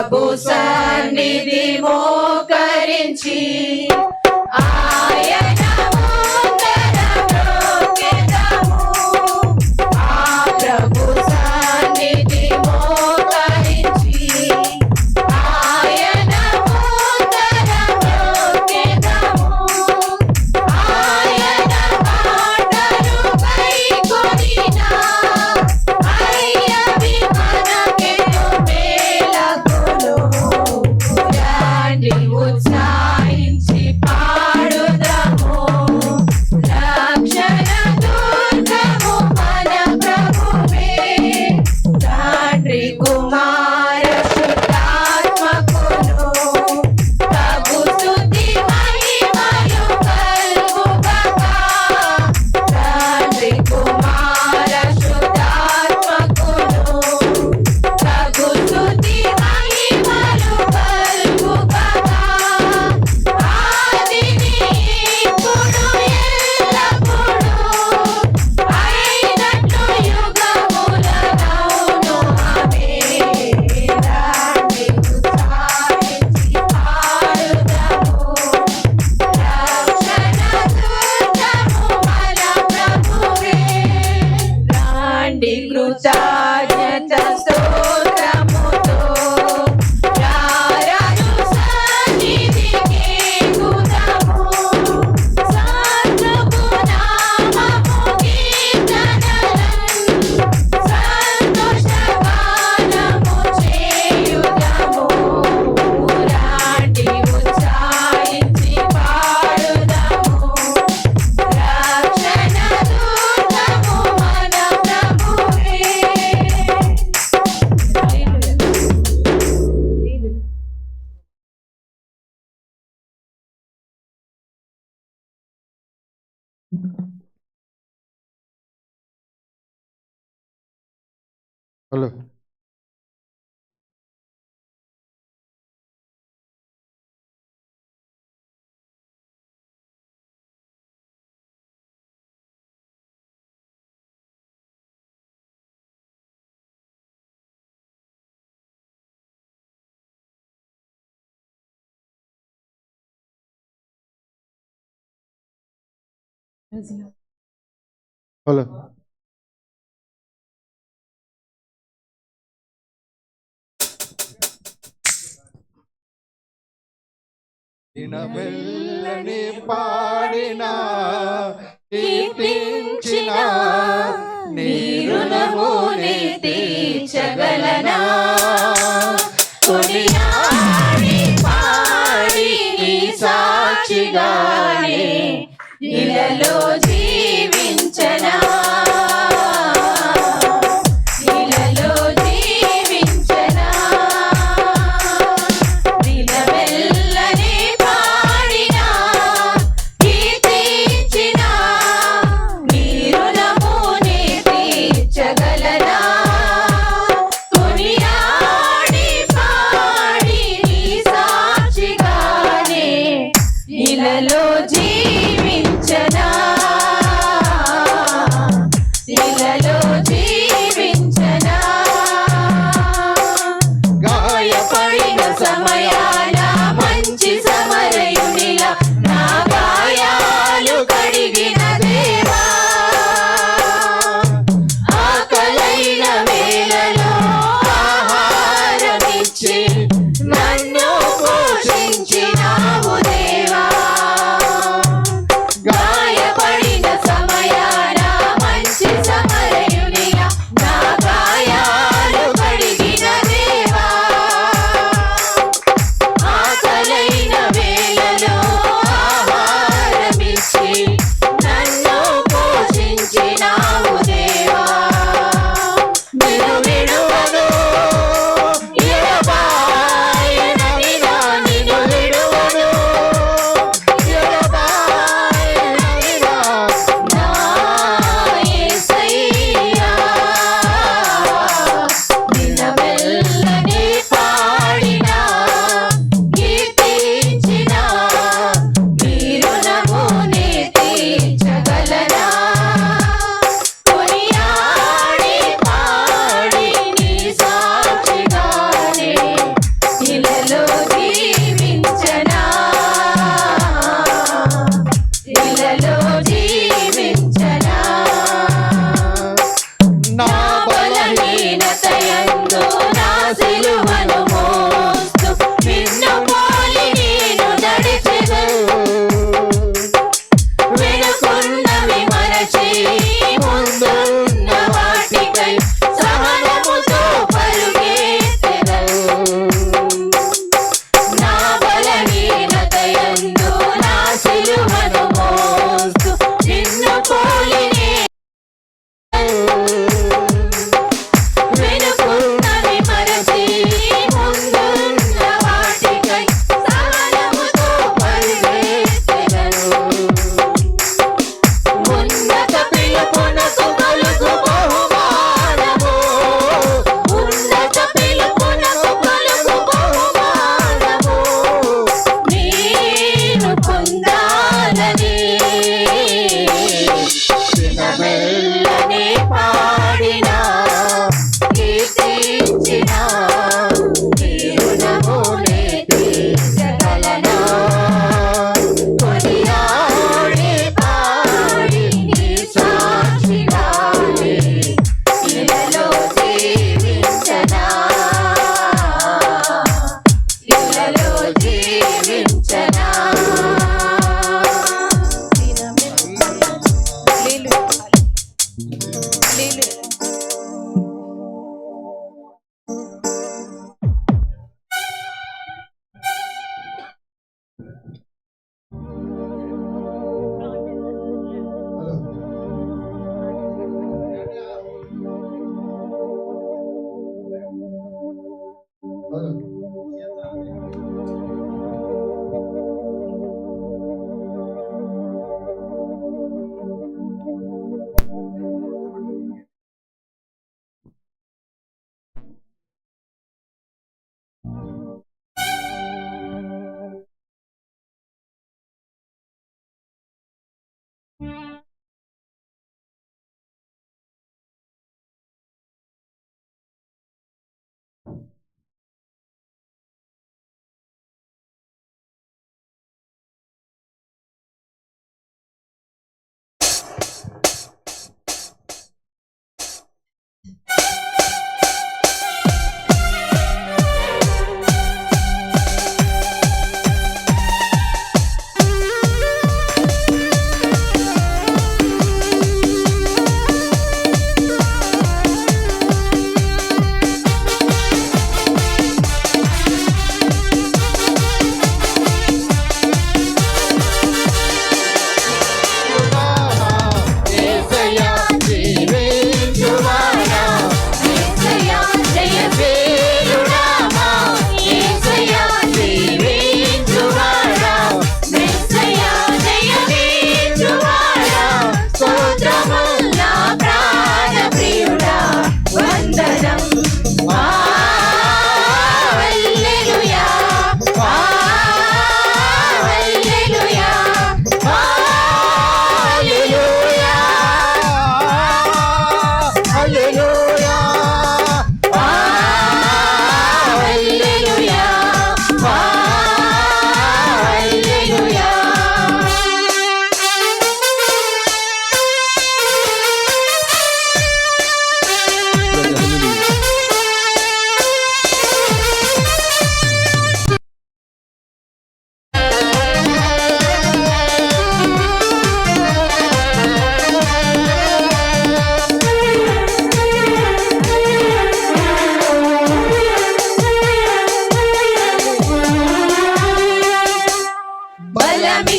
ప్రభు సన్నిధి మోకరించి ఆయన ముందర మ్రొక్కెదము. ఆ ప్రభు సన్నిధి మోకరించి ఆయన ముందర మ్రొక్కెదము. ఆయన మాటలు కైకొనిన అయ్యవి మనకెంతో మేలగును. రండి ఉత్సాహించి పాడుదము. రక్షణ దుర్గము మన ప్రభువే. తండ్రి కుమార శుద్ధాత్మకును ప్రభు స్తుతి మహిమలు కలుగుగాక. తండ్రి కుమార శుద్ధాత్మకును ప్రభు స్తుతి మహిమలు కలుగుగాక. ఆదిని ఇప్పుడు ఎల్లప్పుడూ అయినట్లు యుగములనౌను. ఆమేన్. రండి ఉత్సాహించి పాడుదము. రక్షణ దుర్గము మన ప్రభువే. రండి కృతజ్ఞత స్తోత్రముతో రారాజు సన్నిధికి ఎక్కుదాము. సంతపు నామము కీర్తనలను సంతోషగానము చేయుదము. రండి ఉత్సాహించి పాడుదము. రక్షణ దుర్గము మన ప్రభువే. హలో హలో మెల్లని పాడిన కీర్తించిన నీ రుణముని తీర్చగలనా. కొనియాడి పాడి నీ సాక్షిగానే ఇలలో జీవించనా. ఇలలో జీవించనా. దినమెల్లని పాడినా కీర్తించినా నీ రుణముని తీర్చగలనా. కొనియాడి పాడి నీ సాక్షిగానే ఇలలో జీవించనా.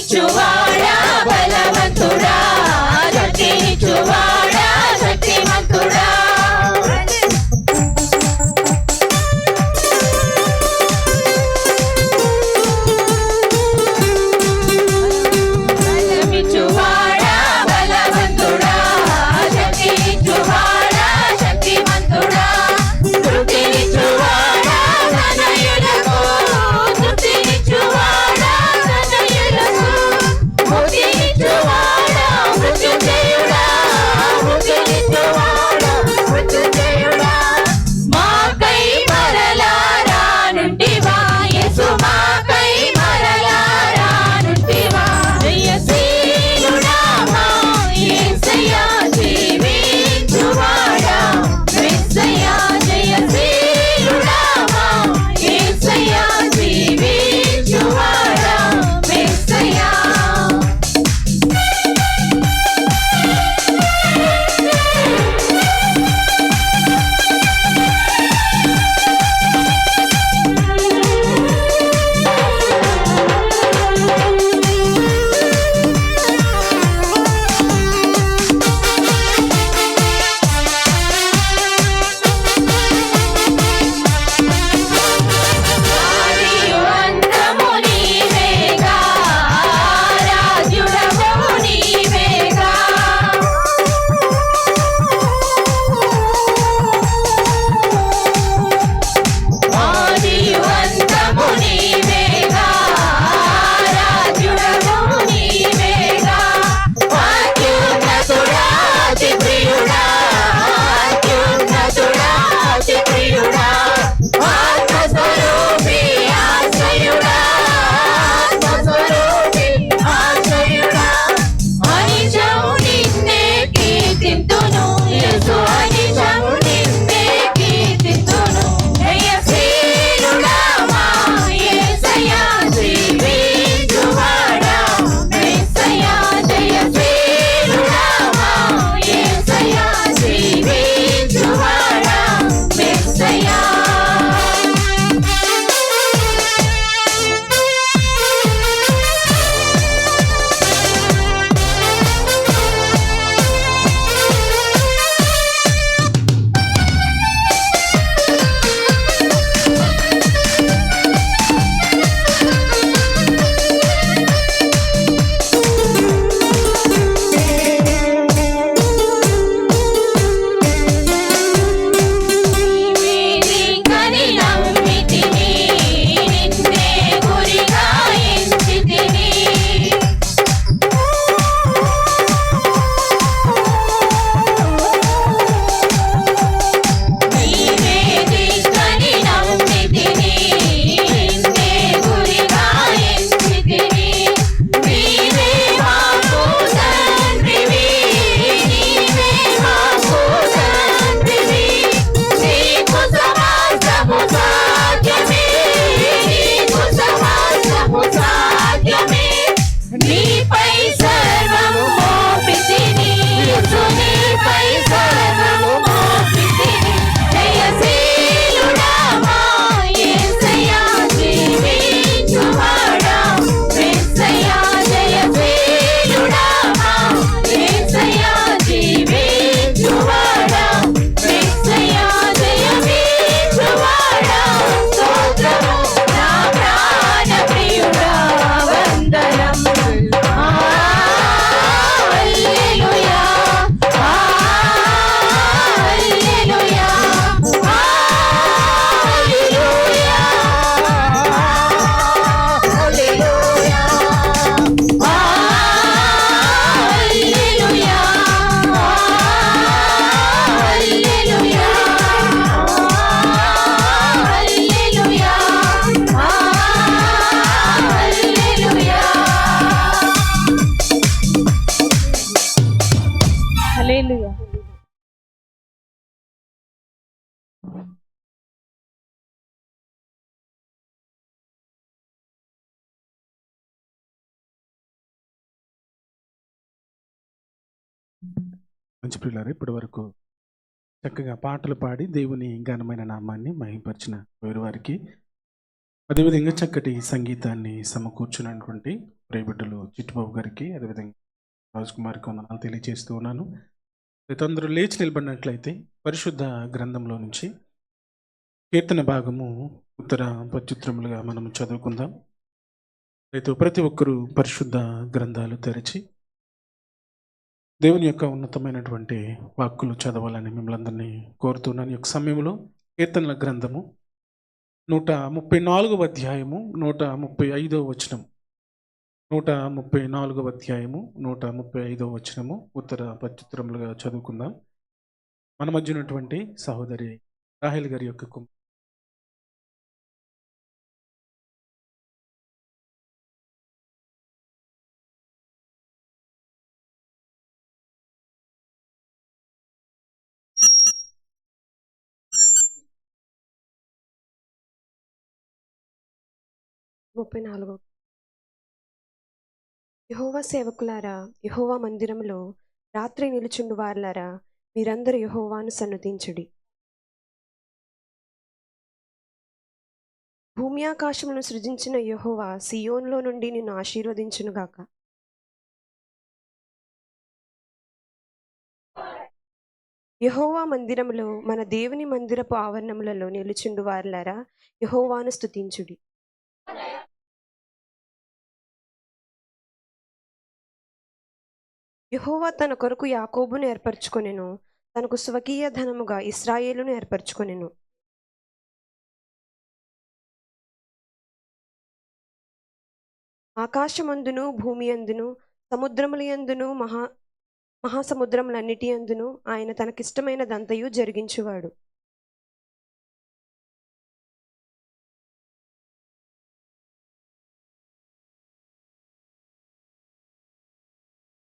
శక్తినిచ్చువాడా బలవంతుడా శక్తినిచ్చువాడా శక్తిమంతుడా బలమిచ్చువాడా బలవంతుడా శక్తినిచ్చువాడా శక్తిమంతుడా తృప్తినిచ్చువాడా ధనయులకు తృప్తినిచ్చువాడా ధనయులకు ముక్తినిచ్చువాడా మృత్యుంజయుడా మృత్యునిచ్చువాడా మృత్యుంజయుడా మాకై మరలా రానుంటివా యేసు మాకై మరలా రానుంటివా జయశీలుడా మా యేసయ్యా జీవించువాడా మెస్సయ్యా జయశీలుడా మా యేసయ్యా జీవించువాడా మెస్సయ్యా ఆదియు అంతము నీవేగా రాజుడవు నీవేగా ఆదియు అంతము నీవేగా రాజుడవు నీవేగా అత్యున్నతుడా అతి ప్రియుడా అత్యున్నతుడా అతి ప్రియుడా ఆత్మస్వరూపి ఆశ్రయుడా ఆత్మస్వరూపి ఆశ్రయుడా అనిశము నిన్నే కీర్తింతును యేసు అనిశము నిన్నే కీర్తింతును జయశీలుడా మా యేసయ్యా జీవించువాడా మెస్సయ్యా జయశీలుడా మా యేసయ్యా జీవించువాడా మెస్సయ్యా నీవేదికని నమ్మితిని నిన్నే గురిగా ఎంచితిని నీవేదికని నమ్మితిని నిన్నే గురిగా ఎంచితిని నీవే మాకు తండ్రివి నీవే మాకు తండ్రివి నీకు సమస్తము సాధ్యమే నీకు సమస్తము సాధ్యమే నీపై సర్వము మోపితిని యేసు నీపై సర్వము మోపితిని జయశీలుడా మా యేసయ్యా జీవించువాడా మెస్సయ్యా జయశీలుడా మా యేసయ్యా జీవించువాడా మెస్సయ్యా జయమిచ్చువాడా స్తోత్రము నా ప్రాణ ప్రియుడా వందనం హల్లెలూయా హల్లెలూయా హల్లెలూయా హల్లెలూయా హల్లెలూయా హల్లెలూయా హల్లెలూయా హల్లెలూయా హల్లెలూయా మంచి పిల్లలు ఇప్పటి వరకు చక్కగా పాటలు పాడి దేవుని ఘనమైన నామాన్ని మహింపరిచిన వీరి వారికి అదేవిధంగా చక్కటి సంగీతాన్ని సమకూర్చున్నటువంటి ప్రియబిడ్డలు చిట్టుబాబు గారికి, అదేవిధంగా రాజ్ కుమార్కి వందనాలు తెలియజేస్తూ ఉన్నాను. అయితే అందరూ లేచి నిలబడినట్లయితే పరిశుద్ధ గ్రంథంలో నుంచి కీర్తన భాగము ఉత్తర ప్రత్యుత్తరములుగా మనం చదువుకుందాం. అయితే ప్రతి ఒక్కరూ పరిశుద్ధ గ్రంథాలు తెరిచి దేవుని యొక్క ఉన్నతమైనటువంటి వాక్కులు చదవాలని మిమ్మల్ని అందరినీ కోరుతున్నాను. ఈ యొక్క సమయంలో కీర్తనల గ్రంథము 134వ అధ్యాయము 135వ వచనం, 134వ అధ్యాయము 135వ వచనము ఉత్తర ప్రత్యుత్తరములుగా చదువుకుందాం. మన మధ్య ఉన్నటువంటి సహోదరి రాహేల్ గారి యొక్క 34. యెహోవా సేవకులారా, యెహోవా మందిరములో రాత్రి నిలుచుండు వారులారా, మీరందరూ యెహోవాను సన్నుతించుడి. భూమి ఆకాశమును సృజించిన యెహోవా సియోనులో నుండి నిన్ను ఆశీర్వదించునుగాక. యెహోవా మందిరములో, మన దేవుని మందిరపు ఆవరణములలో నిలుచుండు వారులారా, యెహోవాను స్తుతించుడి. యెహోవా తన కొరకు యాకోబును ఏర్పరచుకొనెను, తనకు స్వకీయ ధనముగా ఇశ్రాయేలును ఏర్పరచుకొనెను. ఆకాశమందును భూమి అందును సముద్రముల యందును మహాసముద్రములన్నిటి అందును ఆయన తనకిష్టమైనదంతయు జరిగించువాడు.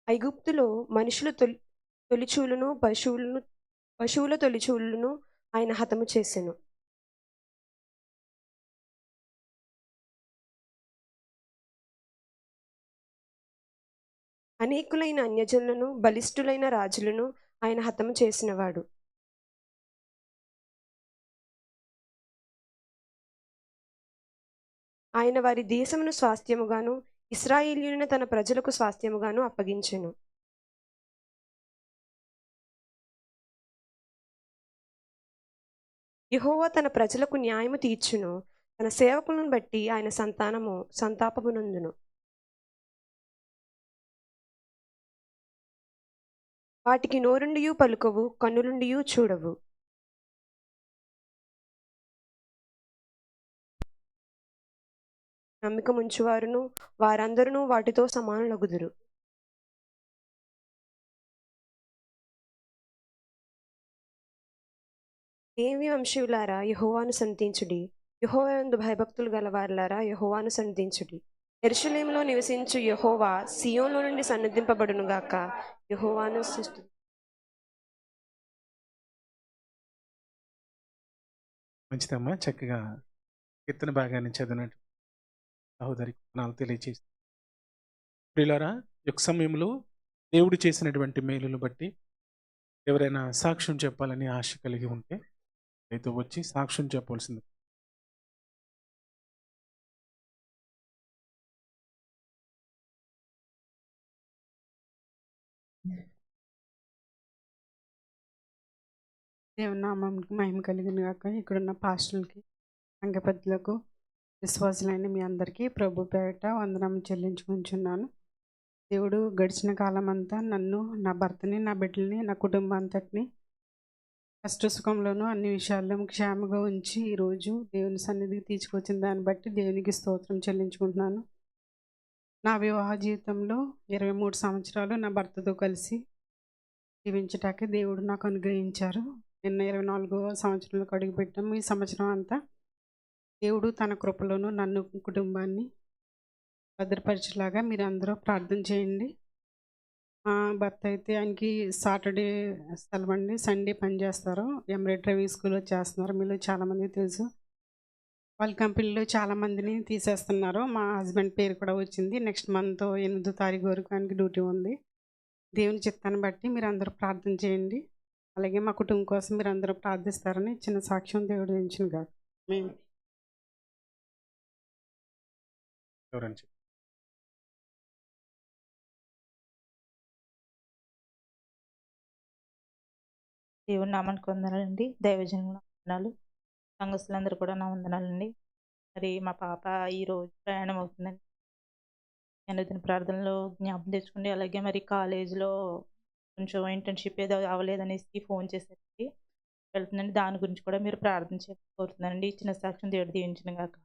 ఐగుప్తులో మనుషుల తొలిచూలును పశువుల తొలిచూలును ఆయన హతము చేసెను. అనేకులైన అన్యజనులను బలిష్ఠులైన రాజులను ఆయన హతము చేసినవాడు. ఆయన వారి దేశమును స్వాస్థ్యముగాను ఇశ్రాయేలీయులను తన ప్రజలకు స్వాస్థ్యముగాను అప్పగించెను. యెహోవా తన ప్రజలకు న్యాయము తీర్చును, తన సేవకులను బట్టి ఆయన సంతానము సంతాపమునందును. వాటికి నోరుండియు పలుకవు, కన్నులుండియు చూడవు. నమ్మకముంచువారును వారందరూ వాటితో సమానులగుదురు. లేవి వంశీయులారా, యెహోవాను సన్నుతించుడి. యెహోవా యందు భయభక్తులు గలవారులారా, యెహోవాను సన్నుతించుడి. యెరూషలేములో నివసించు యెహోవా సియోనులో నుండి సన్నుతింపబడునుగాక. యెహోవాను స్తుతించుడి. మంచిదమ్మా, చక్కగా కీర్తన భాగాన్ని చదివినట్టు సహోదరికి నాకు తెలియజేసి, ప్రియులారా, యొక్క సమయంలో దేవుడు చేసినటువంటి మేలును బట్టి ఎవరైనా సాక్ష్యం చెప్పాలని ఆశ కలిగి ఉంటే అయితే వచ్చి సాక్ష్యం చెప్పవలసింది. దేవుని నామమునకు మహిమ కలిగిన గాక. ఇక్కడున్న పాస్టర్లకి, సంఘపెద్దలకు, విశ్వాసులైన మీ అందరికీ ప్రభు పేరిట వందనం చెల్లించుకుంటున్నాను. దేవుడు గడిచిన కాలం అంతా నన్ను, నా భర్తని, నా బిడ్డల్ని, నా కుటుంబం అంతటిని కష్ట సుఖంలోనూ అన్ని విషయాల్లో క్షేమంగా ఉంచి ఈరోజు దేవుని సన్నిధికి తీసుకొచ్చిన దాన్ని బట్టి దేవునికి స్తోత్రం చెల్లించుకుంటున్నాను. నా వివాహ జీవితంలో 23 సంవత్సరాలు నా భర్తతో కలిసి జీవించటానికి దేవుడు నాకు అనుగ్రహించారు. నిన్న 24వ సంవత్సరంలోకి అడుగుపెట్టాము. ఈ సంవత్సరం అంతా దేవుడు తన కృపలోను నన్ను, కుటుంబాన్ని భద్రపరిచేలాగా మీరు అందరూ ప్రార్థన చేయండి. మా భర్త అయితే ఆయనకి సాటర్డే సెలవండి, సండే పని చేస్తారు. ఎంబ్రాయిడరీ స్కూల్లో చేస్తున్నారు. మీలో చాలామంది తెలుసు. వాళ్ళ కంపెనీలో చాలామందిని తీసేస్తున్నారు. మా హస్బెండ్ పేరు కూడా వచ్చింది. నెక్స్ట్ మంత్ 8వ తారీఖు వరకు ఆయనకి డ్యూటీ ఉంది. దేవుని చిత్తాన్ని బట్టి మీరు అందరూ ప్రార్థన చేయండి. అలాగే మా కుటుంబం కోసం మీరు అందరూ ప్రార్థిస్తారని చిన్న సాక్ష్యం దేవుడు ఇచ్చిన కాదు. మేము ఎవరని చెప్పి దేవుని నామానికి వందనాలండి. దైవజనుల వందనాలు. సంఘస్థులందరూ కూడా నా వందనాలండి. మరి మా పాప ఈరోజు ప్రయాణం అవుతుందండి. అనుదిన ప్రార్థనలో జ్ఞాపకం తెచ్చుకోండి. అలాగే మరి కాలేజీలో కొంచెం ఇంటర్న్‌షిప్ ఏదో అవ్వలేదనేసి ఫోన్ చేశారండి. వెళ్తుందండి. దాని గురించి కూడా మీరు ప్రార్థన చేయాలని కోరుతున్నానండి. ఇచ్చిన సాక్ష్యం దేవుడు దీవించును గాక.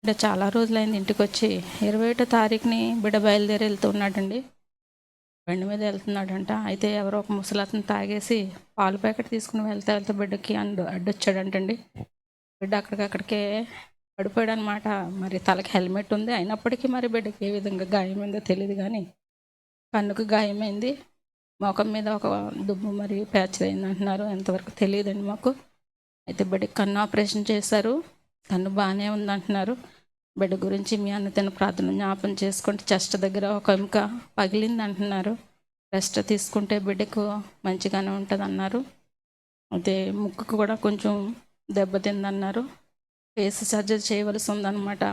అంటే చాలా రోజులైంది ఇంటికొచ్చి. 21 తారీఖుని బిడ్డ బయలుదేరి వెళ్తున్నాడండి. బండి మీద వెళ్తున్నాడంట. అయితే ఎవరో ఒక ముసలతను తాగేసి పాలు ప్యాకెట్ తీసుకుని వెళ్తే బిడ్డకి అడ్డొచ్చాడంటండి. బిడ్డ అక్కడికక్కడికే పడిపోయాడు అనమాట. మరి తలకి హెల్మెట్ ఉంది, అయినప్పటికీ మరి బిడ్డకి ఏ విధంగా గాయమైందో తెలియదు, కానీ కన్నుకు గాయమైంది. ముఖం మీద ఒక దుమ్ము మరి ప్యాచర్ అయింది అంటున్నారు. ఎంతవరకు తెలియదండి మాకు. అయితే బిడ్డకి కన్ను ఆపరేషన్ చేశారు. కన్ను బాగానే ఉందంటున్నారు. బిడ్డ గురించి మీ అన్నతను ప్రార్థన జ్ఞాపం చేసుకుంటే చెస్ట్ దగ్గర ఒక ఎముక పగిలింది అంటున్నారు. రెస్ట్ తీసుకుంటే బిడ్డకు మంచిగానే ఉంటుంది అన్నారు. అయితే ముక్కుకు కూడా కొంచెం దెబ్బతిందన్నారు. ఫేస్ సర్జరీ చేయవలసి ఉందన్నమాట.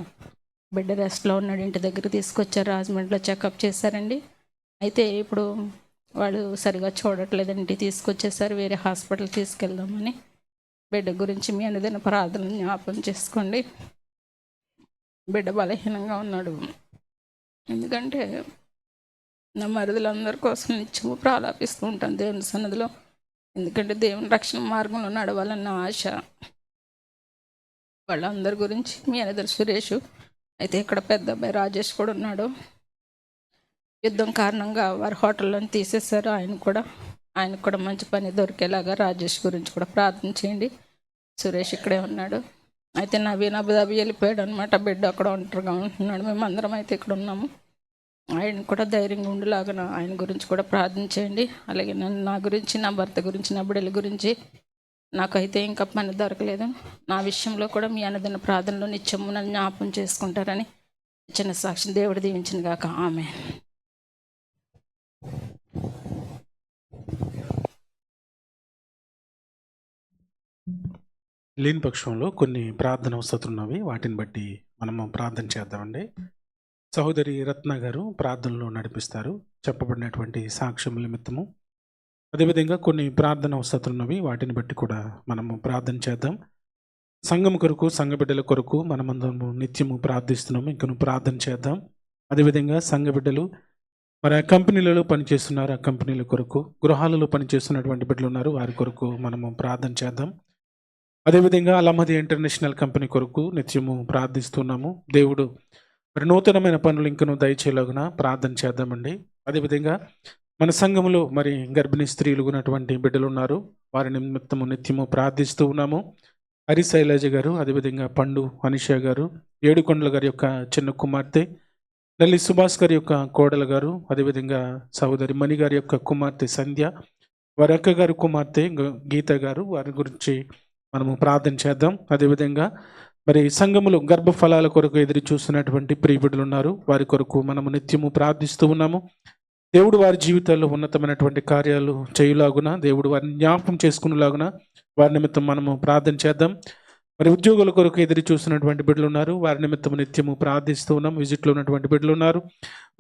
బిడ్డ రెస్ట్లో ఉన్నాడు. ఇంటి దగ్గర తీసుకొచ్చారు. రాజమండ్రిలో చెకప్ చేశారండి. అయితే ఇప్పుడు వాళ్ళు సరిగా చూడట్లేదండి. ఇంటికి తీసుకొచ్చేసారు. వేరే హాస్పిటల్ తీసుకెళ్దామని. బిడ్డ గురించి మీ అనుదిన ప్రార్థన జ్ఞాపం చేసుకోండి. బిడ్డ బలహీనంగా ఉన్నాడు. ఎందుకంటే నా మరుదులందరి కోసం నిత్యము ప్రాలాపిస్తూ ఉంటాను దేవుని సన్నిధిలో. ఎందుకంటే దేవుని రక్షణ మార్గంలో నడవాలన్న ఆశ. వాళ్ళందరి గురించి మీ అనుదిన సురేష్, అయితే ఇక్కడ పెద్ద అబ్బాయి రాజేష్ కూడా ఉన్నాడు. యుద్ధం కారణంగా వారి హోటల్లో తీసేశారు. ఆయనకు కూడా మంచి పని దొరికేలాగా రాజేష్ గురించి కూడా ప్రార్థన చేయండి. సురేష్ ఇక్కడే ఉన్నాడు. అయితే నవీన్ అబుదాబి వెళ్ళిపోయాడు అనమాట. బిడ్డ అక్కడ ఒంటరిగా ఉంటున్నాడు. మేమందరం అయితే ఇక్కడ ఉన్నాము. ఆయన కూడా ధైర్యంగా ఉండేలాగా ఆయన గురించి కూడా ప్రార్థన చేయండి. అలాగే నా గురించి, నా భర్త గురించి, నా బిడ్డల గురించి నాకైతే ఇంకా పని దొరకలేదు. నా విషయంలో కూడా మీ అన్నదిన ప్రార్థనలో నిత్యము నన్ను జ్ఞాపం చేసుకుంటారని చిన్న సాక్షి దేవుడు దీవించిన గాక. ఆమేన్. లేని పక్షంలో కొన్ని ప్రార్థన అవసరాలు ఉన్నవి. వాటిని బట్టి మనము ప్రార్థన చేద్దామండి. సహోదరి రత్న గారు ప్రార్థనలో నడిపిస్తారు చెప్పబడినటువంటి సాక్ష్యం నిమిత్తము. అదేవిధంగా కొన్ని ప్రార్థన అవసరాలు ఉన్నవి. వాటిని బట్టి కూడా మనము ప్రార్థన చేద్దాం. సంఘం కొరకు, సంఘ బిడ్డల కొరకు మనమందరము నిత్యము ప్రార్థిస్తున్నాము. ఇంకను ప్రార్థన చేద్దాం. అదేవిధంగా సంఘ బిడ్డలు మరి ఆ కంపెనీలలో పనిచేస్తున్నారు. ఆ కంపెనీల కొరకు, గృహాలలో పనిచేస్తున్నటువంటి బిడ్డలు ఉన్నారు. వారి కొరకు మనము ప్రార్థన చేద్దాం. అదేవిధంగా అలమది ఇంటర్నేషనల్ కంపెనీ కొరకు నిత్యము ప్రార్థిస్తున్నాము. దేవుడు మరి నూతనమైన పనులు ఇంకను దయచేలాగున ప్రార్థన చేద్దామండి. అదేవిధంగా మన సంఘంలో మరి గర్భిణీ స్త్రీలు ఉన్నటువంటి బిడ్డలు ఉన్నారు. వారి నిమిత్తము నిత్యము ప్రార్థిస్తూ ఉన్నాము. హరిశైలజ గారు, అదేవిధంగా పండు అనిషా గారు, ఏడుకొండల గారి యొక్క చిన్న కుమార్తె, నల్లి సుభాష్ గారి యొక్క కోడల గారు, అదేవిధంగా సహోదరి మణి గారి యొక్క కుమార్తె సంధ్య, వారి అక్క గారి కుమార్తె గీత గారు, వారి గురించి మనము ప్రార్థన చేద్దాం. అదేవిధంగా మరి సంఘములో గర్భఫలాల కొరకు ఎదురు చూస్తున్నటువంటి ప్రియబిడ్డలు ఉన్నారు. వారి కొరకు మనము నిత్యము ప్రార్థిస్తూ ఉన్నాము. దేవుడు వారి జీవితాల్లో ఉన్నతమైనటువంటి కార్యాలు చేయులాగున, దేవుడు వారిని జ్ఞాపకం చేసుకునేలాగున వారి నిమిత్తం మనము ప్రార్థన చేద్దాం. మరి ఉద్యోగుల కొరకు ఎదురు చూస్తున్నటువంటి బిడ్డలు ఉన్నారు. వారి నిమిత్తం నిత్యము ప్రార్థిస్తూ ఉన్నాం. విజిట్లో ఉన్నటువంటి బిడ్డలు ఉన్నారు.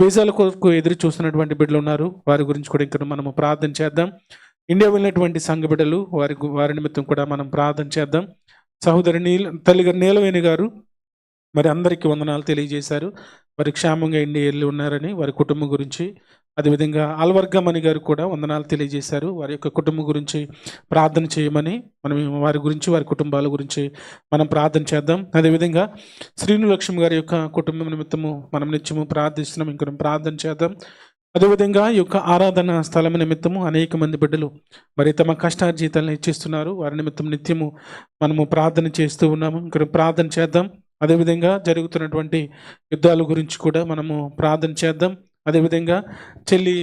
వీసాల కొరకు ఎదురు చూస్తున్నటువంటి బిడ్డలు ఉన్నారు. వారి గురించి కూడా ఇంకా మనము ప్రార్థన చేద్దాం. ఇండియా వెళ్ళినటువంటి సంఘ బిడ్డలు, వారి నిమిత్తం కూడా మనం ప్రార్థన చేద్దాం. సహోదరి తల్లిగారు నీలవేణి గారు మరి అందరికీ వందనాలు తెలియజేశారు. వారి క్షేమంగా ఇండియా వెళ్ళి ఉన్నారని వారి కుటుంబం గురించి, అదేవిధంగా ఆల్వర్గమణి గారు కూడా వందనాలు తెలియజేశారు. వారి యొక్క కుటుంబం గురించి ప్రార్థన చేయమని మనం వారి గురించి, వారి కుటుంబాల గురించి మనం ప్రార్థన చేద్దాం. అదేవిధంగా శ్రీను లక్ష్మి గారి యొక్క కుటుంబం నిమిత్తము మనం నిత్యము ప్రార్థిస్తున్నాం. ఇంకా ప్రార్థన చేద్దాం. అదేవిధంగా ఈ యొక్క ఆరాధన స్థలం నిమిత్తము అనేక మంది బిడ్డలు మరి తమ కష్టార్జితాలను ఇచ్చిస్తున్నారు. వారి నిమిత్తం నిత్యము మనము ప్రార్థన చేస్తూ ఉన్నాము. ఇక్కడ ప్రార్థన చేద్దాం. అదేవిధంగా జరుగుతున్నటువంటి యుద్ధాల గురించి కూడా మనము ప్రార్థన చేద్దాం. అదేవిధంగా చెల్లి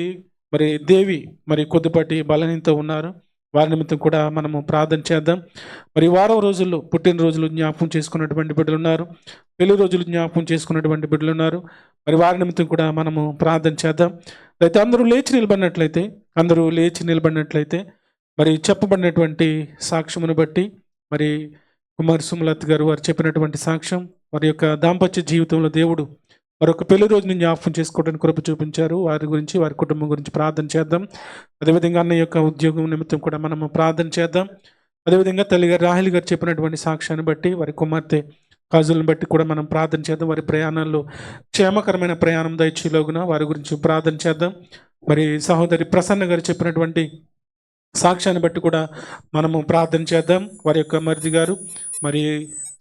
మరి దేవి మరి కొద్దిపాటి బలహీనత ఉన్నారు. వారి నిమిత్తం కూడా మనము ప్రార్థన చేద్దాం. మరి వారం రోజుల్లో పుట్టినరోజులు జ్ఞాపకం చేసుకున్నటువంటి బిడ్డలు ఉన్నారు. పెళ్లి రోజులు జ్ఞాపకం చేసుకున్నటువంటి బిడ్డలు ఉన్నారు. మరి వారి నిమిత్తం కూడా మనము ప్రార్థన చేద్దాం. అయితే అందరూ లేచి నిలబడినట్లయితే మరి చెప్పబడినటువంటి సాక్ష్యమును బట్టి మరి కుమార్ సుమలత్ గారు వారు చెప్పినటువంటి సాక్ష్యం, వారి యొక్క దాంపత్య జీవితంలో దేవుడు మరొక పెళ్లి రోజుని జ్ఞాపకం చేసుకోవడానికి కృప చూపించారు. వారి గురించి, వారి కుటుంబం గురించి ప్రార్థన చేద్దాం. అదేవిధంగా అన్న యొక్క ఉద్యోగం నిమిత్తం కూడా మనము ప్రార్థన చేద్దాం. అదేవిధంగా తల్లిగారు రాహిల్ గారు చెప్పినటువంటి సాక్ష్యాన్ని బట్టి, వారి కుమార్తె కాజులను బట్టి కూడా మనం ప్రార్థన చేద్దాం. వారి ప్రయాణాల్లో క్షేమకరమైన ప్రయాణం దయచేలోగున వారి గురించి ప్రార్థన చేద్దాం. మరి సహోదరి ప్రసన్న గారు చెప్పినటువంటి సాక్ష్యాన్ని బట్టి కూడా మనము ప్రార్థన చేద్దాం. వారి యొక్క మరిది గారు మరి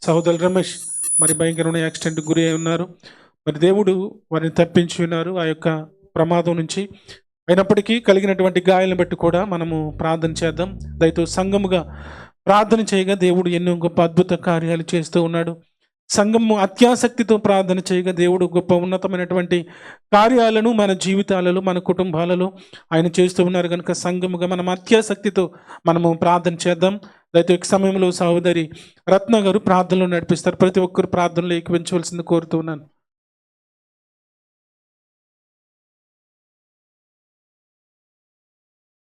సహోదరు రమేష్ మరి భయంకరమైన యాక్సిడెంట్ గురి అయి ఉన్నారు. మరి దేవుడు వారిని తప్పించి ఉన్నారు ఆ యొక్క ప్రమాదం నుంచి. అయినప్పటికీ కలిగినటువంటి గాయాలను బట్టి కూడా మనము ప్రార్థన చేద్దాం. దయతో సంఘముగా ప్రార్థన చేయగా దేవుడు ఎన్నో గొప్ప అద్భుత కార్యాలు చేస్తూ ఉన్నాడు. సంఘము అత్యాసక్తితో ప్రార్థన చేయగా దేవుడు గొప్ప ఉన్నతమైనటువంటి కార్యాలను మన జీవితాలలో, మన కుటుంబాలలో ఆయన చేస్తూ ఉన్నారు. కనుక సంఘముగా మనం అత్యాసక్తితో మనము ప్రార్థన చేద్దాం. దయతో ఈ సమయంలో సహోదరి రత్న గారు ప్రార్థనలో నడిపిస్తారు. ప్రతి ఒక్కరు ప్రార్థనలో ఏకీవించవలసింది కోరుతూ ఉన్నాను.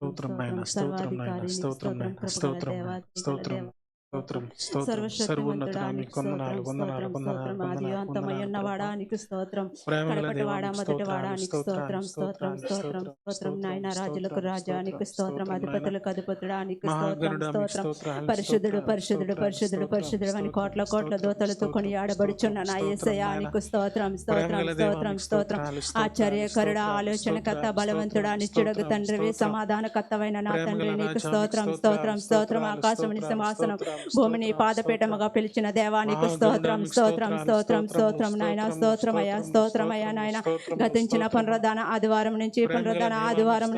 స్తోత్రం నాయన, స్తోత్రం నాయన, స్తోత్రం నాయన, స్తోత్రం నాయన, స్తోత్రం స్తోత్రం స్తోత్రం సర్వోన్నతుడానికి వందనాలు వందనాలు వందనాలు ఉన్నవాడానికి స్తోత్రం, కడపటివాడా మొదటివాడానికి స్తోత్రం స్తోత్రం స్తోత్రం స్తోత్రం నాయన, రాజులకు రాజానికి స్తోత్రం, అధిపతులకు అధిపతుడానికి స్తోత్రం స్తోత్రం. పరిశుద్ధుడు పరిశుద్ధుడు పరిశుద్ధుడు పరిశుద్ధుడు అని కోట్ల కోట్ల దూతలతో కొనియాడబడుచున్న నా యేసయ్యానికి స్తోత్రం స్తోత్రం స్తోత్రం స్తోత్రం. ఆశ్చర్యకరుడ, ఆలోచనకర్త, బలవంతుడా, నిత్యుడగు తండ్రివి, సమాధానకర్తవైన నా తండ్రి నీకు స్తోత్రం స్తోత్రం స్తోత్రం. ఆకాశముని సింహాసనం, భూమిని పాదపీఠముగా పిలిచిన దేవానికి స్తోత్రం స్తోత్రం స్తోత్రం స్తోత్రం నాయన. స్తోత్రమయ్యా స్తోత్రమయ్యా నాయన. గతించిన పునరుద్ధాన ఆదివారం నుంచి పునరుద్ధాన ఆదివారం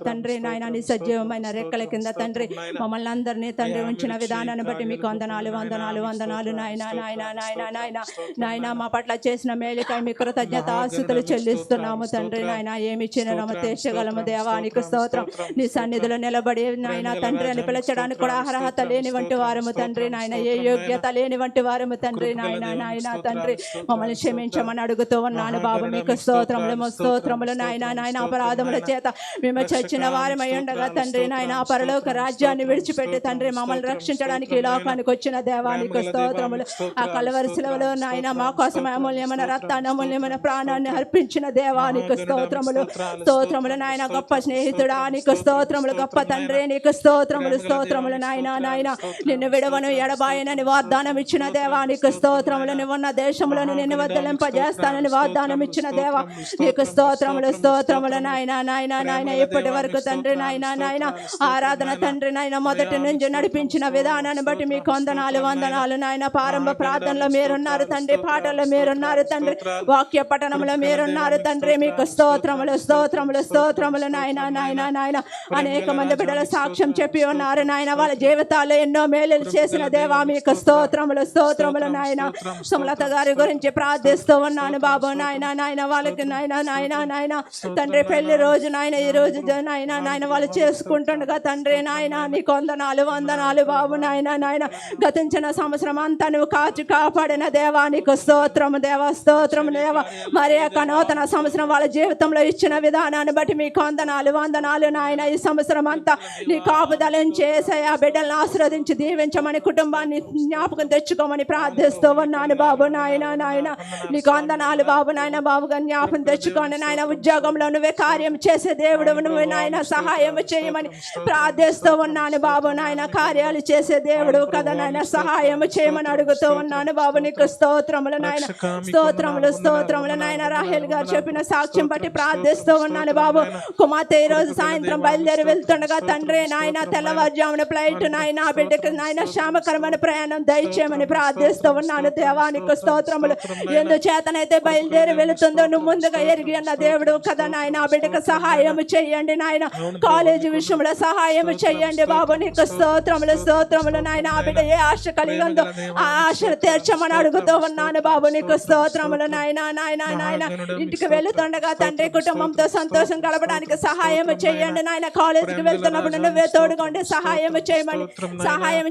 తండ్రి నాయన, నీ సజీవమైన రెక్కల కింద తండ్రి మమ్మల్ని అందరినీ తండ్రి ఉంచిన విధానాన్ని బట్టి మీకు వందనాలు వందనాలు వందనాలు నాయన నాయన నాయన నాయన నాయన. మా పట్ల చేసిన మేలుకై మీ కృతజ్ఞత ఆస్తుతులు చెల్లిస్తున్నాము తండ్రి నాయన. ఏమి చిన్నము తీర్చగలము దేవానికి స్తోత్రం. నీ సన్నిధిలో నిలబడి నాయన తండ్రి అని పిలచడానికి కూడా అర్హత లేని వంటి వారము తండ్రి నాయన, ఏ యోగ్యత లేని వంటి వారము తండ్రి నాయన నాయన తండ్రి. మమ్మల్ని క్షమించమని అడుగుతూ ఉన్నాను బాబు. మీకు స్తోత్రములు స్తోత్రములు నాయన నాయన. అపరాధముల చేత మేము చచ్చిన వారమై ఉండగా తండ్రి నాయన, పరలోక రాజ్యాన్ని విడిచిపెట్టి తండ్రి మమ్మల్ని రక్షించడానికి ఈ లోకానికి వచ్చిన దేవానికి స్తోత్రములు. ఆ కలవరి శిలువలో నాయన మా కోసం అమూల్యమైన రక్తాన్ని, అమూల్యమైన ప్రాణాన్ని అర్పించిన దేవానికి స్తోత్రములు స్తోత్రములు నాయన. గొప్ప స్నేహితుడా నీకు స్తోత్రములు, గొప్ప తండ్రి నీకు స్తోత్రములు స్తోత్రములు నాయన నాయన. నిన్ను విడవను ఎడబాయనని వాగ్దానం ఇచ్చిన దేవానికి స్తోత్రములు. నువ్వున్న దేశంలో నిన్ను వదిలింపజేస్తానని వాగ్దానం ఇచ్చిన దేవా నీకు స్తోత్రములు స్తోత్రములు నాయన నాయన నాయన. ఇప్పటి వరకు తండ్రి నాయన నాయన ఆరాధన తండ్రి నాయన మొదటి నుంచి నడిపించిన విధానాన్ని బట్టి మీకు వందనాలు వందనాలు నాయన. ప్రారంభ ప్రార్థనలో మీరున్నారు తండ్రి, పాటల్లో మీరున్నారు తండ్రి, వాక్య పఠనంలో మీరున్నారు తండ్రి. మీకు స్తోత్రములు స్తోత్రములు స్తోత్రములు నాయన నాయన నాయన. అనేక మంది బిడ్డల సాక్ష్యం చెప్పి ఉన్నారు నాయన, వాళ్ళ జీవితాల్లో ఎన్నో మేలులు చేసిన దేవా మీకు స్తోత్రములు స్తోత్రములు నాయన. సుమలత గారి గురించి ప్రార్థిస్తూ ఉన్నాను బాబు నాయన నాయన. వాళ్ళకి నాయన నాయన నాయన తండ్రి పెళ్లి రోజు నాయన, ఈ రోజు నాయన నాయన వాళ్ళు చేసుకుంటుండగా తండ్రి నాయన నీకు వందనాలు వందనాలు బాబు నాయన నాయన. గతించిన సంవత్సరం అంతా నువ్వు కాచి కాపాడిన దేవా నీకు స్తోత్రము దేవా స్తోత్రము దేవా. మరి యొక్క నూతన సంవత్సరం వాళ్ళ జీవితంలో ఇచ్చిన విధానాన్ని బట్టి మీకు వందనాలు వందనాలు నాయన. ఈ సంవత్సరం అంతా నీ కాపుదలను చేసయా, బిడ్డలను ఆశీర్వదించి దీవించమని, కుటుంబాన్ని జ్ఞాపకం తెచ్చుకోమని ప్రార్థిస్తూ ఉన్నాను బాబు నాయన నాయన. నీకు వందనాలు బాబు నాయన. బాబుగా జ్ఞాపకం తెచ్చుకోండి నాయన. ఉద్యోగంలో నువ్వే కార్యం చేసే దేవుడు నువ్వు నాయన, సహాయం చేయమని ప్రార్థిస్తూ ఉన్నాను బాబు నాయన. కార్యాలు చేసే దేవుడు కదా నాయన, సహాయం చేయమని అడుగుతూ ఉన్నాను బాబు నీకు స్తోత్రములు నాయన. స్తోత్రములు స్తోత్రములు నాయన. రాహేల్ గారు చెప్పిన సాక్ష్యం బట్టి ప్రార్థిస్తూ ఉన్నాను బాబు. కుమార్తె ఈ రోజు సాయంత్రం బయలుదేరి వెళ్తుండగా తండ్రి నాయన, తెల్లవారుజామున ఫ్లైట్ నాయన, బిడ్డకి బిడ్డకి నాయన క్షేమకరమైన ప్రయాణం దయచేయమని ప్రార్థిస్తూ ఉన్నాను. దేవానికి స్తోత్రములు. ఎందుచేతనైతే బయలుదేరి వెళుతుందో నువ్వు ముందుగా ఎరిగి అన్న దేవుడు కదా నాయన. ఆ బిడ్డకు సహాయం చేయండి నాయన. కాలేజీ విషయంలో సహాయం చేయండి బాబు. నీకు స్తోత్రములు స్తోత్రములు నాయన. ఆ బిడ్డ ఏ ఆశ కలిగి ఉందో ఆ ఆశను తీర్చమని అడుగుతూ ఉన్నాను బాబు. నీకు స్తోత్రములు నాయన. నాయన నాయన ఇంటికి వెళుతుండగా తండ్రి కుటుంబంతో సంతోషం గడపడానికి సహాయం చేయండి నాయన. కాలేజీకి వెళ్తున్నప్పుడు నువ్వే తోడుగా ఉండి సహాయం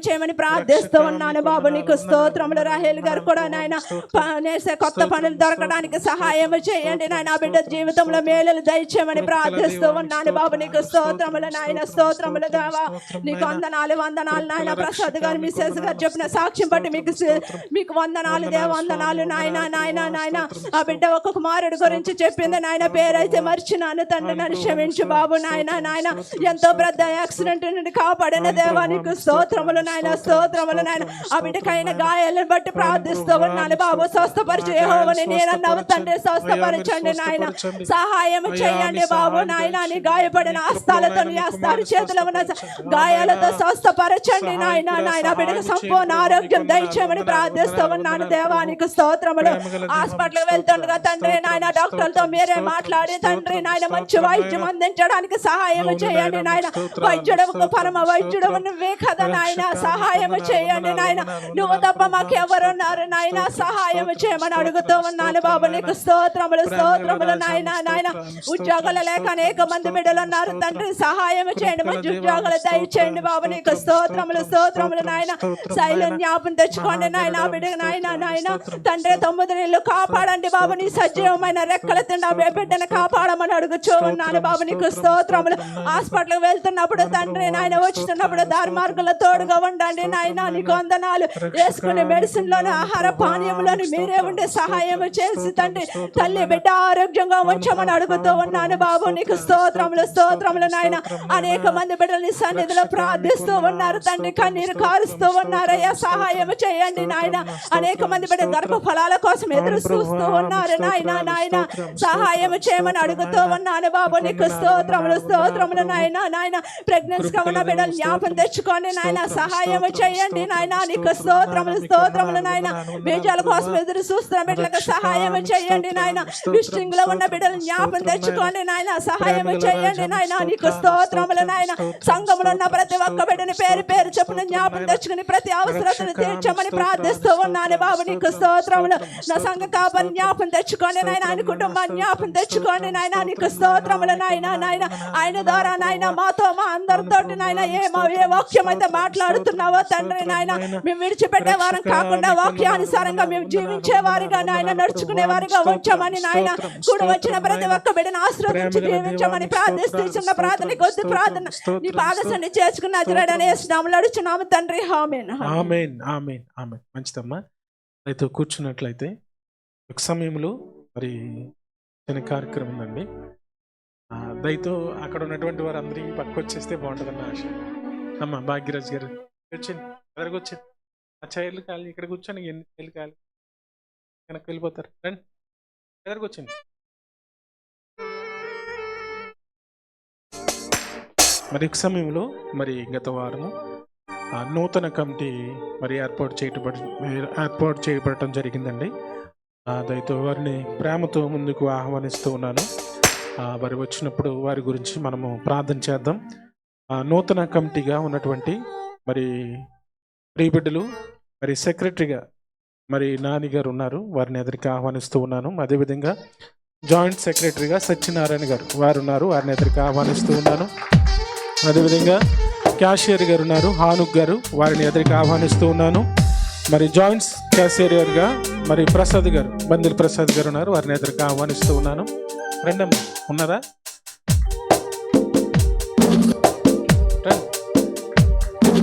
చేయమని ప్రార్థిస్తూ ఉన్నాను బాబు. నీకు స్తోత్రములు. రాహేల్ గారు కూడా నాయన నేసే కొత్త పనులు దొరకడానికి సహాయం చేయండి నాయన. ఆ బిడ్డ జీవితంలో మేలులు దయచేయమని ప్రార్థిస్తూ ఉన్నాను బాబు. నీకు స్తోత్రములు నాయన. స్తోత్రములు దేవా. నీకు వందనాలు నాయన. ప్రసాద్ గారు మిస్సెస్ గారు చెప్పిన సాక్ష్యం బట్టి మీకు వందనాలు దేవ. వందనాలు నాయన. నాయన ఆ బిడ్డ ఒక కుమారుడు గురించి చెప్పింది నాయన. పేరైతే మర్చినాను తండ్రి, నన్ను క్షమించు బాబు. నాయన ఎంతో పెద్ద యాక్సిడెంట్ నుండి కాపాడిన దేవా నీకు స్తోత్రములు నాయన. స్తోత్రములు నాయన. ఆ బిడ్డకైన గాయాలను బట్టి ప్రార్థిస్తూ ఉన్నాను బాబు. స్వస్థపరిచే యెహోవాని నేనన్నావు తండ్రి. స్వస్థపరచండి నాయన. సహాయం చేయండి బాబు నాయన. నీ గాయపడిన హస్తాలతో నీ హస్తాలు చేతులు ఉన్న గాయాలతో స్వస్థపరచండి నాయన. బిడ్డకు సంపూర్ణ ఆరోగ్యం దయచేయమని ప్రార్థిస్తూ ఉన్నాను దేవానికి స్తోత్రములు. హాస్పిటల్కి వెళ్తుండగా తండ్రి నాయన డాక్టర్లతో మీరే మాట్లాడి తండ్రి నాయన మంచి వైద్యం అందించడానికి సహాయం చేయండి నాయన. వైద్యుడు పరమ వైద్యుడు నువ్వే కదా నాయన. సహాయం చేయండి నాయన. నువ్వు తప్ప మాకెవరున్నారు నాయన. సహాయం చేయమని అడుగుతూ ఉన్నాను బాబు. నీకు స్తోత్రములు స్తోత్రములు నాయన. ఉద్యోగాలు లేక అనేక మంది బిడ్డలు ఉన్నారు తండ్రి. సహాయం చేయండి. మంచి ఉద్యోగాలు దయచేయండి బాబు. నీకు స్తోత్రములు స్తోత్రములు నాయన. శైలం జ్ఞాపం తెచ్చుకోండి నాయన. బిడ్డ నాయన తండ్రి 9 నెలలు కాపాడండి బాబు. నీ సజీవమైన రెక్కల తిండి బిడ్డను కాపాడమని అడుగుచూ ఉన్నాను బాబు. నీకు స్తోత్రములు. హాస్పిటల్కి వెళ్తున్నప్పుడు తండ్రి నాయన వచ్చుతున్నప్పుడు దారి మార్గంలో తోడుగా ఉండండి నాయన. నీకు వందనాలు. వేసుకునే మెడిసిన్ లోని ఆహార పానీయంలోని మీరే ఉండే సహాయం చేసి తండ్రి తల్లి బిడ్డ ఆరోగ్యంగా ఉంచమని అడుగుతూ ఉన్నాను బాబు. నీకు స్తోత్రములు స్తోత్రములు నాయన. అనేక మంది బిడ్డలు నీ సన్నిధిలో ప్రార్థిస్తూ ఉన్నారు తండ్రి. కన్నీరు కారుస్తూ ఉన్నారయ్యా. సహాయం చేయండి నాయన. అనేక మంది బిడ్డ గర్భ ఫలాల కోసం ఎదురు చూస్తూ ఉన్నారు నాయన. సహాయం చేయమని అడుగుతూ ఉన్నాను బాబు. నీకు స్తోత్రములు స్తోత్రములు నాయన. ప్రెగ్నెన్సీగా ఉన్న బిడ్డలు జ్ఞాపం తెచ్చుకోండి నాయన. సహాయం చేయండి నాయన. నీకు స్తోత్రములు స్తోత్రములు నాయన. బీజాల కోసం ఎదురు చూస్తున్న బిడ్డలకు సహాయం చేయండి నాయన. విస్టింగ్ లో ఉన్న బిడ్డలు జ్ఞాపం తెచ్చుకోండి నాయన. సహాయం చేయండి నాయన. నీకు స్తోత్రములు నాయన. సంఘంలో ఉన్న ప్రతి ఒక్క బిడ్డని పేరు పేరు చెప్పున జ్ఞాపం తెచ్చుకుని ప్రతి అవసరతను తీర్చమని ప్రార్థిస్తూ ఉన్నాను బాబు. నీకు స్తోత్రములు. నా సంఘ కాపరి జ్ఞాపం తెచ్చుకోండి నాయన. ఆయన కుటుంబాన్ని జ్ఞాపం తెచ్చుకోండి నాయన. నీకు స్తోత్రములు నాయన. ఆయన ద్వారా నాయన మాతో మా అందరితోటి నాయన ఏ వాక్యం అయితే మాట్లాడుతున్నావో తండ్రి నాయన మేము విడిచిపెట్టే వారం కాకుండా వాక్యానుసారంగా మేము జీవించే వారిగా నాయన నడుచుకునే వారిగా ఉంచమని నాయన. కూడా వచ్చిన ప్రతి ఒక్క బిడ్డను ఆశీర్వదించి దీవించమని ప్రార్థిస్తున్న ప్రార్థన కొద్ది ప్రార్థన నీ పాదసన్ని చేసుకున్న అజరడనే నామములో అడుగుచున్నాము తండ్రి. ఆమేన్ ఆమేన్ ఆమేన్ ఆమేన్. మంచిదమ్మా. అయితే కూర్చున్నట్లయితే ఒక సమయంలో మరి చిన్న కార్యక్రమం ఉందండి. దయతో అక్కడ ఉన్నటువంటి వారు అందరూ పక్క వచ్చేస్తే బాగుంటుందన్న ఆశ. అమ్మ భాగ్యరాజ్ గారు వచ్చింది, ఎదరికి వచ్చింది. ఆ చైర్లు కాలి ఇక్కడ కూర్చొని ఎన్ని చైర్లు కాలి వెనక్కి వెళ్ళిపోతారు. రండి, ఎదరికి వచ్చింది. మరి ఒక సమయంలో మరి గత వారము నూతన కమిటీ మరి ఏర్పాటు చేయబడటం జరిగిందండి. దయతో వారిని ప్రేమతో ముందుకు ఆహ్వానిస్తూ ఉన్నాను. వారు వచ్చినప్పుడు వారి గురించి మనము ప్రార్థన చేద్దాం. నూతన కమిటీగా ఉన్నటువంటి మరి ప్రియబిడ్డలు మరి సెక్రటరీగా మరి నాని గారు ఉన్నారు. వారిని ఎదురికి ఆహ్వానిస్తూ ఉన్నాను. అదేవిధంగా జాయింట్ సెక్రటరీగా సత్యనారాయణ గారు వారు ఉన్నారు. వారిని ఎదురికి ఆహ్వానిస్తూ ఉన్నాను. అదేవిధంగా క్యాషియర్ గారు ఉన్నారు, హానుక్ గారు, వారిని ఎదురికి ఆహ్వానిస్తూ ఉన్నాను. మరి జాయింట్స్ క్యాషియర్గా మరి ప్రసాద్ గారు, బందిల్ ప్రసాద్ గారు ఉన్నారు. వారిని ఎదురికి ఆహ్వానిస్తూ ఉన్నాను. రెండమ్మ ఉన్నారా?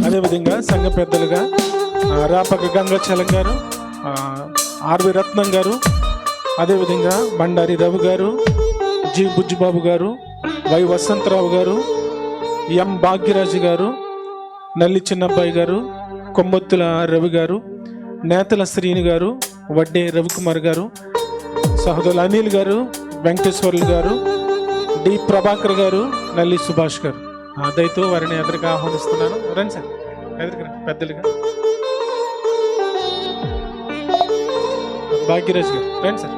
అదేవిధంగా సంఘ పెద్దలుగా రాపక గంగాచలం గారు, ఆర్వి రత్నం గారు, అదేవిధంగా బండారి రవి గారు, జి బుజ్జిబాబు గారు, వై వసంతరావు గారు, ఎం భాగ్యరాజు గారు, నల్లి చిన్నబ్బాయి గారు, కొమ్మొత్తుల రవి గారు, నేతల శ్రీని గారు, వడ్డే రవికుమార్ గారు, సహోదరులు అనిల్ గారు, వెంకటేశ్వర్లు గారు, డి ప్రభాకర్ గారు, నల్లి సుభాష్ గారు. దయతో వారిని ఎదురుగా ఆహ్వానిస్తున్నాను. రండి సార్. ఎదురుగా పెద్దలుగా భాగ్యరాజ్ గారు రండి సార్,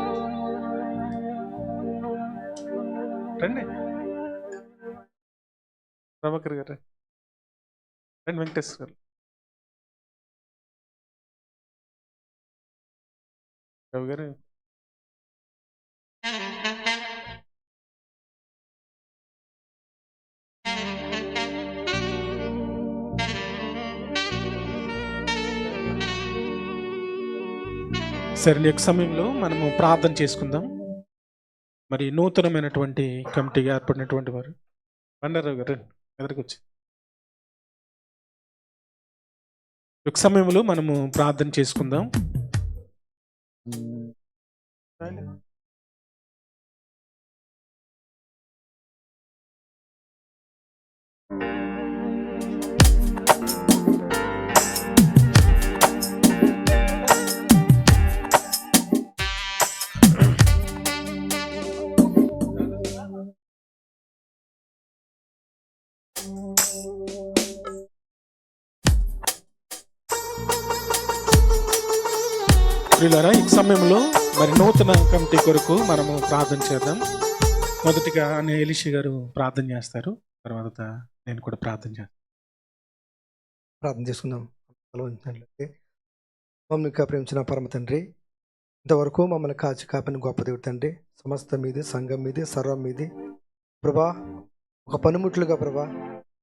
రండి. ప్రభాకర్ గారు రండి. వెంకటేశ్వర గారు, రవి గారు, సరే నెక్స్ట్ సమయంలో మనము ప్రార్థన చేసుకుందాం. మరి నూతనమైనటువంటి కమిటీగా ఏర్పడినటువంటి వారు బండారావు గారు ఎదురుకొచ్చి ఒక సమయంలో మనము ప్రార్థన చేసుకుందాం. ప్రియులారా, ఈ సమయంలో మరి నూతన కమిటీ కొరకు మనము ప్రార్థన చేద్దాం. మొదటిగా ఎలిషి గారు ప్రార్థన చేస్తారు, తర్వాత నేను కూడా ప్రార్థన చేస్తాను. ప్రార్థన చేసుకుందాం. ఆలోచించినట్లయితే మమ్మల్ని ఇంకా ప్రేమించిన పరమ తండ్రి, ఇంతవరకు మమ్మల్ని కాచి కాపని గొప్ప దేవుడు తండ్రి, సమస్త మీది, సంఘం మీది, సర్వం మీది ప్రభా. ఒక పనిముట్లుగా ప్రభా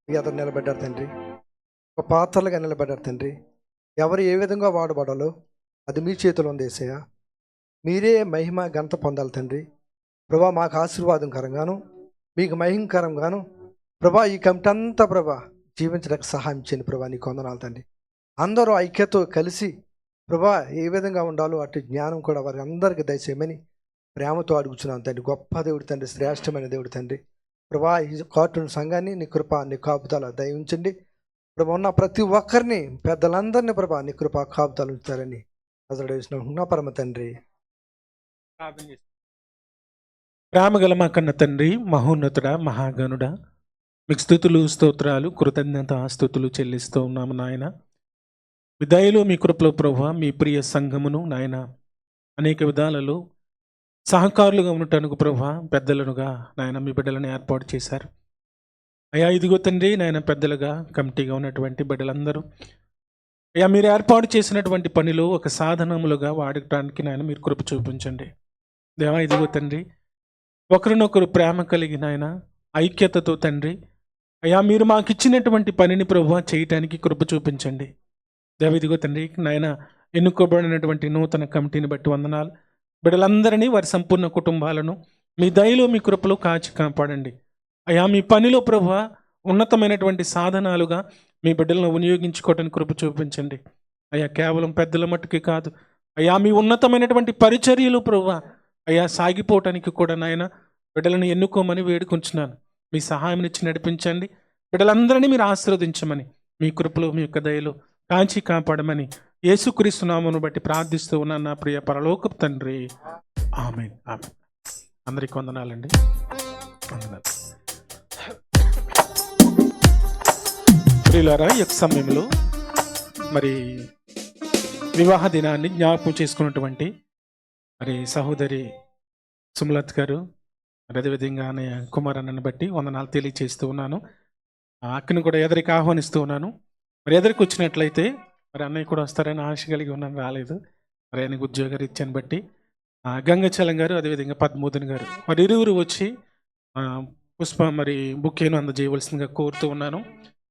మీ అతను నిలబడ్డారు తండ్రి, ఒక పాత్రలుగా నిలబడ్డారు తండ్రి. ఎవరు ఏ విధంగా వాడబడాలో అది మీ చేతిలో ఉంది యేసయ్య. మీరే మహిమ ఘనత పొందాలి తండ్రి ప్రభా. మాకు ఆశీర్వాదంకరంగాను మీకు మహిమకరంగాను ప్రభా ఈ కమిటీ అంతా ప్రభా జీవించడానికి సహాయం చేయండి ప్రభా. నీకు వందనాలు తండ్రి. అందరూ ఐక్యతో కలిసి ప్రభా ఏ విధంగా ఉండాలో అటు జ్ఞానం కూడా వారి అందరికీ దయచేయమని ప్రేమతో అడుగుతున్నాను తండ్రి. గొప్ప దేవుడు తండ్రి, శ్రేష్టమైన దేవుడు తండ్రి ప్రభా. ఈ కార్టూన్ సంఘాన్ని నీ కృప, నీ కాపుదల దయవించండి ప్రభా. ఉన్న ప్రతి ఒక్కరిని, పెద్దలందరినీ ప్రభా నీ కృప కాపుదలు ఉంచుతారని అసలు పరమ తండ్రి. ప్రేమగల మా కన్న తండ్రి, మహోన్నతుడా, మహాగణుడా, మీకు స్తుతులు, స్తోత్రాలు, కృతజ్ఞత స్తుతులు చెల్లిస్తూ ఉన్నాము నాయన. మీ దయలో, మీ కృపలో ప్రభువా, మీ ప్రియ సంఘమును నాయన అనేక విధాలలో సహకారులుగా ఉండటానికి ప్రభువా పెద్దలనుగా నాయన మీ బిడ్డలను ఏర్పాటు చేశారు. అయ్యా ఇదిగో తండ్రి నాయన పెద్దలుగా కమిటీగా ఉన్నటువంటి బిడ్డలందరూ అయ్యా మీరు ఏర్పాటు చేసినటువంటి పనిలో ఒక సాధనములుగా వాడటానికి నాయన మీరు కృప చూపించండి దేవా. ఇదిగో తండ్రి ఒకరినొకరు ప్రేమ కలిగిన ఆయన ఐక్యతతో తండ్రి అయ్యా మీరు మాకు ఇచ్చినటువంటి పనిని ప్రభువా చేయటానికి కృప చూపించండి దేవ. ఇదిగో తండ్రి నాయన ఎన్నుకోబడినటువంటి నూతన కమిటీని బట్టి వందనాలు. బిడ్డలందరినీ వారి సంపూర్ణ కుటుంబాలను మీ దయలో మీ కృపలో కాచి కాపాడండి అయ్యా. మీ పనిలో ప్రభువా ఉన్నతమైనటువంటి సాధనాలుగా మీ బిడ్డలను వినియోగించుకోవడానికి కృప చూపించండి అయ్యా. కేవలం పెద్దల మట్టుకి కాదు అయ్యా, మీ ఉన్నతమైనటువంటి పరిచర్యలు ప్రభువా అయ్యా సాగిపోవటానికి కూడా నాయన బిడ్డలను ఎన్నుకోమని వేడుకుంటున్నాను. మీ సహాయం ఇచ్చి నడిపించండి. బిడ్డలందరినీ మీరు ఆశీర్వదించమని మీ కృపలో మీ యొక్క దయలో కాంచి కాపాడమని యేసుక్రీస్తు నామమును బట్టి ప్రార్థిస్తూ ఉన్నాను నా ప్రియ పరలోకపు తండ్రి. ఆమేన్. ఆమేన్. అందరికీ వందనాలండి. వందనాలు. ప్రియులారా, ఈ యొక్క సమయంలో మరి వివాహ దినాన్ని జ్ఞాపకం చేసుకున్నటువంటి మరి సహోదరి సుమలత్ గారు, అదేవిధంగా అన్నయ్య కుమార్ అన్నని బట్టి వందనాలు తెలియజేస్తూ ఉన్నాను. అక్కను కూడా ఎదరికి ఆహ్వానిస్తూ ఉన్నాను. మరి ఎదరికి వచ్చినట్లయితే మరి అన్నయ్య కూడా వస్తారని ఆశ కలిగి ఉన్నాను, రాలేదు. మరి ఆయనకు ఉద్యోగ రీత్యాన్ని బట్టి గంగచలం గారు, అదేవిధంగా పద్మూదన్ గారు మరి ఇరువురు వచ్చి పుష్ప మరి బుక్కేను అందజేయవలసిందిగా కోరుతూ ఉన్నాను.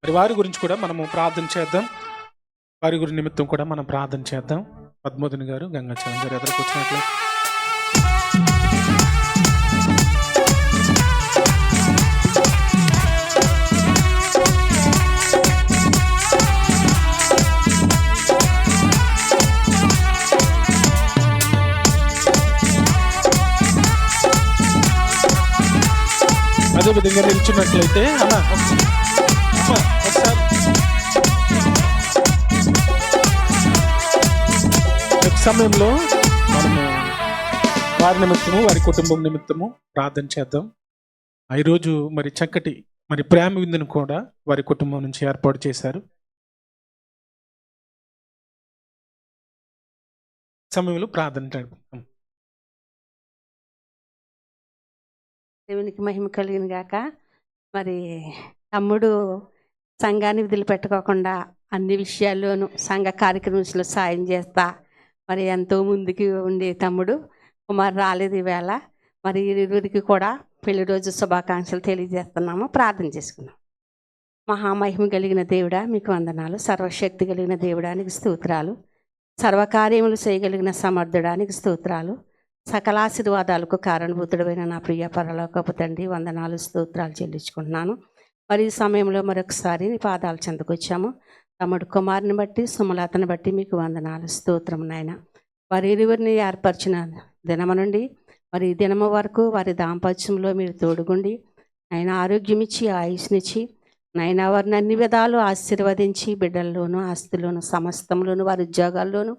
మరి వారి గురించి కూడా మనము ప్రార్థన చేద్దాం. వారి గురి నిమిత్తం కూడా మనం ప్రార్థన చేద్దాం. పద్మూదన్ గారు, గంగాచలం గారు ఎదురుకు వచ్చినట్లు అదేవిధంగా నిల్చున్నట్లయితే అన్న ఒకసారి సమయంలో మనము వారి నిమిత్తము వారి కుటుంబం నిమిత్తము ప్రార్థన చేద్దాం. ఈరోజు మరి చక్కటి మరి ప్రేమ విందును కూడా వారి కుటుంబం నుంచి ఏర్పాటు చేశారు. సమయంలో ప్రార్థన నడుపుతాం. దేవునికి మహిమ కలిగిన గాక. మరి తమ్ముడు సంఘాన్ని వదిలిపెట్టుకోకుండా అన్ని విషయాల్లోనూ సంఘ కార్యక్రమంలో సాయం చేస్తా మరి ఎంతో ముందుకి ఉండే తమ్ముడు కుమార్ రాలేదు ఈవేళ. మరి ఇరువురికి కూడా పెళ్లి రోజు శుభాకాంక్షలు తెలియజేస్తున్నాము. ప్రార్థన చేసుకున్నాం. మహామహిమ కలిగిన దేవుడా మీకు వందనాలు. సర్వశక్తి కలిగిన దేవుడానికి స్తోత్రాలు. సర్వకార్యములు చేయగలిగిన సమర్థుడానికి స్తోత్రాలు. సకలాశీర్వాదాలకు కారణభూతుడమైన నా ప్రియ పరలోకపు తండ్రి వందనాలు స్తోత్రాలు చెల్లించుకుంటున్నాను. మరి ఈ సమయంలో మరొకసారి నీ పాదాలు చెందుకొచ్చాము. తమ్ముడు కుమారుని బట్టి సుమలతను బట్టి మీకు వందనాలు స్తోత్రం నాయన. వారి ఇరువురిని ఏర్పరిచిన దినము నుండి మరి ఈ దినము వరకు వారి దాంపత్యంలో మీరు తోడుగుండి ఆయన ఆరోగ్యం ఇచ్చి ఆయుష్నిచ్చి నైనా వారిని అన్ని విధాలు ఆశీర్వదించి బిడ్డల్లోనూ ఆస్తుల్లోనూ సమస్తంలోనూ వారి ఉద్యోగాల్లోనూ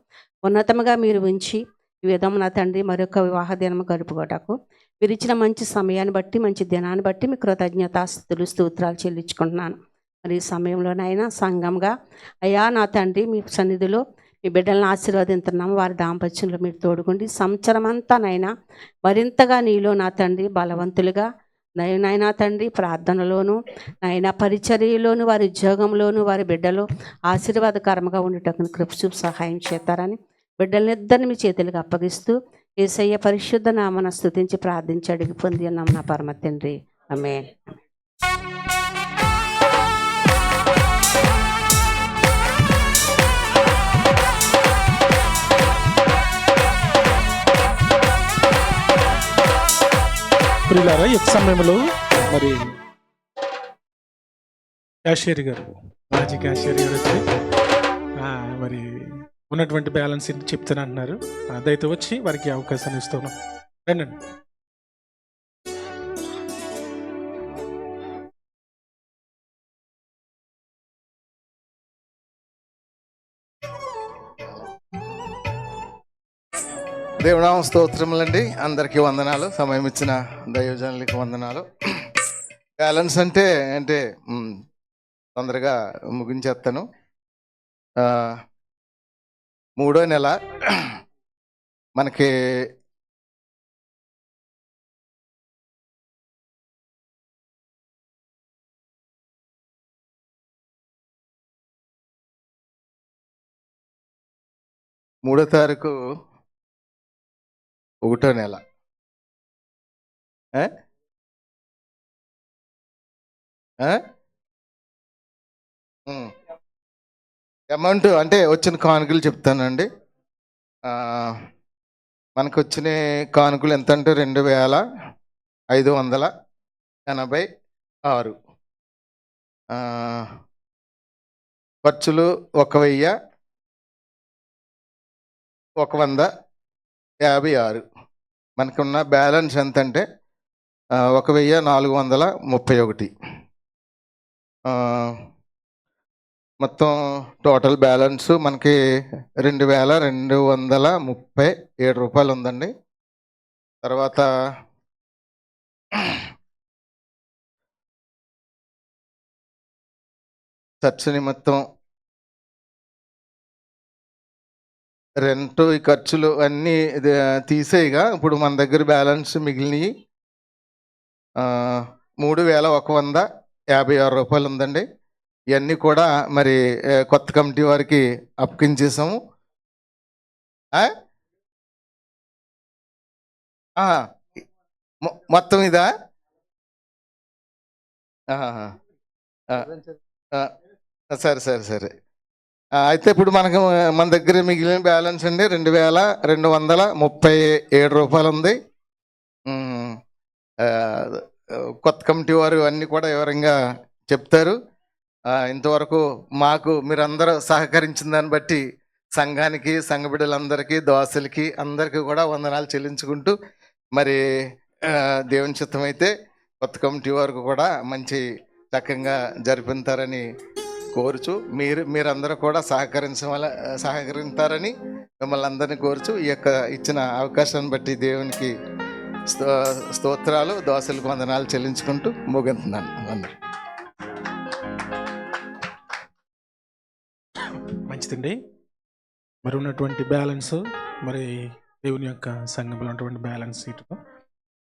ఉన్నతముగా మీరు ఉంచి ఈ విధము నా తండ్రి మరొక వివాహ దినము గడుపుకోటకు మీరు ఇచ్చిన మంచి సమయాన్ని బట్టి మంచి దినాన్ని బట్టి మీ కృతజ్ఞతాస్తుతులు స్తోత్రాలు చెల్లించుకుంటున్నాను. మరి ఈ సమయంలోనైనా సంఘంగా అయ్యా నా తండ్రి మీ సన్నిధిలో మీ బిడ్డలను ఆశీర్వదిస్తున్నాము. వారి దాంపత్యంలో మీరు తోడుకుండి సంవత్సరం అంతానైనా మరింతగా నీలో నా తండ్రి బలవంతులుగా నైనా తండ్రి ప్రార్థనలోను నైనా పరిచర్యలోను వారి ఉద్యోగంలోను వారి బిడ్డలు ఆశీర్వాదకరంగా ఉండేటప్పుడు కృప సహాయం చేస్తారని బిడ్డలనిద్దరిని మీ చేతులకు అప్పగిస్తూ యేసయ్య పరిశుద్ధ నామన స్తుతించి ప్రార్థించి అడిగి పొంది ఉన్నాం నా పరమ తండ్రి. ఆమేన్. ప్రియులారా ఈ సమయంలో మరి క్యాషియర్ గారు మాజీ క్యాషియర్ గారు వచ్చి మరి ఉన్నటువంటి బ్యాలెన్స్ ఏంటి చెప్తానంటున్నారు. అదైతే వచ్చి వారికి అవకాశాన్ని ఇస్తున్నాం. రండి. దేవునామ స్తోత్రములండి. అందరికీ వందనాలు. సమయం ఇచ్చిన దైవజనులకి వందనాలు. బ్యాలెన్స్ అంటే తొందరగా ముగించేస్తాను. 3వ నెల మనకి మూడో తారీఖు 1వ నెల అమౌంట్ అంటే వచ్చిన కానుకలు చెప్తానండి. మనకు వచ్చిన కానుకలు ఎంత అంటే 2586. ఖర్చులు 1156. మనకున్న బ్యాలెన్స్ ఎంత అంటే 1431. మొత్తం టోటల్ బ్యాలెన్స్ మనకి 2237 రూపాయలు ఉందండి. తర్వాత చర్చ నిమిత్తం రెంట్ ఈ ఖర్చులు అన్నీ తీసేయగా ఇప్పుడు మన దగ్గర బ్యాలెన్స్ మిగిలినవి 3156 రూపాయలు ఉందండి. ఇవన్నీ కూడా మరి కొత్త కమిటీ వారికి అప్పగించేసాము. మొత్తం ఇదా? సరే సరే సరే. అయితే ఇప్పుడు మనకు మన దగ్గర మిగిలిన బ్యాలెన్స్ అండి 2237 రూపాయలు ఉంది. కొత్త కమిటీ వారు అన్నీ కూడా వివరంగా చెప్తారు. ఇంతవరకు మాకు మీరందరూ సహకరించిన దాన్ని బట్టి సంఘానికి సంఘ బిడ్డలందరికీ దోసలకి అందరికీ కూడా వందనాలు చెల్లించుకుంటూ మరి దేవుని చిత్తమైతే కొత్త కమిటీ వరకు కూడా మంచి చక్కగా జరిపిస్తారని కోరుచు మీరందరూ కూడా సహకరిస్తారని మిమ్మల్ని అందరినీ కోరుచు ఈ యొక్క ఇచ్చిన అవకాశాన్ని బట్టి దేవునికి స్తోత్రాలు దోసలకు వందనాలు చెల్లించుకుంటూ ముగిస్తున్నాను. అందరూ మంచిదండి. మరి ఉన్నటువంటి బ్యాలెన్స్ మరి దేవుని యొక్క సంఘంలో ఉన్నటువంటి బ్యాలెన్స్ షీట్తో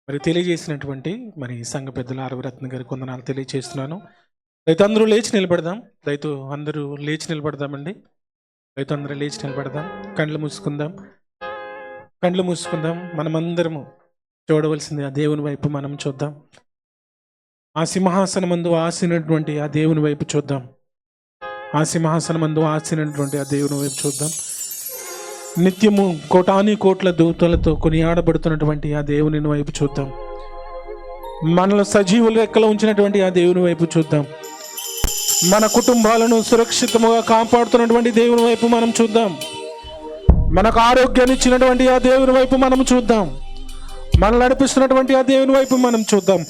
మరి తెలియజేసినటువంటి మరి సంఘ పెద్దలు ఆరవరత్న గారికి వందనాలు తెలియజేస్తున్నాను. రైతు అందరూ లేచి నిలబడదాం. రైతు అందరూ లేచి నిలబడదామండి. రైతు అందరూ లేచి నిలబడదాం. కళ్ళు మూసుకుందాం. మనమందరము చూడవలసింది ఆ దేవుని వైపు మనం చూద్దాం. ఆ సింహాసనమందు ఆసినటువంటి ఆ దేవుని వైపు చూద్దాం. నిత్యము కోటాని కోట్ల దూతలతో కొనియాడబడుతున్నటువంటి ఆ దేవుని వైపు చూద్దాం. మనలో సజీవుల రెక్కలో ఉంచినటువంటి ఆ దేవుని వైపు చూద్దాం. మన కుటుంబాలను సురక్షితముగా కాపాడుతున్నటువంటి దేవుని వైపు మనం చూద్దాం. మనకు ఆరోగ్యాన్ని ఇచ్చినటువంటి ఆ దేవుని వైపు మనం చూద్దాం. మనల్ని నడిపిస్తున్నటువంటి ఆ దేవుని వైపు మనం చూద్దాం.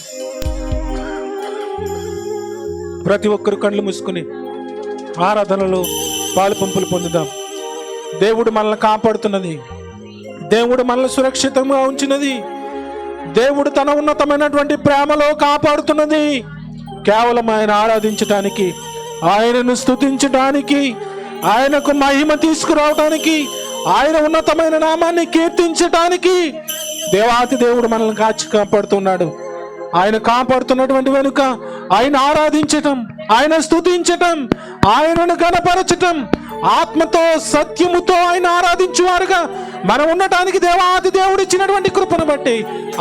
ప్రతి ఒక్కరు కళ్ళు మూసుకుని ఆరాధనలో పాలు పంపులు పొందుదాం. దేవుడు మనల్ని కాపాడుతున్నది. దేవుడు మనల్ని సురక్షితంగా ఉంచినది. దేవుడు తన ఉన్నతమైనటువంటి ప్రేమలో కాపాడుతున్నది. కేవలం ఆయన ఆరాధించటానికి, ఆయనను స్తుతించటానికి, ఆయనకు మహిమ తీసుకురావటానికి, ఆయన ఉన్నతమైన నామాన్ని కీర్తించటానికి దేవాతి దేవుడు మనల్ని కాపాడుతున్నాడు. ఆయన కాపాడుతున్నటువంటి వెనుక ఆయన ఆరాధించటం, ఆయన స్తుతించటం, ఆయనను గణపరచటం, ఆత్మతో సత్యముతో ఆయన ఆరాధించువారుగా మనం ఉండటానికి దేవాతి దేవుడు ఇచ్చినటువంటి కృపను బట్టి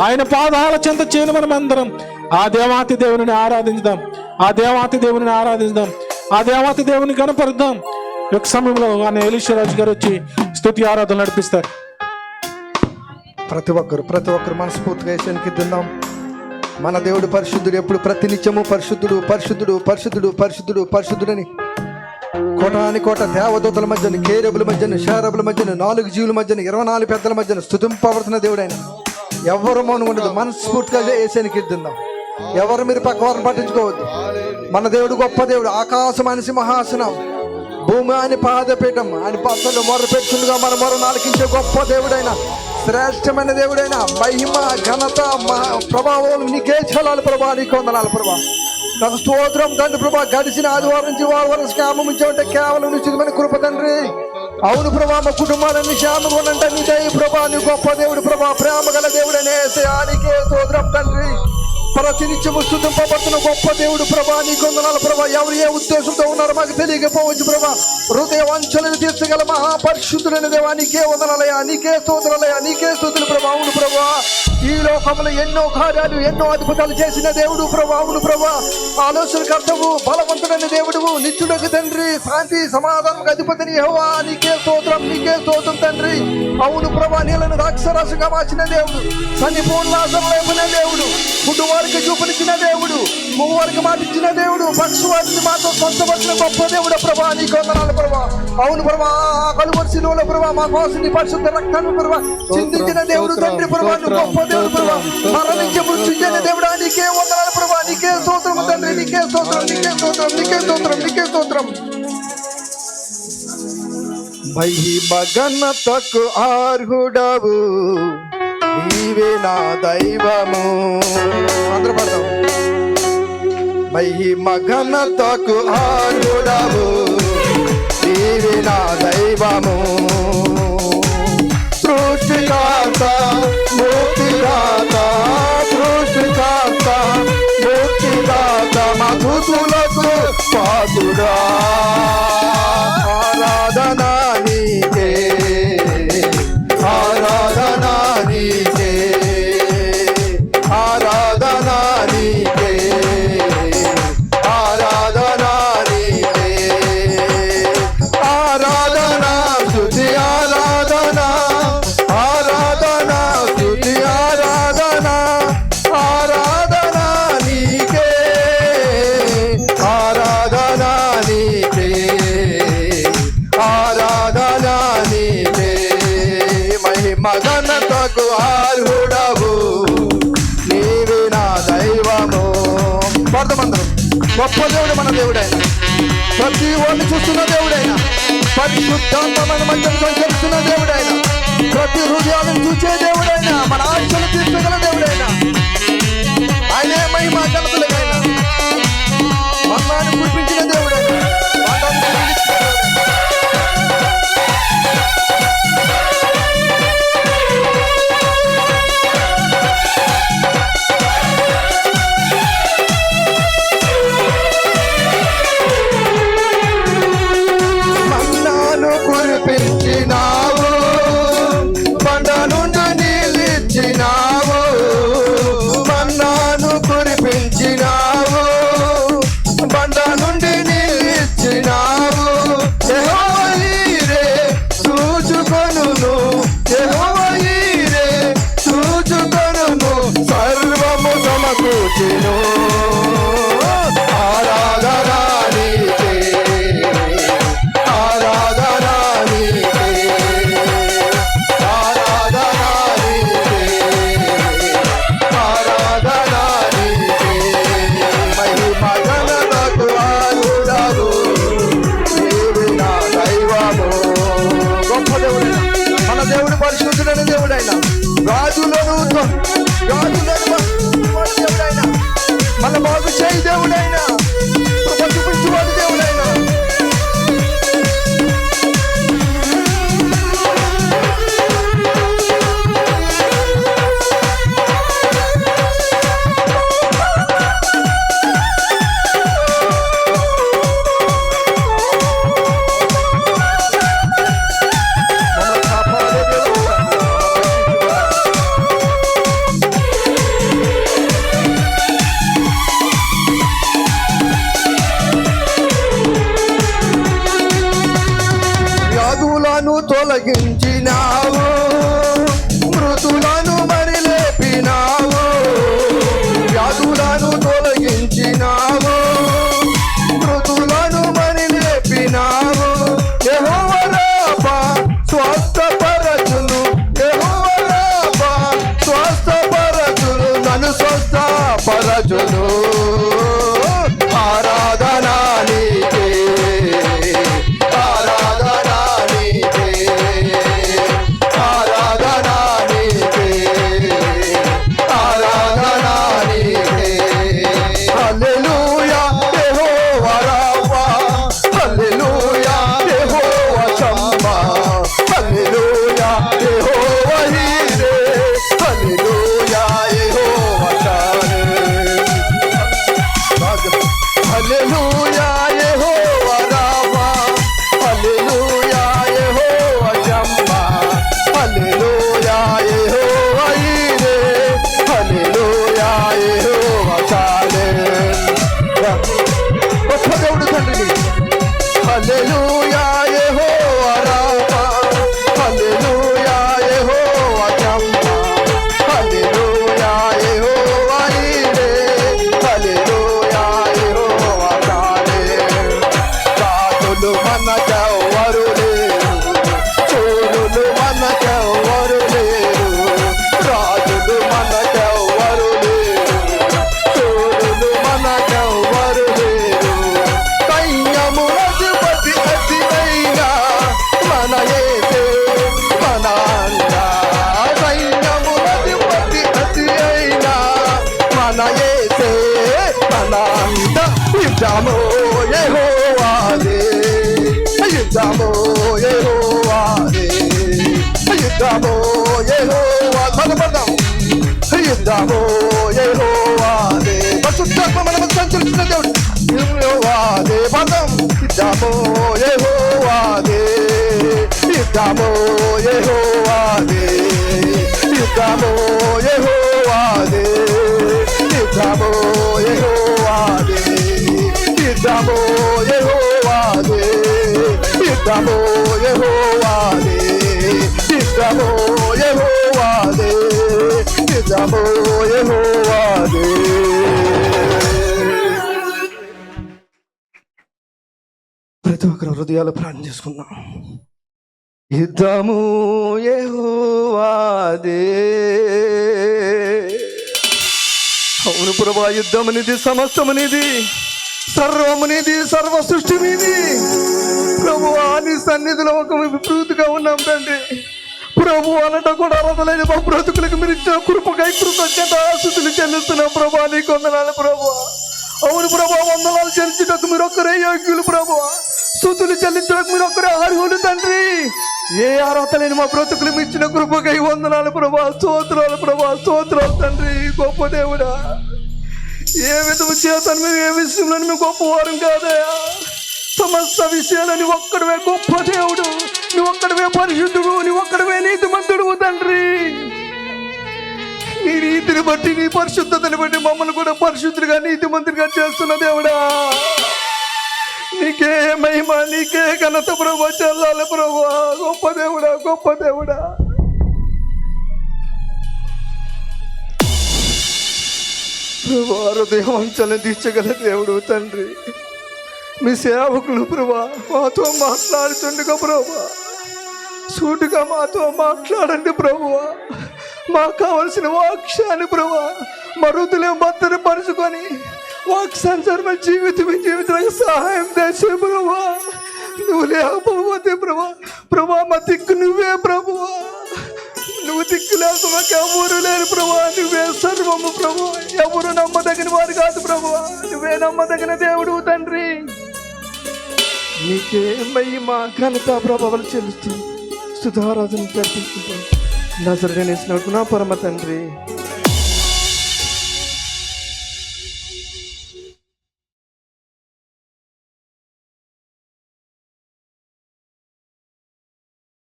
ఆయన పాదాల చెంత చేను మనం అందరం ఆ దేవాతి దేవుని ఆరాధించుదాం. ఆ దేవాతి దేవుని గణపరుద్దాం. ఒక సమయంలో ఆయన ఎలీషరాజు గారు వచ్చి స్తుతి ఆరాధన నడిపిస్తారు. ప్రతి ఒక్కరు మనస్ఫూర్తిగా యేసునికి దిద్దాం. మన దేవుడు పరిశుద్ధుడు. ఎప్పుడు ప్రతినిత్యము పరిశుద్ధుడని కోటాని కోట దేవదూతల మధ్యన, కేరబుల మధ్యన, షారబుల మధ్యన, 4 జీవుల మధ్యన, 24 పెద్దల మధ్యన స్తుతింపబడుతున్న దేవుడైన ఎవరు మౌనం ఉండదు. మనస్ఫూర్తిగా యేసునికి దిద్దాం. ఎవరు మీరు పక్కవారిని పట్టించుకోవద్దు. మన దేవుడు గొప్ప దేవుడు. ఆకాశం అని సింహాసనం, భూమి అని పాదపీఠం. ఆయన పాత్రలో మొర్ర పెట్టుగా మన మొర్ర ఆలకించే గొప్ప దేవుడైన, శ్రేష్టమైన దేవుడైన, మహిమ ఘనత ప్రభావం నీకే చలాలి ప్రభా. నీకు వందనాలు ప్రభా. నాకు స్తోత్రం తండ్రి ప్రభా. గడిచిన ఆదివారం నుంచి వారం క్షేమం ఇచ్చామంటే కేవలం నిశ్చితమైన కృప తండ్రి. అవును ప్రభా, మా కుటుంబాలన్నీ క్షేమం ఉండంటే నీ దయ ప్రభా. నీ గొప్ప దేవుడు ప్రభా, ప్రేమ గల దేవుడనే నీకే స్తోత్రం తండ్రి. ప్రతినిత్యము స్తుతింపబడుతున్న గొప్ప దేవుడు ప్రభా. నీకు వందనాలు ప్రభా. ఎవరు ఏ ఉద్దేశంతో ఉన్నారో మాకు తెలియకపోవచ్చు ప్రభా. హృదయ వంచలను తీర్చగల మహాపరిశుద్ధులైన దేవా, నీకే వందనాలయ్యా, నీకే స్తోత్రాలయ్యా, నీకే స్తుతులు ప్రభా. అవును ప్రభా, ఈ లోకంలో ఎన్నో కార్యాలు, ఎన్నో అద్భుతాలు చేసిన దేవుడు ప్రభా. అవును ప్రభా, ఆలోచనకర్తవు, బలవంతుడైన దేవుడు, నిత్యుడకు తండ్రి, శాంతి సమాధానం అధిపతిని యెహోవా, నీకే స్తోత్రం తండ్రి. అవును ప్రభా, నీళ్ళను రాక్షరాశంగా మార్చిన దేవుడు, సన్నిపూర్ణాసం లేపున దేవుడు, గుడ్డువారికి చూపనిచ్చిన దేవుడు, మూవారికి మాటిచ్చిన దేవుడు, పక్షువారికి మాతో స్వస్థపరిచిన గొప్ప దేవుడు ప్రభా. నీకు వందనాలు ప్రభా. అవును ప్రభా, కలువరి శిలువలో ప్రభా మా కోసం నీ పరిశుద్ధ రక్తాన్ని ప్రభా చిందించిన దేవుడు తండ్రి ప్రభా. గొప్ప దేవుడు ప్రభా, మరణించే మృత్యుంజయ దేవుడా, నీకే వందనాలు ప్రభా. నీకే స్తోత్రం తండ్రి. నీకే స్తోత్రం. మహిమ ఘనతకు అర్హుడవు నీవే నా దైవము. అందరూ పడదాం. మహిమ ఘనతకు అర్హుడవు నీవే నా దైవము. సృష్టికర్త, ముక్తిదాత, మధుతులకు పాతుడా. ఆరాధనా నీకే, ఆరాధనా నీకే, ఆరాధనా నీకే, ఆరాధనా నీకే, ఆరాధనా స్తుతి ఆరాధనా, ఆరాధనా స్తుతి ఆరాధనా, ఆరాధనా నీకే, ఆరాధనా నీకే, ఆరాధనా నీకే. మహిమ ఘనతకు అర్హుడవు నీవే నా దైవము. పడదామందరం. గొప్ప దేవుడు మన దేవుడైన, ప్రతి ఒళ్ళు చూస్తున్న దేవుడైన, పరిశుద్ధాత్మమైన మధ్యలో సంచరిస్తున్న దేవుడైన, ప్రతి హృదయాలను చూసే దేవుడైన, మన ఆశలు తీర్చగల దేవుడైన, ఆయనే మహిమ ఘనతలైన, మన్నాన్ని పుట్టించిన దేవుడైన, సమకూర్చెను. ఆరాధన నీకే, ఆరాధన నీకే, ఆరాధన నీకే, ఆరాధన నీకే. మహిమ ఘనతకు అర్హుడవు, నీవే నా దైవము. గొప్ప దేవుడైన మన దేవుడు, పరిశుద్ధుడైన దేవుడైన, రాజులను దేవుడైన, మన బాగు చేయి దేవుడైన, కృప చూపించువాడు దేవుడైన. వ్యాధులను తొలగించినావు, మృతులను మరి లేపినావు. వ్యాధులను తొలగించినావు, మృతులను మరి లేపినావు. యెహోవా రాఫా స్వస్థపరచును, యెహోవా రాఫా స్వస్థపరచును, నన్ను స్వస్థపరచును. ఆరాధన నీకే, ఆరాధన నీకే, ఆరాధన నీకే, ఆరాధన నీకే. హల్లెలూయా యెహోవా రాఫా, హల్లెలూయా యెహోవా షమ్మా, హల్లెలూయా యెహోవా హీరే, హల్లెలూయా యెహోవా షాలేం. హల్లెలూయా యెహోవా రాఫా, హల్లెలూయా యెహోవా షమ్మా, హల్లెలూయా యెహోవా హీరే, హల్లెలూయా యెహోవా షాలేం. గొప్ప దేవుడు తండ్రి. హల్లెలూయా యెహోవా రాఫా, హల్లెలూయా యెహోవా షమ్మా, హల్లెలూయా యెహోవా హీరే, హల్లెలూయా యెహోవా షాలేం. రాజులు మనకెవ్వరు లేరు, శూరులు మనకెవ్వరు లేరు. రాజులు మనకెవ్వరు లేరు, శూరులు మనకెవ్వరు లేరు. సైన్యములధిపతి అధిపైన మన యేసే మన అండ. సైన్యములధిపతి అతి అయిన మన యేసే మన అండ. యుద్ధము యెహోవాదే, యుద్ధము యెహోవాదే, యుద్ధము యెహోవా. పదపడదాం. యుద్ధము యెహోవాదే, పరిశుద్ధాత్మ మనము సంచరించిన దేవుడు యెహోవాదే. పదం. యుద్ధము యెహోవాదే, యుద్ధము యెహోవాదే, యుద్ధము యెహోవాదే, యుద్ధము యెహోవాదే, యుద్ధము యెహోవాదే, యుద్ధము యెహోవాదే, యుద్ధము యెహోవాదే, యుద్ధము యెహోవాదే. ప్రతి ఒక్కరు హృదయాలు ప్రార్థన చేసుకుందాం. యుద్ధము యెహోవాదే. అవును ప్రభా, యుద్ధము నిధి, సమస్తము నిధి, సర్వము నిధి, సర్వ సృష్టి మీది. ప్రభువా, నీ సన్నిధిలో ఒక విపరీతిగా ఉన్నాం తండ్రి. ప్రభు అనట కూడా అర్హతలేని మా బ్రతుకులకు మీరు ఇచ్చిన కృపకై కృతజ్ఞత ఆస్తుతులు చెల్లిస్తున్నాం ప్రభా. నీకు వందనాలు ప్రభువా. అవును ప్రభా, వందనాలు చెల్లించటకు మీరు ఒక్కరే యోగ్యులు ప్రభువా. స్తుతులు చెల్లించడానికి మీరు ఒక్కరే అర్హులు తండ్రి. ఏ అర్హత లేని మా బ్రతుకులు మీరు ఇచ్చిన కృపకై వందనాలు ప్రభా. స్తోత్రాలు ప్రభా, స్తోత్రాలు తండ్రి. గొప్ప దేవుడా, ఏ విధము చేతను మేము ఏ విషయంలో మేము గొప్పవారం కాదయా. సమస్త విషయాలని ఒక్కడవే గొప్ప దేవుడు, నువ్వు ఒక్కడవే పరిశుద్ధుడు, నువ్వు ఒక్కడవే నీతిమంతుడు తండ్రి. నీ నీతిని బట్టి, నీ పరిశుద్ధతని బట్టి మమ్మల్ని కూడా పరిశుద్ధులుగా నీతిమంతులుగా చేస్తున్న దేవుడా. నీకే మహిమ, నీకే ఘనత ప్రభు చెల్లాలి ప్రభు. గొప్ప దేవుడా, గొప్ప దేవుడా. ప్రభా హృదయం అంచలను తీర్చగల దేవుడు తండ్రి. మీ సేవకులు ప్రభా మాతో మాట్లాడుతుండగా ప్రభా సూటిగా మాతో మాట్లాడండి ప్రభువా. మాకు కావలసిన వాక్యాన్ని ప్రభా మరుదులే భద్రపరుచుకొని వాక్ సంచరణ జీవితానికి సహాయం చేసే ప్రభువా. నువ్వు లేకపోతే ప్రభా మా దిక్కు నువ్వే ప్రభువా. నువ్వు దిక్కు లేక మాకు ఎవరు లేరు ప్రభువా. నువ్వే సర్వము ప్రభువా. ఎవరు నమ్మదగిన వారు కాదు ప్రభువా. నువ్వే నమ్మదగిన దేవుడు తండ్రి. నీకే మహిమ ఘనత ప్రభావాలు చెల్లిస్తూ సుధారాజును ప్రకటించుకుంటాం నజరేయుడైన నా పరమ తండ్రి.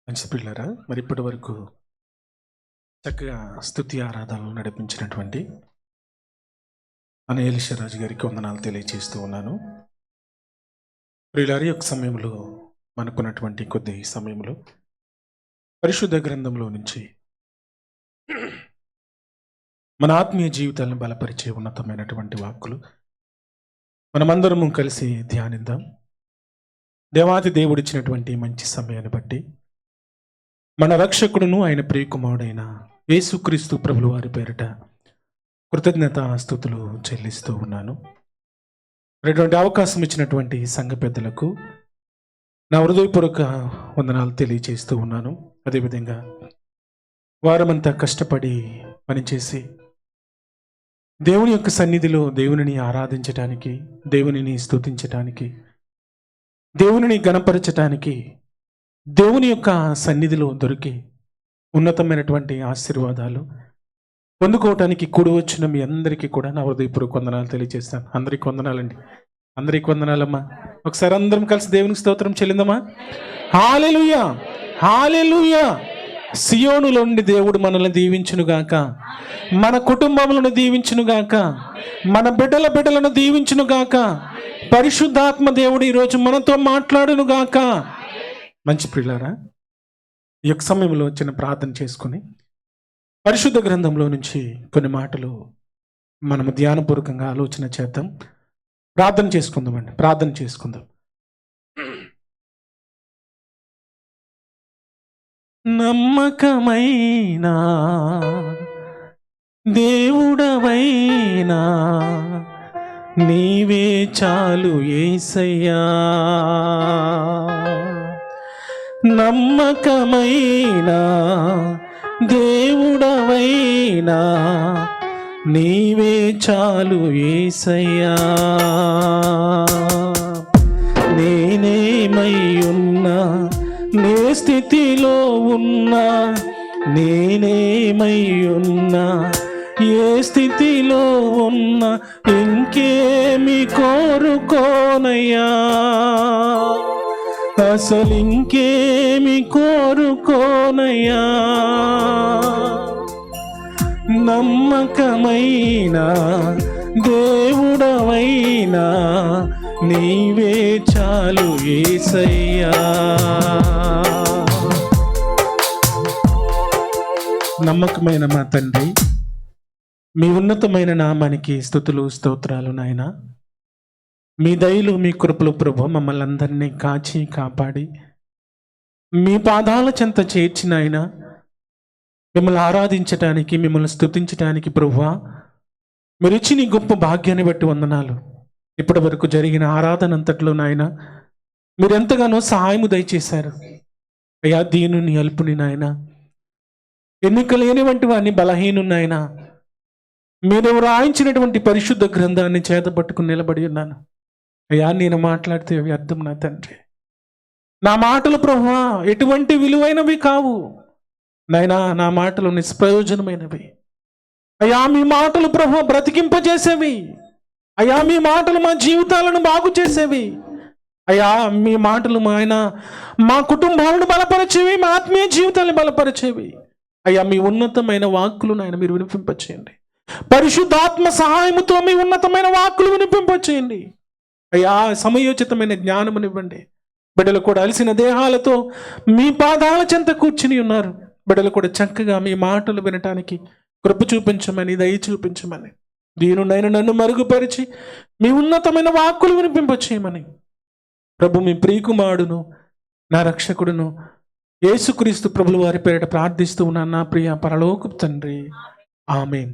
మంచి పిల్లరా, మరి ఇప్పటి వరకు చక్కగా స్తుతి ఆరాధనలు నడిపించినటువంటి మన ఎలీషారాజు గారికి వందనాలు తెలియజేస్తూ ఉన్నాను. ప్రియులారి యొక్క సమయంలో మనకున్నటువంటి కొద్ది సమయంలో పరిశుద్ధ గ్రంథంలో నుంచి మన ఆత్మీయ జీవితాలను బలపరిచే ఉన్నతమైనటువంటి వాక్కులు మనమందరము కలిసి ధ్యానిద్దాం. దేవాది దేవుడిచ్చినటువంటి మంచి సమయాన్ని బట్టి మన రక్షకుడును ఆయన ప్రియకుమారుడైన యేసుక్రీస్తు ప్రభుల వారి పేరిట కృతజ్ఞత స్తుతులు చెల్లిస్తూ ఉన్నాను. ఇటువంటి అవకాశం ఇచ్చినటువంటి సంఘ పెద్దలకు నా హృదయపూర్వక వందనాలు తెలియజేస్తూ ఉన్నాను. అదేవిధంగా వారమంతా కష్టపడి పనిచేసి దేవుని యొక్క సన్నిధిలో దేవునిని ఆరాధించటానికి, దేవునిని స్తుతించటానికి, దేవునిని గణపరచటానికి, దేవుని యొక్క సన్నిధిలో దొరికి ఉన్నతమైనటువంటి ఆశీర్వాదాలు పొందుకోవటానికి కూడి వచ్చిన మీ అందరికీ కూడా నా హృదయపూర్వక వందనాలు తెలియజేస్తాను. అందరికీ వందనాలండి. అందరికీ వందనాలమ్మా. ఒకసారి అందరం కలిసి దేవునికి స్తోత్రం చెల్లిందమ్మా. హల్లెలూయా, హల్లెలూయా. సియోనులో నుండి దేవుడు మనల్ని దీవించునుగాక, మన కుటుంబములను దీవించునుగాక, మన బిడ్డలను దీవించునుగాక. పరిశుద్ధాత్మ దేవుడు ఈరోజు మనతో మాట్లాడునుగాక. మంచి ప్రియులారా, ఈ యొక్క సమయంలో చిన్న ప్రార్థన చేసుకుని పరిశుద్ధ గ్రంథంలో నుంచి కొన్ని మాటలు మనము ధ్యానపూర్వకంగా ఆలోచన చేద్దాం. ప్రార్థన చేసుకుందామండి. ప్రార్థన చేసుకుందాం. నమ్మకమైనా దేవుడవైనా నీవే చాలు యేసయ్యా. నమ్మకమైనా దేవుడవైనా నీవే చాలు యేసయ్యా. నేనేమై ఉన్నా, నే స్థితిలో ఉన్నా, నేనేమై ఉన్నా, ఏ స్థితిలో ఉన్నా, ఇంకేమి కోరుకోనయ్యా, అసలు ఇంకేమి కోరుకోనయ్యా. నమ్మకమైనా దేవుడవైనా నీవే చాలు యేసయ్యా. నమ్మకమైన మా తండ్రి, మీ ఉన్నతమైన నామానికి స్తుతులు స్తోత్రాలు నాయనా. మీ దయలు మీ కృపలు ప్రభు మమ్మల్ని అందరినీ కాచి కాపాడి మీ పాదాల చెంత చేర్చిన ఆయన మిమ్మల్ని ఆరాధించటానికి, మిమ్మల్ని స్తుతించటానికి ప్రభువా మీరు ఇచ్చిన గొప్ప భాగ్యాన్ని బట్టి వందనాలు. ఇప్పటి వరకు జరిగిన ఆరాధన అంతట్లో నాయన మీరు ఎంతగానో సహాయము దయచేశారు అయ్యా. దీనుని అల్పుని నాయన, ఎన్నిక లేనివంటి వాడిని బలహీనున్నాయన, మీరు రాయించినటువంటి పరిశుద్ధ గ్రంథాన్ని చేతపట్టుకుని నిలబడి ఉన్నాను అయ్యా. నేను మాట్లాడితే వ్యర్థం నా తండ్రి. నా మాటలు ప్రభువా ఎటువంటి విలువైనవి కావు నాయనా. నా మాటలు నిష్ప్రయోజనమైనవి అయ్యా. మీ మాటలు ప్రభువా బ్రతికింపజేసేవి అయ్యా. మీ మాటలు మా జీవితాలను బాగు చేసేవి అయ్యా. మీ మాటలు మా ఆయన మా కుటుంబాలను బలపరిచేవి, మా ఆత్మీయ జీవితాలను బలపరిచేవి అయ్యా. మీ ఉన్నతమైన వాక్కులు నాయన మీరు వినిపింపచేయండి. పరిశుద్ధాత్మ సహాయముతో మీ ఉన్నతమైన వాక్కులు వినిపింపచేయండి అయ్యా. సమయోచితమైన జ్ఞానమునివ్వండి. బిడ్డలు కూడా అలసిన దేహాలతో మీ పాదాల చెంత కూర్చుని ఉన్నారు. బిడ్డలు కూడా చక్కగా మీ మాటలు వినటానికి కృప చూపించమని, దయ చూపించమని దీనునైన నన్ను మరుగుపరిచి మీ ఉన్నతమైన వాక్కులు వినిపింపచేయమని ప్రభు మీ ప్రియకుమారుడును నా రక్షకుడును యేసుక్రీస్తు ప్రభుల వారి పేరిట ప్రార్థిస్తూ ఉన్నాను నా ప్రియ పరలోకపు తండ్రి, ఆమేన్.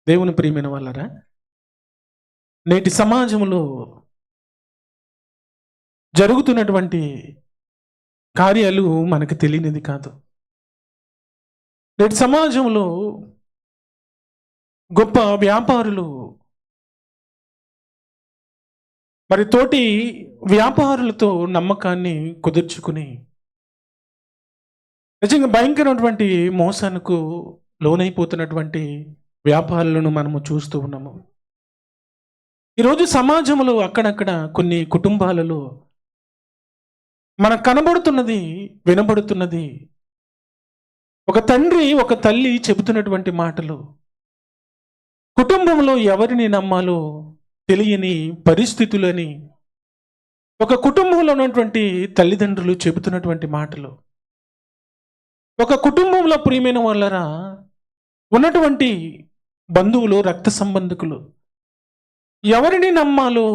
దేవుని ప్రియమైన వాళ్ళరా, నేటి సమాజంలో జరుగుతున్నటువంటి కార్యాలు మనకు తెలియనిది కాదు. నేటి సమాజంలో గొప్ప వ్యాపారులు మరి తోటి వ్యాపారులతో నమ్మకాన్ని కుదుర్చుకుని నిజంగా భయంకరమైనటువంటి మోసానికి లోనైపోతున్నటువంటి వ్యాపారులను మనము చూస్తూ ఉన్నాము. ఈరోజు సమాజంలో అక్కడక్కడ కొన్ని కుటుంబాలలో మనకు కనబడుతున్నది, వినబడుతున్నది ఒక తండ్రి ఒక తల్లి చెబుతున్నటువంటి మాటలు. కుటుంబంలో ఎవరిని నమ్మాలో తెలియని పరిస్థితులని ఒక కుటుంబంలో ఉన్నటువంటి తల్లిదండ్రులు చెబుతున్నటువంటి మాటలు. ఒక కుటుంబంలో ప్రియమైన వాళ్ళరా ఉన్నటువంటి బంధువులు, రక్త సంబంధికులు ఎవరిని నమ్మాలో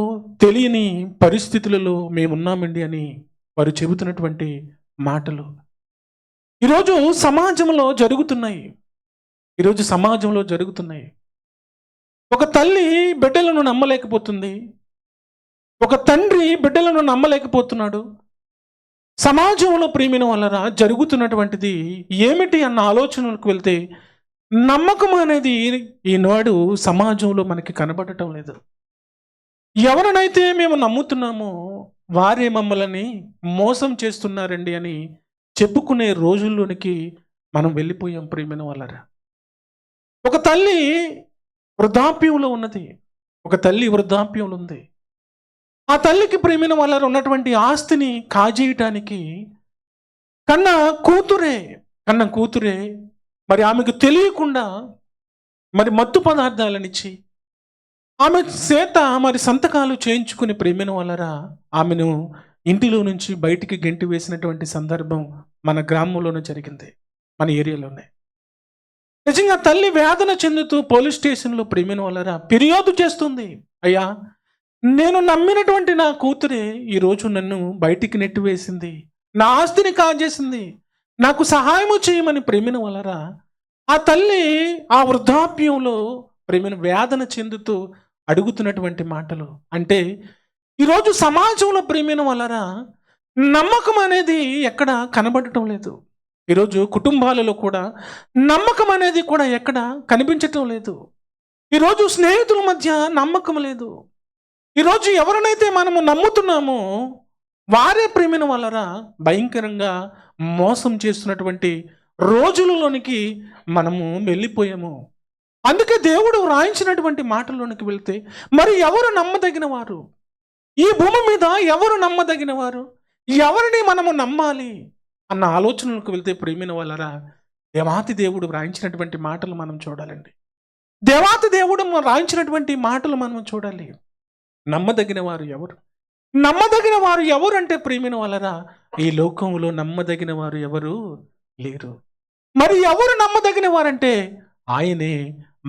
తెలియని పరిస్థితులలో మేమున్నామండి అని వారు చెబుతున్నటువంటి మాటలు ఈరోజు సమాజంలో జరుగుతున్నాయి. ఒక తల్లి బిడ్డలను నమ్మలేకపోతుంది, ఒక తండ్రి బిడ్డలను నమ్మలేకపోతున్నాడు. సమాజంలో ప్రియమైన వాళ్ళరా జరుగుతున్నటువంటిది ఏమిటి అన్న ఆలోచనలకు వెళ్తే నమ్మకం అనేది ఈనాడు సమాజంలో మనకి కనబడటం లేదు. ఎవరినైతే మేము నమ్ముతున్నామో వారే మమ్మల్ని మోసం చేస్తున్నారండి అని చెప్పుకునే రోజుల్లోనికి మనం వెళ్ళిపోయాం ప్రియమైన వాళ్ళరా. ఒక తల్లి వృద్ధాప్యంలో ఉన్నది, ఒక తల్లి వృద్ధాప్యంలో ఉంది. ఆ తల్లికి ప్రియమైన వాళ్ళ ఉన్నటువంటి ఆస్తిని కాజేయటానికి కన్న కూతురే మరి ఆమెకు తెలియకుండా మరి మత్తు పదార్థాలనిచ్చి ఆమె చేత మరి సంతకాలు చేయించుకుని ప్రియమైన వాళ్ళరా ఆమెను ఇంటిలో నుంచి బయటికి గెంటి వేసినటువంటి సందర్భం మన గ్రామంలోనే జరిగింది, మన ఏరియాలోనే. నిజంగా తల్లి వేదన చెందుతూ పోలీస్ స్టేషన్లో ప్రియమైన వాళ్ళరా ఫిర్యాదు చేస్తుంది, అయ్యా నేను నమ్మినటువంటి నా కూతురే ఈరోజు నన్ను బయటికి నెట్టివేసింది, నా ఆస్తిని కాజేసింది, నాకు సహాయము చేయమని ప్రేమిన వాళ్ళరా ఆ తల్లి ఆ వృద్ధాప్యంలో ప్రేమిన వేదన చెందుతూ అడుగుతున్నటువంటి మాటలు. అంటే ఈరోజు సమాజంలో ప్రేమిన వాళ్ళరా నమ్మకం అనేది ఎక్కడ కనబడటం లేదు. ఈరోజు కుటుంబాలలో కూడా నమ్మకం అనేది కూడా ఎక్కడ కనిపించటం లేదు. ఈరోజు స్నేహితుల మధ్య నమ్మకం లేదు. ఈరోజు ఎవరినైతే మనము నమ్ముతున్నామో వారే ప్రేమిన వాళ్ళరా భయంకరంగా మోసం చేస్తున్నటువంటి రోజులలోనికి మనము వెళ్ళిపోయాము. అందుకే దేవుడు వ్రాయించినటువంటి మాటల్లోనికి వెళ్తే మరి ఎవరు నమ్మదగిన వారు, ఈ భూమి మీద ఎవరు నమ్మదగిన వారు, ఎవరిని మనము నమ్మాలి అన్న ఆలోచనలకు వెళ్తే ప్రేమిన వాళ్ళరా దేవాతి దేవుడు వ్రాయించినటువంటి మాటలు మనం చూడాలండి. దేవాతి దేవుడు వ్రాయించినటువంటి మాటలు మనం చూడాలి. నమ్మదగిన వారు ఎవరు అంటే ప్రేమిన వాళ్ళరా ఈ లోకంలో నమ్మదగిన వారు ఎవరు లేరు. మరి ఎవరు నమ్మదగిన వారంటే ఆయనే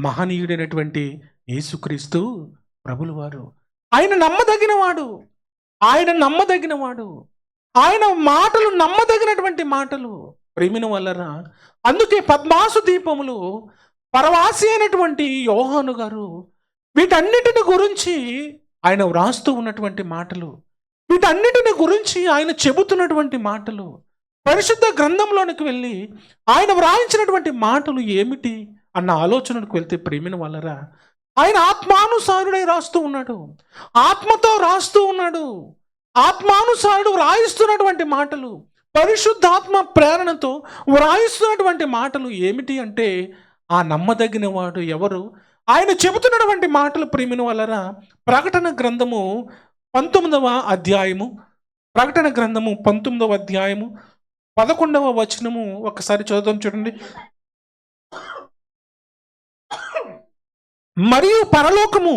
మహనీయుడైనటువంటి యేసుక్రీస్తు ప్రభుల వారు. ఆయన నమ్మదగినవాడు, ఆయన మాటలు నమ్మదగినటువంటి మాటలు ప్రేమిన వాళ్ళరా. అందుకే పద్మాసు దీపములు పరవాసి అయినటువంటి యోహాను గారు వీటన్నిటిని గురించి ఆయన వ్రాస్తూ ఉన్నటువంటి మాటలు, వీటన్నిటిని గురించి ఆయన చెబుతున్నటువంటి మాటలు, పరిశుద్ధ గ్రంథంలోనికి వెళ్ళి ఆయన వ్రాయించినటువంటి మాటలు ఏమిటి అన్న ఆలోచనకు వెళ్తే ప్రేమిన వాళ్ళరా ఆయన ఆత్మానుసారుడై రాస్తూ ఉన్నాడు, ఆత్మతో రాస్తూ ఉన్నాడు. ఆత్మానుసారుడు వ్రాయిస్తున్నటువంటి మాటలు, పరిశుద్ధాత్మ ప్రేరణతో వ్రాయిస్తున్నటువంటి మాటలు ఏమిటి అంటే ఆ నమ్మదగిన వాడు ఎవరు, ఆయన చెబుతున్నటువంటి మాటలు ప్రేమిన వాళ్ళరా. ప్రకటన గ్రంథము 19వ అధ్యాయము 11వ వచనము ఒకసారి చదువుతాం చూడండి. మరియు పరలోకము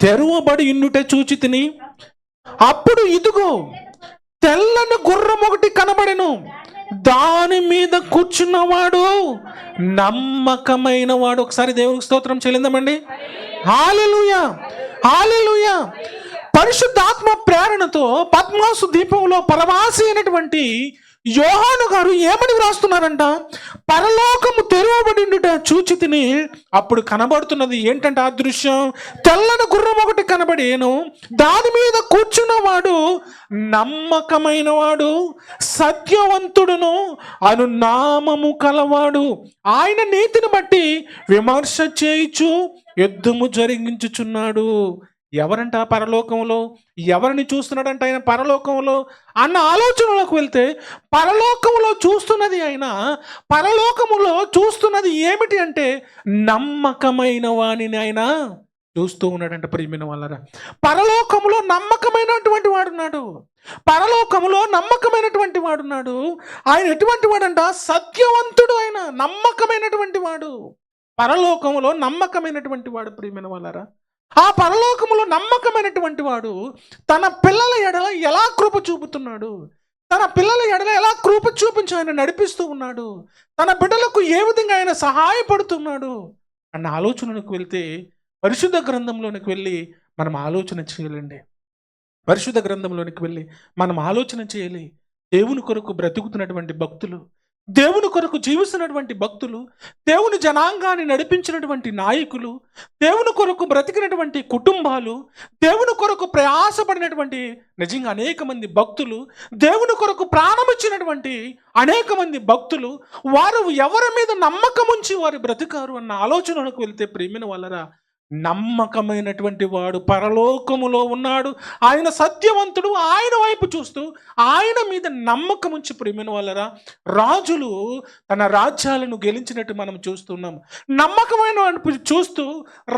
తెరువబడి ఉన్నట్టే చూచి తిని అప్పుడు ఇదిగో తెల్లని గుర్రం ఒకటి కనబడెను, దాని మీద కూర్చున్నవాడు నమ్మకమైన వాడు. ఒకసారి దేవునికి స్తోత్రం చెల్లిందామండి. హల్లెలూయా, హల్లెలూయా. పరిశుద్ధాత్మ ప్రేరణతో పద్మాసు దీపంలో పరవాసి అయినటువంటి యోహాను గారు ఏమని వ్రాస్తున్నారంట? పరలోకము తెరవబడిండుట చూచి తిని అప్పుడు కనబడుతున్నది ఏంటంటే ఆ దృశ్యం, తెల్లని గుర్రం ఒకటి కనబడేను, దాని మీద కూర్చున్నవాడు నమ్మకమైన వాడు, సత్యవంతుడును అను నామము కలవాడు, ఆయన నీతిని బట్టి విమర్శ చేయుచు యుద్ధము జరిగించుచున్నాడు. ఎవరంట పరలోకంలో? ఎవరిని చూస్తున్నాడంట ఆయన పరలోకంలో అన్న ఆలోచనలోకి వెళ్తే, పరలోకంలో చూస్తున్నది ఆయన, పరలోకములో చూస్తున్నది ఏమిటి అంటే నమ్మకమైన వాణిని ఆయన చూస్తూ ఉన్నాడంట. ప్రియమైన వాళ్ళరా, పరలోకములో నమ్మకమైనటువంటి వాడున్నాడు, పరలోకములో నమ్మకమైనటువంటి వాడున్నాడు. ఆయన ఎటువంటి వాడంట? సత్యవంతుడు, ఆయన నమ్మకమైనటువంటి వాడు, పరలోకములో నమ్మకమైనటువంటి వాడు. ప్రియమైన వాళ్ళరా, ఆ పరలోకములో నమ్మకమైనటువంటి వాడు తన పిల్లల ఎడల ఎలా కృప చూపుతున్నాడు, తన పిల్లల ఎడల ఎలా కృప చూపించి ఆయన నడిపిస్తూ ఉన్నాడు, తన బిడ్డలకు ఏ విధంగా ఆయన సహాయపడుతున్నాడు అన్న ఆలోచనకు వెళ్తే, పరిశుద్ధ గ్రంథంలోనికి వెళ్ళి మనం ఆలోచన చేయాలండి. పరిశుద్ధ గ్రంథంలోనికి వెళ్ళి మనం ఆలోచన చేయాలి. దేవుని కొరకు బ్రతుకుతున్నటువంటి భక్తులు, దేవుని కొరకు జీవిస్తున్నటువంటి భక్తులు, దేవుని జనాంగాన్ని నడిపించినటువంటి నాయకులు, దేవుని కొరకు బ్రతికినటువంటి కుటుంబాలు, దేవుని కొరకు ప్రయాసపడినటువంటి నిజంగా అనేక మంది భక్తులు, దేవుని కొరకు ప్రాణమిచ్చినటువంటి అనేక మంది భక్తులు, వారు ఎవరి మీద నమ్మకం ఉంచి వారు బ్రతికారు అన్న ఆలోచనలకు వెళ్తే, ప్రియమైన వాళ్ళరా, నమ్మకమైనటువంటి వాడు పరలోకములో ఉన్నాడు, ఆయన సత్యవంతుడు, ఆయన వైపు చూస్తూ ఆయన మీద నమ్మకం ఉంచి, ప్రియమైన వాళ్ళరా, రాజులు తన రాజ్యాలను గెలిచినట్టు మనం చూస్తున్నాం. నమ్మకమైన చూస్తూ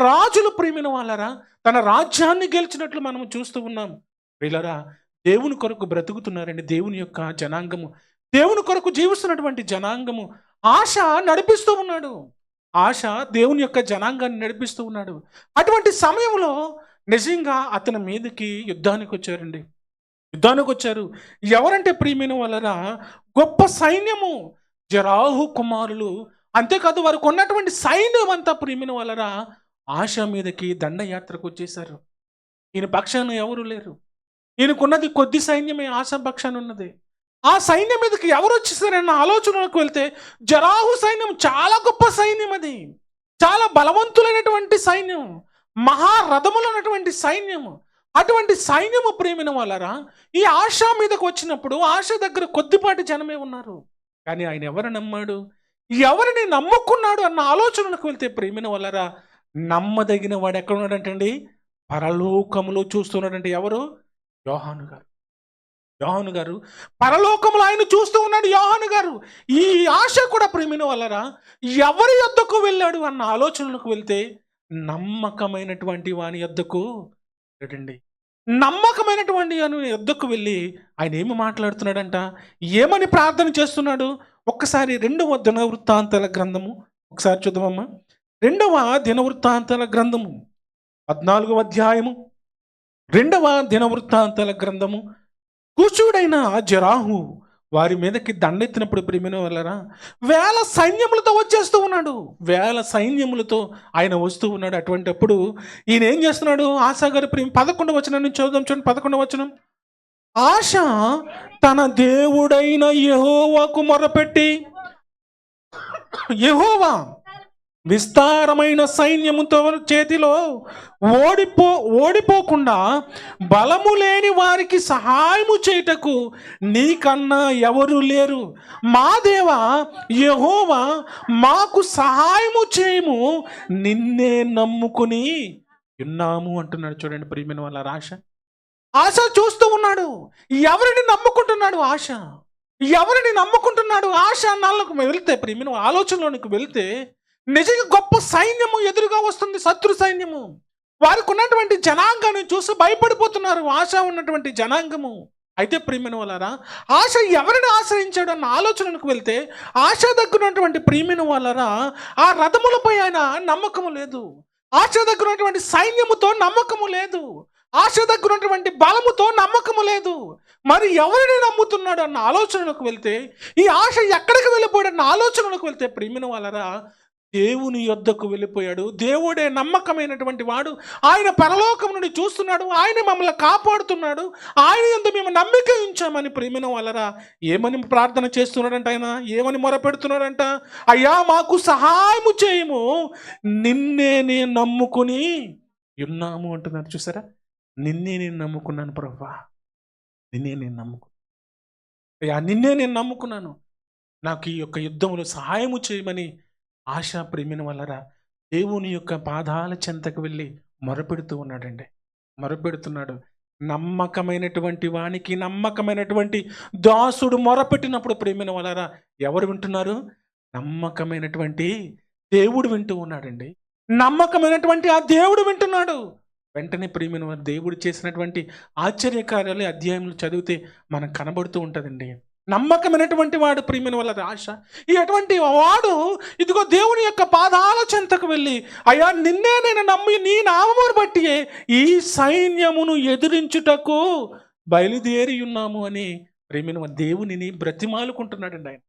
రాజులు, ప్రియమైన వాళ్ళరా, తన రాజ్యాన్ని గెలిచినట్లు మనం చూస్తూ ఉన్నాం. వీళ్ళరా, దేవుని కొరకు బ్రతుకుతున్నారండి దేవుని యొక్క జనాంగము, దేవుని కొరకు జీవిస్తున్నటువంటి జనాంగము. ఆశ నడిపిస్తూ ఉన్నాడు, ఆశ దేవుని యొక్క జనాంగాన్ని నడిపిస్తూ ఉన్నాడు. అటువంటి సమయంలో నిజంగా అతని మీదకి యుద్ధానికి వచ్చారండి, యుద్ధానికి వచ్చారు. ఎవరంటే ప్రియమైన వాళ్ళరా, గొప్ప సైన్యము, జరాహు కుమారులు. అంతేకాదు వారికి ఉన్నటువంటి సైన్యం అంతా, ప్రియమైన వాళ్ళరా, ఆశ మీదకి దండయాత్రకు వచ్చేసారు. ఈయన పక్షాన ఎవరు లేరు, ఈయనకున్నది కొద్ది సైన్యమే ఆశ పక్షాన ఉన్నది. ఆ సైన్యం మీదకి ఎవరు వచ్చేసారన్న ఆలోచనలకు వెళ్తే, జరాహు సైన్యం చాలా గొప్ప సైన్యం, అది చాలా బలవంతులైనటువంటి సైన్యం, మహారథములైనటువంటి సైన్యము. అటువంటి సైన్యము, ప్రేమిన వాళ్ళరా, ఈ ఆశ మీదకు వచ్చినప్పుడు ఆశ దగ్గర కొద్దిపాటి జనమే ఉన్నారు. కానీ ఆయన ఎవరు నమ్మాడు, ఎవరిని నమ్ముకున్నాడు అన్న ఆలోచనలకు వెళ్తే, ప్రేమిన వాళ్ళరా, నమ్మదగిన వాడు ఎక్కడ ఉన్నాడంటండి? పరలోకములో చూస్తున్నాడంటే. ఎవరు? యోహాను గారు. యోహాను గారు పరలోకములో ఆయన చూస్తూ ఉన్నాడు. యోహాను గారు ఈ ఆశ కూడా, ప్రేమిన వాళ్ళరా, ఎవరి యొద్దకు వెళ్ళాడు అన్న ఆలోచనలకు వెళ్తే, నమ్మకమైనటువంటి వాని యొద్దకు వెళ్ళండి. నమ్మకమైనటువంటి అని యొద్దకు వెళ్ళి ఆయన ఏమి మాట్లాడుతున్నాడంట, ఏమని ప్రార్థన చేస్తున్నాడు? ఒక్కసారి 2వ దినవృత్తాంతాల గ్రంథము ఒకసారి చూద్దామమ్మా. 2వ దినవృత్తాంతాల గ్రంథము 14వ అధ్యాయము, 2వ దినవృత్తాంతాల గ్రంథము. కూచుడైన జరాహు వారి మీదకి దండెత్తినప్పుడు, ప్రియమైన వాళ్ళరా, వేల సైన్యములతో వచ్చేస్తూ ఉన్నాడు, వేల సైన్యములతో ఆయన వస్తూ ఉన్నాడు. అటువంటిప్పుడు ఈయన ఏం చేస్తున్నాడు? ఆశా గారి 11వ వచనం నుంచి చదువుదాం చూడండి. 11వ వచనం. ఆశ తన దేవుడైన యెహోవాకు మొరపెట్టి, యెహోవా విస్తారమైన సైన్యముతో చేతిలో ఓడిపోకుండా బలము లేని వారికి సహాయము చేయుటకు నీకన్నా ఎవరు లేరు. మా దేవా యెహోవా, మాకు సహాయము చేయము, నిన్నే నమ్ముకుని ఉన్నాము అంటున్నాడు. చూడండి ప్రియమైన వాళ్ళ ఆశ. ఆశ చూస్తూ ఉన్నాడు, ఎవరిని నమ్ముకుంటున్నాడు? ఆశ ఎవరిని నమ్ముకుంటున్నాడు? ఆశ అన్నాళ్ళకు వెళ్తే, ప్రియమైన ఆలోచనలోనికి వెళ్తే, నిజంగా గొప్ప సైన్యము ఎదురుగా వస్తుంది, శత్రు సైన్యము. వారికి ఉన్నటువంటి జనాంగాన్ని చూసి భయపడిపోతున్నారు, ఆశ ఉన్నటువంటి జనాంగము. అయితే ప్రియమైన వాళ్ళారా, ఆశ ఎవరిని ఆశ్రయించాడు అన్న ఆలోచనకు వెళ్తే, ఆశ దగ్గర ఉన్నటువంటి ప్రియమైన వాళ్ళారా, ఆ రథములపై ఆయన నమ్మకము లేదు, ఆశ దగ్గర ఉన్నటువంటి సైన్యముతో నమ్మకము లేదు, ఆశ దగ్గర ఉన్నటువంటి బలముతో నమ్మకము లేదు. మరి ఎవరిని నమ్ముతున్నాడు అన్న ఆలోచనలకు వెళ్తే, ఈ ఆశ ఎక్కడికి వెళ్ళిపోయాడు అన్న ఆలోచనలకు వెళ్తే, ప్రియమైన వాళ్ళరా, దేవుని యొద్దకు వెళ్ళిపోయాడు. దేవుడే నమ్మకమైనటువంటి వాడు. ఆయన పరలోకం నుండి చూస్తున్నాడు. ఆయన మమ్మల్ని కాపాడుతున్నాడు. ఆయన యందు మేము నమ్మిక ఉంచామని ప్రియమైన వాళ్ళరా ఏమని ప్రార్థన చేస్తున్నాడంట? ఆయన ఏమని మొరపెడుతున్నాడంట? అయ్యా మాకు సహాయము చేయము, నిన్నే నేను నమ్ముకుని ఉన్నాము అంటున్నారు. చూసారా, నిన్నే నేను నమ్ముకున్నాను ప్రభువా, నిన్నే నేను నమ్ముకున్నాను అయ్యా, నిన్నే నేను నమ్ముకున్నాను, నాకు ఈ యొక్క యుద్ధంలో సహాయము చేయమని ఆశ ప్రేమిన వల్లరా దేవుని యొక్క పాదాల చెంతకు వెళ్ళి మొరపెడుతూ ఉన్నాడండి. మొరపెడుతున్నాడు. నమ్మకమైనటువంటి వానికి, నమ్మకమైనటువంటి దాసుడు మొరపెట్టినప్పుడు ప్రేమిన వల్లరా ఎవరు వింటున్నారు? నమ్మకమైనటువంటి దేవుడు వింటూ ఉన్నాడండి. నమ్మకమైనటువంటి ఆ దేవుడు వింటున్నాడు. వెంటనే ప్రియమైన వారు దేవుడు చేసినటువంటి ఆశ్చర్యకార్యాలు అధ్యాయంలో చదివితే మనకు కనబడుతూ ఉంటుందండి. నమ్మకమైనటువంటి వాడు ప్రియమైన వాళ్ళ ఆశ. ఇటువంటి వాడు ఇదిగో దేవుని యొక్క పాదాల చెంతకు వెళ్ళి, అయ్యా నిన్నే నేను నమ్మి నీ నామమును బట్టి ఈ సైన్యమును ఎదిరించుటకు బయలుదేరి ఉన్నాము అని ప్రియమైన దేవునిని బ్రతిమాలుకుంటున్నాడండి. ఆయన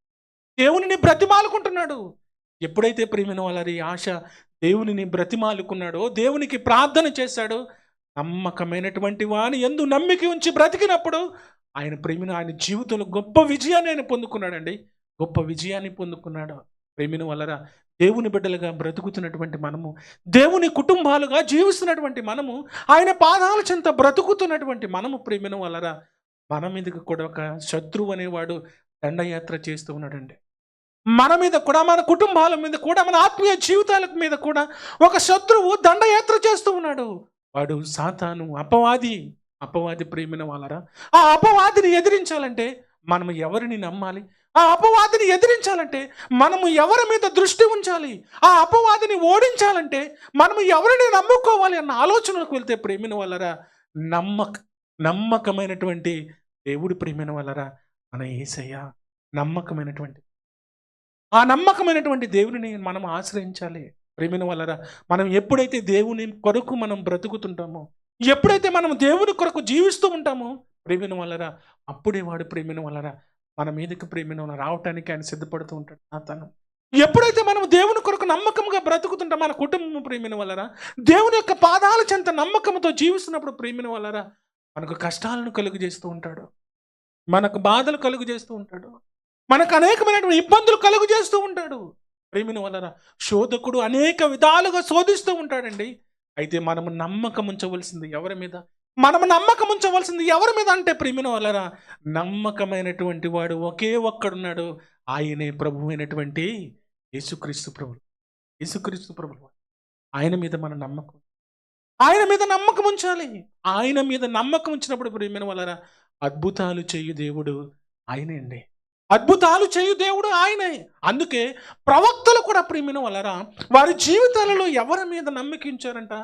దేవునిని బ్రతిమాలుకుంటున్నాడు. ఎప్పుడైతే ప్రియమైన వాళ్ళ ఈ ఆశ దేవునిని బ్రతిమాలుకున్నాడో, దేవునికి ప్రార్థన చేశాడో, నమ్మకమైనటువంటి వాని యందు నమ్మిక ఉంచి బ్రతికినప్పుడు ఆయన ప్రేమిన ఆయన జీవితంలో గొప్ప విజయాన్ని ఆయన పొందుకున్నాడండి. గొప్ప విజయాన్ని పొందుకున్నాడు. ప్రేమిన వలన దేవుని బిడ్డలుగా బ్రతుకుతున్నటువంటి మనము, దేవుని కుటుంబాలుగా జీవిస్తున్నటువంటి మనము, ఆయన పాదాల చెంత బ్రతుకుతున్నటువంటి మనము ప్రేమిన వలన మన మీదకి కూడా ఒక శత్రువు అనేవాడు దండయాత్ర చేస్తూ ఉన్నాడండి. మన మీద కూడా, మన కుటుంబాల మీద కూడా, మన ఆత్మీయ జీవితాల మీద కూడా ఒక శత్రువు దండయాత్ర చేస్తూ ఉన్నాడు. వాడు సాతాను, అపవాది ప్రేమిన వాళ్ళరా. ఆ అపవాదిని ఎదిరించాలంటే మనం ఎవరిని నమ్మాలి? ఆ అపవాదిని ఎదిరించాలంటే మనము ఎవరి మీద దృష్టి ఉంచాలి? ఆ అపవాదిని ఓడించాలంటే మనము ఎవరిని నమ్ముకోవాలి అన్న ఆలోచనలకు వెళ్తే ప్రేమిన వాళ్ళరా, నమ్మకమైనటువంటి దేవుడు ప్రేమిన వాళ్ళరా మన యేసయ్య. నమ్మకమైనటువంటి ఆ నమ్మకమైనటువంటి దేవుని మనం ఆశ్రయించాలి. ప్రేమిన వాళ్ళరా, మనం ఎప్పుడైతే దేవుని కొరకు మనం బ్రతుకుతుంటామో, ఎప్పుడైతే మనం దేవుని కొరకు జీవిస్తూ ఉంటామో ప్రేమిన వాళ్ళరా, అప్పుడే వాడు ప్రేమిన వాళ్ళరా మన మీదకి ప్రేమిన వాళ్ళ రావటానికి ఆయన సిద్ధపడుతూ ఉంటాడు. తను ఎప్పుడైతే మనం దేవుని కొరకు నమ్మకంగా బ్రతుకుతుంటాం, మన కుటుంబం ప్రేమిన వాళ్ళరా దేవుని యొక్క పాదాల చెంత నమ్మకంతో జీవిస్తున్నప్పుడు ప్రేమిన వాళ్ళరా మనకు కష్టాలను కలుగు చేస్తూ ఉంటాడు, మనకు బాధలు కలుగు చేస్తూ ఉంటాడు, మనకు అనేకమైనటువంటి ఇబ్బందులు కలుగు చేస్తూ ఉంటాడు. ప్రేమిన వలన శోధకుడు అనేక విధాలుగా శోధిస్తూ ఉంటాడండి. అయితే మనము నమ్మకం ఉంచవలసింది ఎవరి మీద? మనము నమ్మకం ఉంచవలసింది ఎవరి మీద అంటే ప్రేమిన వలన నమ్మకమైనటువంటి వాడు ఒకే ఒక్కడున్నాడు. ఆయనే ప్రభు అయినటువంటి యేసుక్రీస్తు ప్రభువు. యేసుక్రీస్తు ప్రభువు ఆయన మీద మన నమ్మకం, ఆయన మీద నమ్మకం ఉంచాలి. ఆయన మీద నమ్మకం ఉంచినప్పుడు ప్రేమిన వలన అద్భుతాలు చేయు దేవుడు ఆయనే అండి. అద్భుతాలు చేయు దేవుడు ఆయనే. అందుకే ప్రవక్తలు కూడా ప్రేమిన వలన వారి జీవితాలలో ఎవరి మీద నమ్మకించారంట?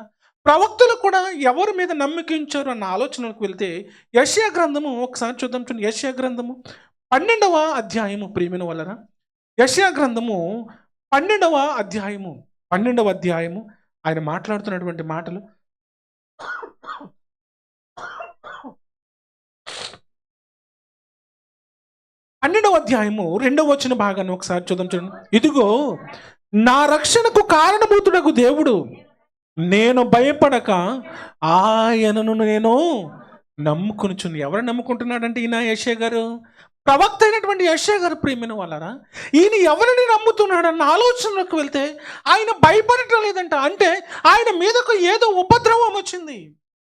ప్రవక్తలు కూడా ఎవరి మీద నమ్మకించారు అన్న ఆలోచనకు వెళ్తే యెషయా గ్రంథము ఒకసారి చూద్దాం. చూడండి, యెషయా గ్రంథము 12వ అధ్యాయము ప్రేమిన వలన. యెషయా గ్రంథము 12వ అధ్యాయము ఆయన మాట్లాడుతున్నటువంటి మాటలు 12వ అధ్యాయము 2వ వచన భాగాన్ని ఒకసారి చూద్దాం. చూడండి, ఇదిగో నా రక్షణకు కారణభూతుడకు దేవుడు, నేను భయపడక ఆయనను నేను నమ్ముకొనుచున్నాను. ఎవరు నమ్ముకుంటున్నాడంటే ఈయన యెషయా గారు, ప్రవక్త అయినటువంటి యెషయా గారు ప్రేమిన వాళ్ళరా. ఈయన ఎవరిని నమ్ముతున్నాడన్న ఆలోచనలకు వెళ్తే ఆయన భయపడటం లేదంట. అంటే ఆయన మీదకు ఏదో ఉపద్రవం వచ్చింది,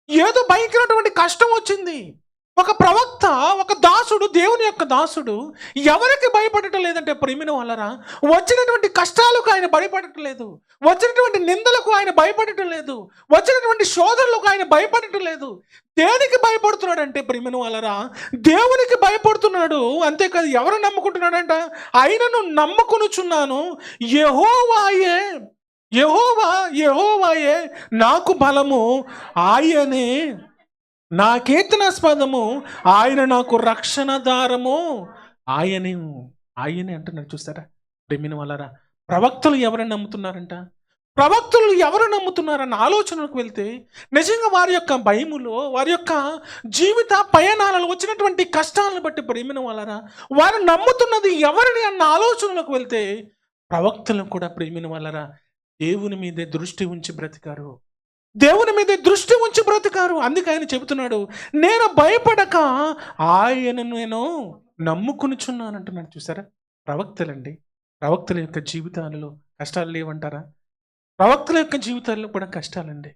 ఏదో భయంకరమైనటువంటి కష్టం వచ్చింది. ఒక ప్రవక్త, ఒక దాసుడు, దేవుని యొక్క దాసుడు ఎవరికి భయపడటం లేదంటే ప్రేమిన వాళ్ళరా వచ్చినటువంటి కష్టాలకు ఆయన భయపడటం లేదు, వచ్చినటువంటి నిందలకు ఆయన భయపడటం లేదు, వచ్చినటువంటి శోధనలకు ఆయన భయపడటం లేదు. దేనికి భయపడుతున్నాడంటే ప్రేమిన వాళ్ళరా దేవునికి భయపడుతున్నాడు. అంతేకాదు ఎవరు నమ్ముకుంటున్నాడంట? ఆయనను నమ్ముకొనుచున్నాను, యెహోవాయే నాకు బలము, ఆయనే నా కీర్తనాస్పదము, ఆయన నాకు రక్షణ దారము, ఆయనే అంటున్నారు. చూస్తారా ప్రేమిన వాళ్ళరా, ప్రవక్తలు ఎవరైనా నమ్ముతున్నారంట? ప్రవక్తలు ఎవరు నమ్ముతున్నారన్న ఆలోచనకు వెళ్తే నిజంగా వారి యొక్క భయములో, వారి యొక్క జీవిత పయనాలలో వచ్చినటువంటి కష్టాలను బట్టి ప్రేమిన వాళ్ళరా వారు నమ్ముతున్నది ఎవరిని అన్న ఆలోచనలకు వెళ్తే ప్రవక్తలను కూడా ప్రేమిన వాళ్ళరా దేవుని మీదే దృష్టి ఉంచి బ్రతికారు. దేవుని మీదే దృష్టి ఉంచి బ్రతికారు. అందుకే ఆయన చెబుతున్నాడు, నేను భయపడక ఆయనను నేను నమ్ముకునిచున్నాను అంటున్నాడు. చూసారా, ప్రవక్తలండి. ప్రవక్తల యొక్క జీవితాలలో కష్టాలు లేవంటారా? ప్రవక్తల యొక్క జీవితాల్లో కూడా కష్టాలండి.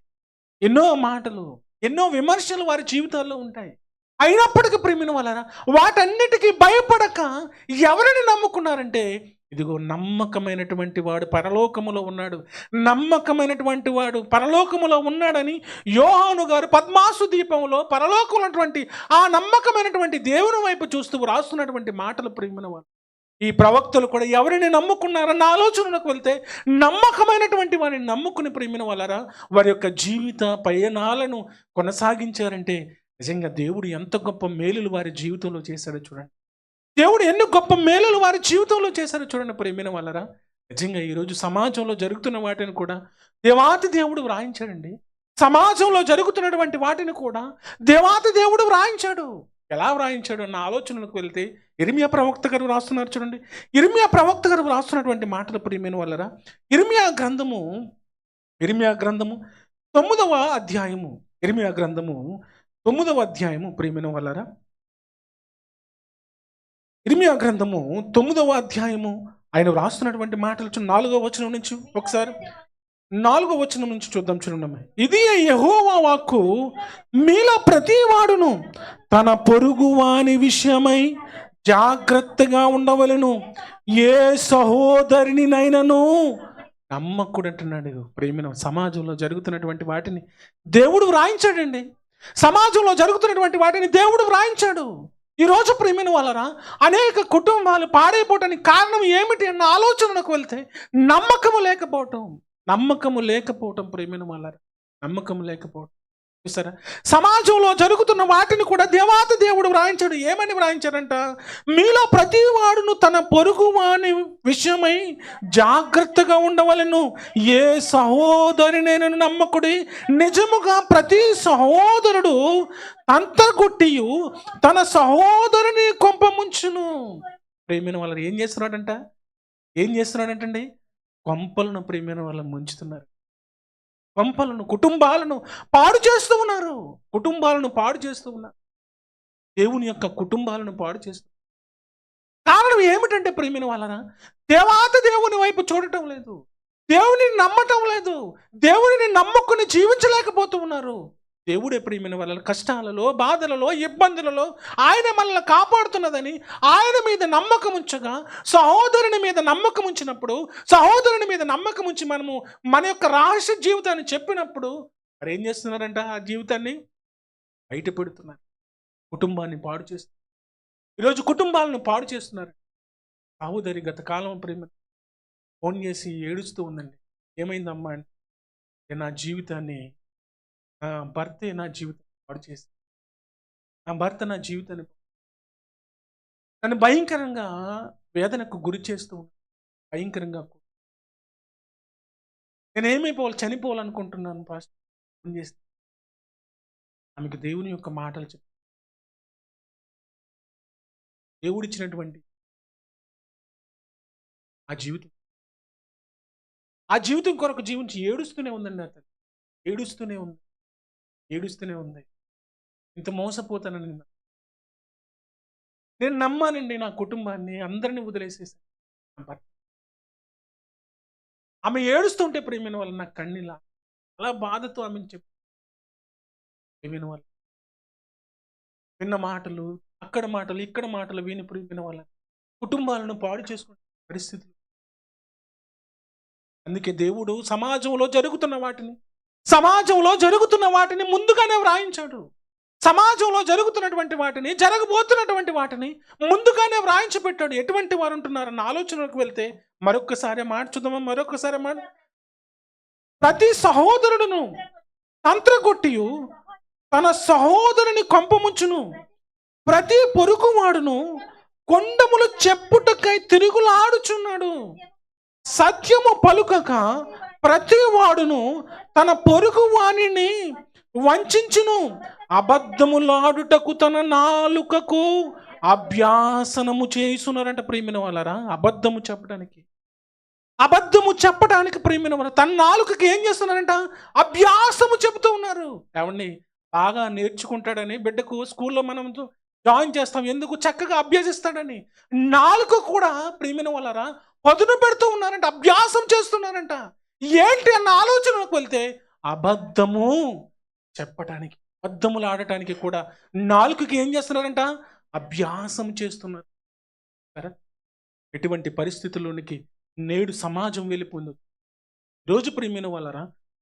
ఎన్నో మాటలు, ఎన్నో విమర్శలు వారి జీవితాల్లో ఉంటాయి. అయినప్పటికీ ప్రేమిన వాళ్ళరా వాటన్నిటికీ భయపడక ఎవరిని నమ్ముకున్నారంటే, ఇదిగో నమ్మకమైనటువంటి వాడు పరలోకములో ఉన్నాడు, నమ్మకమైనటువంటి వాడు పరలోకములో ఉన్నాడని యోహాను గారు పద్మాసు దీపంలో పరలోకంలో ఉన్నటువంటి ఆ నమ్మకమైనటువంటి దేవుని వైపు చూస్తూ రాస్తున్నటువంటి మాటలు ప్రేమిన వారు. ఈ ప్రవక్తలు కూడా ఎవరిని నమ్ముకున్నారన్న ఆలోచనలకు వెళ్తే నమ్మకమైనటువంటి వారిని నమ్ముకుని ప్రేమిన వాళ్ళరా వారి యొక్క జీవిత పయనాలను కొనసాగించారంటే నిజంగా దేవుడు ఎంత గొప్ప మేలులు వారి జీవితంలో చేశాడో చూడండి. దేవుడు ఎన్ని గొప్ప మేలులు వారి జీవితంలో చేశారో చూడండి ప్రేమిన వాళ్ళరా. నిజంగా ఈరోజు సమాజంలో జరుగుతున్న వాటిని కూడా దేవాతి దేవుడు వ్రాయించాడండి. సమాజంలో జరుగుతున్నటువంటి వాటిని కూడా దేవాతి దేవుడు వ్రాయించాడు. ఎలా వ్రాయించాడు అన్న ఆలోచనలకు వెళ్తే ఇర్మియా ప్రవక్త గారు రాస్తున్నారు చూడండి. ఇర్మియా ప్రవక్త గారు రాస్తున్నటువంటి మాటలు ప్రియమైన వాళ్ళరా, ఇర్మియా గ్రంథము 9వ అధ్యాయము, ఇర్మియా గ్రంథము 9వ అధ్యాయము ప్రియమైన వాళ్ళరా, ఇర్మియా గ్రంథము 9వ అధ్యాయము ఆయన రాస్తున్నటువంటి మాటలు 4వ వచనం నుంచి ఒకసారి 4వ వచనం నుంచి చూద్దాం. చూడండి, ఇది యెహోవా వాక్కు, మీలో ప్రతి వాడును తన పొరుగు వాని విషయమై జాగ్రత్తగా ఉండవలను, ఏ సహోదరినినైనను నమ్మకుడు అంటున్నాడు. ప్రేమిన సమాజంలో జరుగుతున్నటువంటి వాటిని దేవుడు వ్రాయించాడండి. సమాజంలో జరుగుతున్నటువంటి వాటిని దేవుడు వ్రాయించాడు. ఈరోజు ప్రేమిన వాళ్ళరా అనేక కుటుంబాలు పాడైపోవటానికి కారణం ఏమిటి అన్న ఆలోచనకు వెళ్తే నమ్మకము లేకపోవటం ప్రేమిన వాళ్ళరా, నమ్మకం లేకపోవటం. చూసారా, సమాజంలో జరుగుతున్న వాటిని కూడా దేవాతి దేవుడు వ్రాయించాడు. ఏమని వ్రాయించాడంట, మీలో ప్రతి వాడును తన పొరుగు వాని విషయమై జాగ్రత్తగా ఉండవలను, ఏ సహోదరినైనా నమ్మకుడి, నిజముగా ప్రతి సహోదరుడు అంతర్గొట్టియు తన సహోదరుని కొంపముంచును. ప్రేమైన వాళ్ళు ఏం చేస్తున్నాడంటండి, కొంపలను ప్రేమైన వాళ్ళని ముంచుతున్నారు. కొంపలను, కుటుంబాలను పాడు చేస్తూ ఉన్నారు. దేవుని యొక్క కుటుంబాలను పాడు చేస్తూ. కారణం ఏమిటంటే ప్రేమిన వాళ్ళనా దేవాతి దేవుని వైపు చూడటం లేదు, దేవుని నమ్మటం లేదు, దేవుని నమ్ముకుని జీవించలేకపోతూ ఉన్నారు. దేవుడే ప్రియమైన వాళ్ళ కష్టాలలో, బాధలలో, ఇబ్బందులలో ఆయన మనల్ని కాపాడుతున్నదని ఆయన మీద నమ్మకం ఉంచగా, సహోదరుని మీద నమ్మకం ఉంచినప్పుడు, సహోదరుని మీద నమ్మకం ఉంచి మనము మన యొక్క రహస్య జీవితాన్ని చెప్పినప్పుడు మరి ఏం చేస్తున్నారంట, ఆ జీవితాన్ని బయట పెడుతున్నారు, కుటుంబాన్ని పాడు చేస్తున్నారు. ఈరోజు కుటుంబాలను పాడు చేస్తున్నారు. సహోదరి గత కాలం ప్రేమ ఫోన్ చేసి ఏడుస్తూ ఉందండి. ఏమైందమ్మా అంటే, నా జీవితాన్ని, నా భర్తే నా జీవితాన్ని పాడు చేసి, నా భర్త నా జీవితాన్ని నన్ను భయంకరంగా వేదనకు గురి చేస్తూ ఉన్నాను. భయంకరంగా చనిపోవాలనుకుంటున్నాను పాస్టర్. ఫోన్ చేస్తే ఆమెకు దేవుని యొక్క మాటలు చెప్పి, దేవుడిచ్చినటువంటి ఆ జీవితం కొరకు జీవించి ఏడుస్తూనే ఉందండి. అతను ఏడుస్తూనే ఉంది. ఇంత మోసపోతానని నేను నమ్మానండి. నా కుటుంబాన్ని అందరినీ వదిలేసేసాను. ఆమె ఏడుస్తుంటే ప్రేమిన వాళ్ళు నా కన్నీలా అలా బాధతో ఆమెను చెప్పి, ప్రేమిన వాళ్ళు విన్న మాటలు, అక్కడ మాటలు, ఇక్కడ మాటలు విని ప్రేమిన వాళ్ళ కుటుంబాలను పాడు చేసుకునే పరిస్థితులు. అందుకే దేవుడు సమాజంలో జరుగుతున్న వాటిని ముందుగానే వ్రాయించాడు. సమాజంలో జరుగుతున్నటువంటి వాటిని, జరగబోతున్నటువంటి వాటిని ముందుగానే వ్రాయించి పెట్టాడు. ఎటువంటి వారు ఉంటున్నారన్న ఆలోచనకు వెళ్తే మరొకసారి ప్రతి సహోదరుడును తంత్రగొట్టియు తన సహోదరుని కొంపముంచును, ప్రతి పొరుగువాడును కొండములు చెప్పుటకై తిరుగులాడుచున్నాడు, సత్యము పలుకక ప్రతి వాడును తన పొరుగు వాణిని వంచును, అబద్ధములాడుటకు తన నాలుకకు అభ్యాసనము చేస్తున్నారంట. ప్రియమైన వాళ్ళరా, అబద్ధము చెప్పడానికి ప్రియమైన వాళ్ళ తన నాలుకకి ఏం చేస్తున్నారంట? అభ్యాసము చెబుతూ ఉన్నారు. ఏమండి, బాగా నేర్చుకుంటాడని బిడ్డకు స్కూల్లో మనం జాయిన్ చేస్తాం, ఎందుకు? చక్కగా అభ్యసిస్తాడని. నాలుక కూడా ప్రియమైన వాళ్ళరా పదును పెడుతూ ఉన్నారంట, అభ్యాసం చేస్తున్నారంట. ఏంటి అన్న ఆలోచనకు వెళ్తే అబద్ధము చెప్పటానికి, అబద్ధములు ఆడటానికి కూడా నాలుకకి ఏం చేస్తున్నారంట? అభ్యాసం చేస్తున్నారు. ఎటువంటి పరిస్థితుల్లోనికి నేడు సమాజం వెళ్ళిపోయింది. రోజు ప్రియమైన వాళ్ళరా,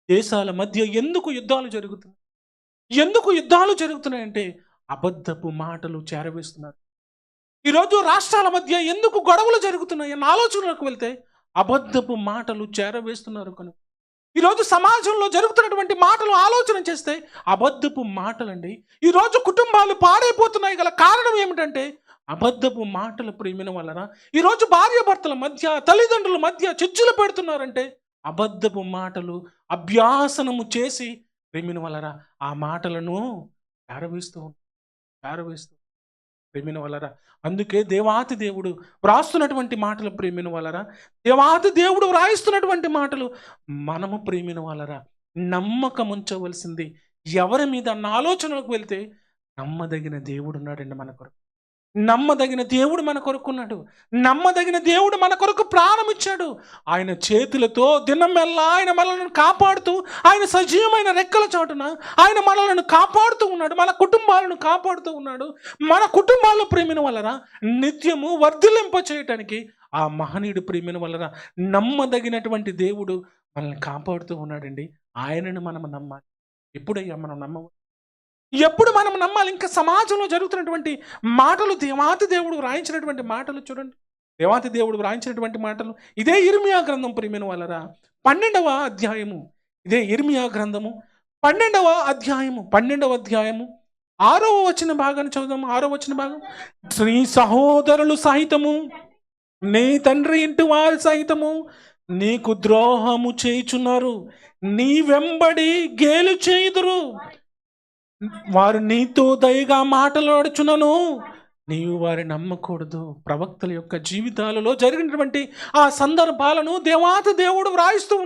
దేశాల మధ్య ఎందుకు యుద్ధాలు జరుగుతున్నాయంటే అబద్ధపు మాటలు చేరవేస్తున్నారు. ఈరోజు రాష్ట్రాల మధ్య ఎందుకు గొడవలు జరుగుతున్నాయి అన్న ఆలోచనలకు వెళ్తే అబద్ధపు మాటలు చేరవేస్తున్నారు. కనుక ఈరోజు సమాజంలో జరుగుతున్నటువంటి మాటలు ఆలోచన చేస్తే అబద్ధపు మాటలండి. ఈరోజు కుటుంబాలు పాడైపోతున్నాయి గల కారణం ఏమిటంటే అబద్ధపు మాటలు. ప్రియమైన వాళ్ళరా, ఈరోజు భార్యాభర్తల మధ్య, తల్లిదండ్రుల మధ్య చిచ్చులు పెడుతున్నారంటే అబద్ధపు మాటలు అభ్యాసనము చేసి ప్రియమైన వాళ్ళరా ఆ మాటలను చేరవేస్తూ ప్రియమైన వాళ్ళరా. అందుకే దేవాతి దేవుడు వ్రాస్తున్నటువంటి మాటలు ప్రియమైన వాళ్ళరా, దేవాతి దేవుడు వ్రాయిస్తున్నటువంటి మాటలు మనము ప్రియమైన వాళ్ళరా నమ్మకం ఉంచవలసింది ఎవరి మీద అన్న ఆలోచనలకు వెళ్తే నమ్మదగిన దేవుడు ఉన్నాడండి మన కొరకు. నమ్మదగిన దేవుడు మన కొరకున్నాడు. నమ్మదగిన దేవుడు మన కొరకు ప్రాణం ఇచ్చాడు. ఆయన చేతులతో దినమెల్లా ఆయన మనలను కాపాడుతూ, ఆయన సజీవమైన రెక్కల చాటున ఆయన మనలను కాపాడుతూ ఉన్నాడు. మన కుటుంబాలను కాపాడుతూ ఉన్నాడు. మన కుటుంబాల్లో ప్రేమిన వలన నిత్యము వర్ధిల్లింప చేయటానికి ఆ మహనీయుడు ప్రేమిన వలన నమ్మదగినటువంటి దేవుడు మనల్ని కాపాడుతూ ఉన్నాడండి. ఆయనను మనం నమ్మాలి. ఎప్పుడయ్యా మనం ఎప్పుడు మనం నమ్మాలి? ఇంకా సమాజంలో జరుగుతున్నటువంటి మాటలు, దేవాతి దేవుడు వ్రాయించినటువంటి మాటలు చూడండి. దేవాతి దేవుడు వ్రాయించినటువంటి మాటలు ఇదే ఇర్మియా గ్రంథం ప్రియమైన వాళ్ళరా 12వ అధ్యాయము. ఇదే ఇర్మియా గ్రంథము 12వ అధ్యాయము 6వ వచన భాగాన్ని చదువుదాము. 6వ వచన భాగం, నీ సహోదరులు సహితము, నీ తండ్రి ఇంటి వారి సహితము నీకు ద్రోహము చేయుచున్నారు, నీ వెంబడి గేలు చేయుదురు, వారు నీతో దయగా మాటలాడుచునను నీవు వారిని నమ్మకూడదు. ప్రవక్తల యొక్క జీవితాలలో జరిగినటువంటి ఆ సందర్భాలను దేవాతి దేవుడు వ్రాయిస్తూ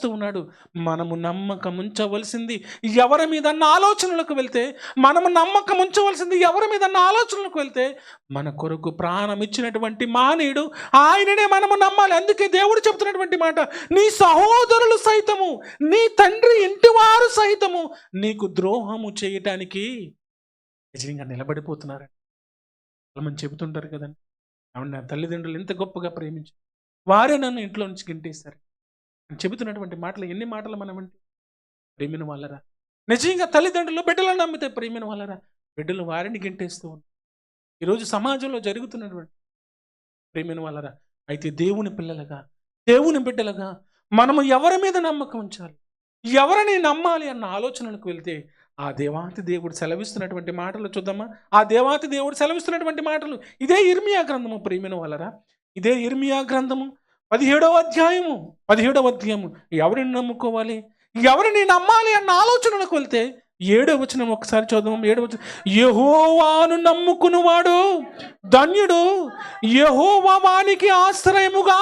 ఉన్నాడు. మనము నమ్మకం ఉంచవలసింది ఎవరి మీద ఆలోచనలకు వెళ్తే, మన కొరకు ప్రాణం ఇచ్చినటువంటి మానవుడు ఆయననే మనము నమ్మాలి. అందుకే దేవుడు చెప్తున్నటువంటి మాట, నీ సహోదరులు సైతము, నీ తండ్రి ఇంటివారు సైతము నీకు ద్రోహము చేయటానికి నిజంగా నిలబడిపోతున్నారు. మనం చెబుతుంటారు కదండి, అవును నా తల్లిదండ్రులు ఎంత గొప్పగా ప్రేమించారు, వారే నన్ను ఇంట్లో నుంచి గింటేస్తారు అని చెబుతున్నటువంటి మాటలు. ఎన్ని మాటలు మనం అంటే ప్రేమిన వాళ్ళరా, నిజంగా తల్లిదండ్రులు బిడ్డలను నమ్మితే ప్రేమిన వాళ్ళరా బిడ్డలు వారిని గింటేస్తూ ఉన్నారు. ఈరోజు సమాజంలో జరుగుతున్నటువంటి ప్రేమిన వాళ్ళరా. అయితే దేవుని పిల్లలుగా, దేవుని బిడ్డలుగా మనము ఎవరి మీద నమ్మకం ఉంచాలి, ఎవరిని నమ్మాలి అన్న ఆలోచనలకు వెళ్తే ఆ దేవాతి దేవుడు సెలవిస్తున్నటువంటి మాటలు చూద్దామా. ఆ దేవాతి దేవుడు సెలవిస్తున్నటువంటి మాటలు ఇదే ఇర్మియా గ్రంథము ప్రియమైన వాళ్ళరా. ఇదే ఇర్మియా గ్రంథము 17వ అధ్యాయము ఎవరిని నమ్ముకోవాలి, ఎవరిని నమ్మాలి అన్న ఆలోచనలకు వెళ్తే 7వ వచనం ఒకసారి చూద్దాం. 7వ వచనం, యెహోవాను నమ్ముకునివాడు ధన్యుడు, యెహోవా వానికి ఆశ్రయముగా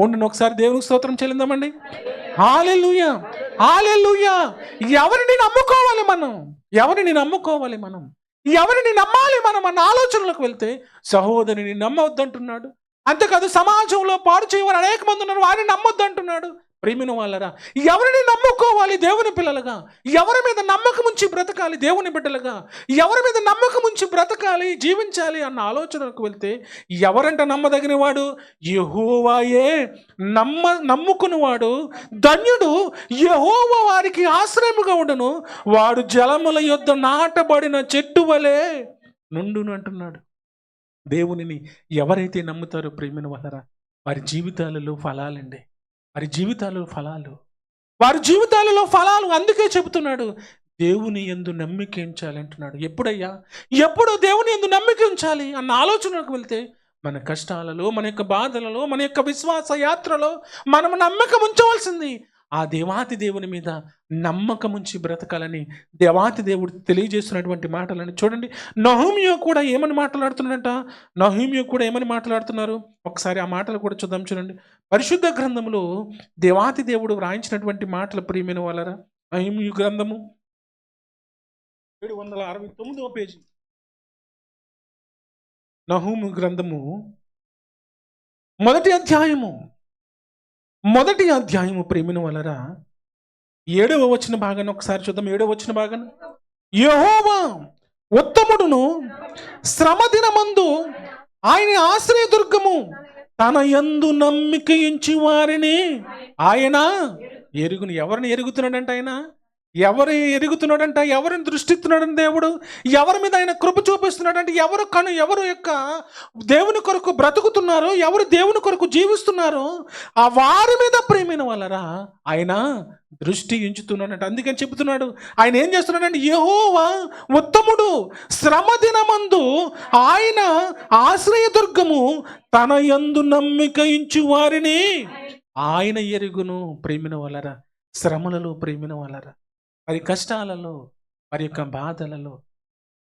ఉండును. ఒకసారి దేవునికి స్తోత్రం చెల్లిందామండి. హల్లెలూయా, హల్లెలూయా. ఎవరిని నమ్ముకోవాలి మనం, ఎవరిని నమ్మాలి మనం అన్న ఆలోచనలకు వెళ్తే సహోదరిని నమ్మవద్దంటున్నాడు. అంతేకాదు సమాజంలో పాడు చేయవారు అనేక మంది ఉన్నారు, వారిని నమ్మొద్దు అంటున్నాడు. ప్రేమిన వాళ్ళరా, ఎవరిని నమ్ముకోవాలి దేవుని పిల్లలుగా, ఎవరి మీద నమ్మకం ఉంచి బ్రతకాలి దేవుని బిడ్డలుగా, ఎవరి మీద నమ్మకం ఉంచి బ్రతకాలి, జీవించాలి అన్న ఆలోచనకు వెళ్తే ఎవరంట నమ్మదగిన వాడు? యెహోవాయే నమ్ముకునివాడు ధన్యుడు, యెహోవా వారికి ఆశ్రయముగా ఉండును, వాడు జలముల యొద్ద నాటబడిన చెట్టు వలె నుండును అంటున్నాడు. దేవునిని ఎవరైతే నమ్ముతారో ప్రేమిన వాళ్ళరా వారి జీవితాలలో ఫలాలండి, వారి జీవితాలలో ఫలాలు. అందుకే చెబుతున్నాడు దేవుని యందు నమ్మిక ఉంచాలి అంటున్నాడు. ఎప్పుడు దేవుని యందు నమ్మిక ఉంచాలి అన్న ఆలోచనకు వెళ్తే మన కష్టాలలో, మన యొక్క బాధలలో, మన యొక్క విశ్వాస యాత్రలో మనం నమ్మకం ఉంచవలసింది ఆ దేవాతి దేవుని మీద నమ్మకం ఉంచి బ్రతకాలని దేవాతి దేవుడు తెలియజేస్తున్నటువంటి మాటలని చూడండి. నహూమియా కూడా ఏమని మాట్లాడుతున్నాడంట? నహూమియా కూడా ఏమని మాట్లాడుతున్నారు? ఒకసారి ఆ మాటలు కూడా చూద్దాం. చూడండి, పరిశుద్ధ గ్రంథంలో దేవాతి దేవుడు వ్రాయించినటువంటి మాటలు ప్రియమైన వాళ్ళరా. నహూమియా గ్రంథము 769వ పేజీ. నహూము గ్రంథము మొదటి అధ్యాయము ప్రేమిన వలరా 7వ వచన భాగాన్ని ఒకసారి చూద్దాం. 7వ వచన భాగాన్ని, యెహోవా ఉత్తముడును, శ్రమ దినమందు ఆయన ఆశ్రయదుర్గము, తన యందు నమ్మిక ఉంచి వారిని ఆయన ఎరుగును. ఎవరిని ఎరుగుతున్నాడంట ఆయన? ఎవరు ఎరుగుతున్నాడంట? ఎవరిని దృష్టిస్తున్నాడని దేవుడు? ఎవరి మీద ఆయన కృప చూపిస్తున్నాడంటే ఎవరు యొక్క దేవుని కొరకు బ్రతుకుతున్నారో, ఎవరు దేవుని కొరకు జీవిస్తున్నారో ఆ వారి మీద ప్రేమైన వాళ్ళరా ఆయన దృష్టి ఉంచుతున్నాడంట. అందుకని చెబుతున్నాడు, ఆయన ఏం చేస్తున్నాడంటే యెహోవా ఉత్తముడు, శ్రమ దినమందు ఆయన ఆశ్రయదుర్గము, తన యందు నమ్మిక ఉంచు వారిని ఆయన ఎరుగును. ప్రేమిన వాళ్ళరా, శ్రమలలో ప్రేమిన వాళ్ళరా, వారి కష్టాలలో, వారి యొక్క బాధలలో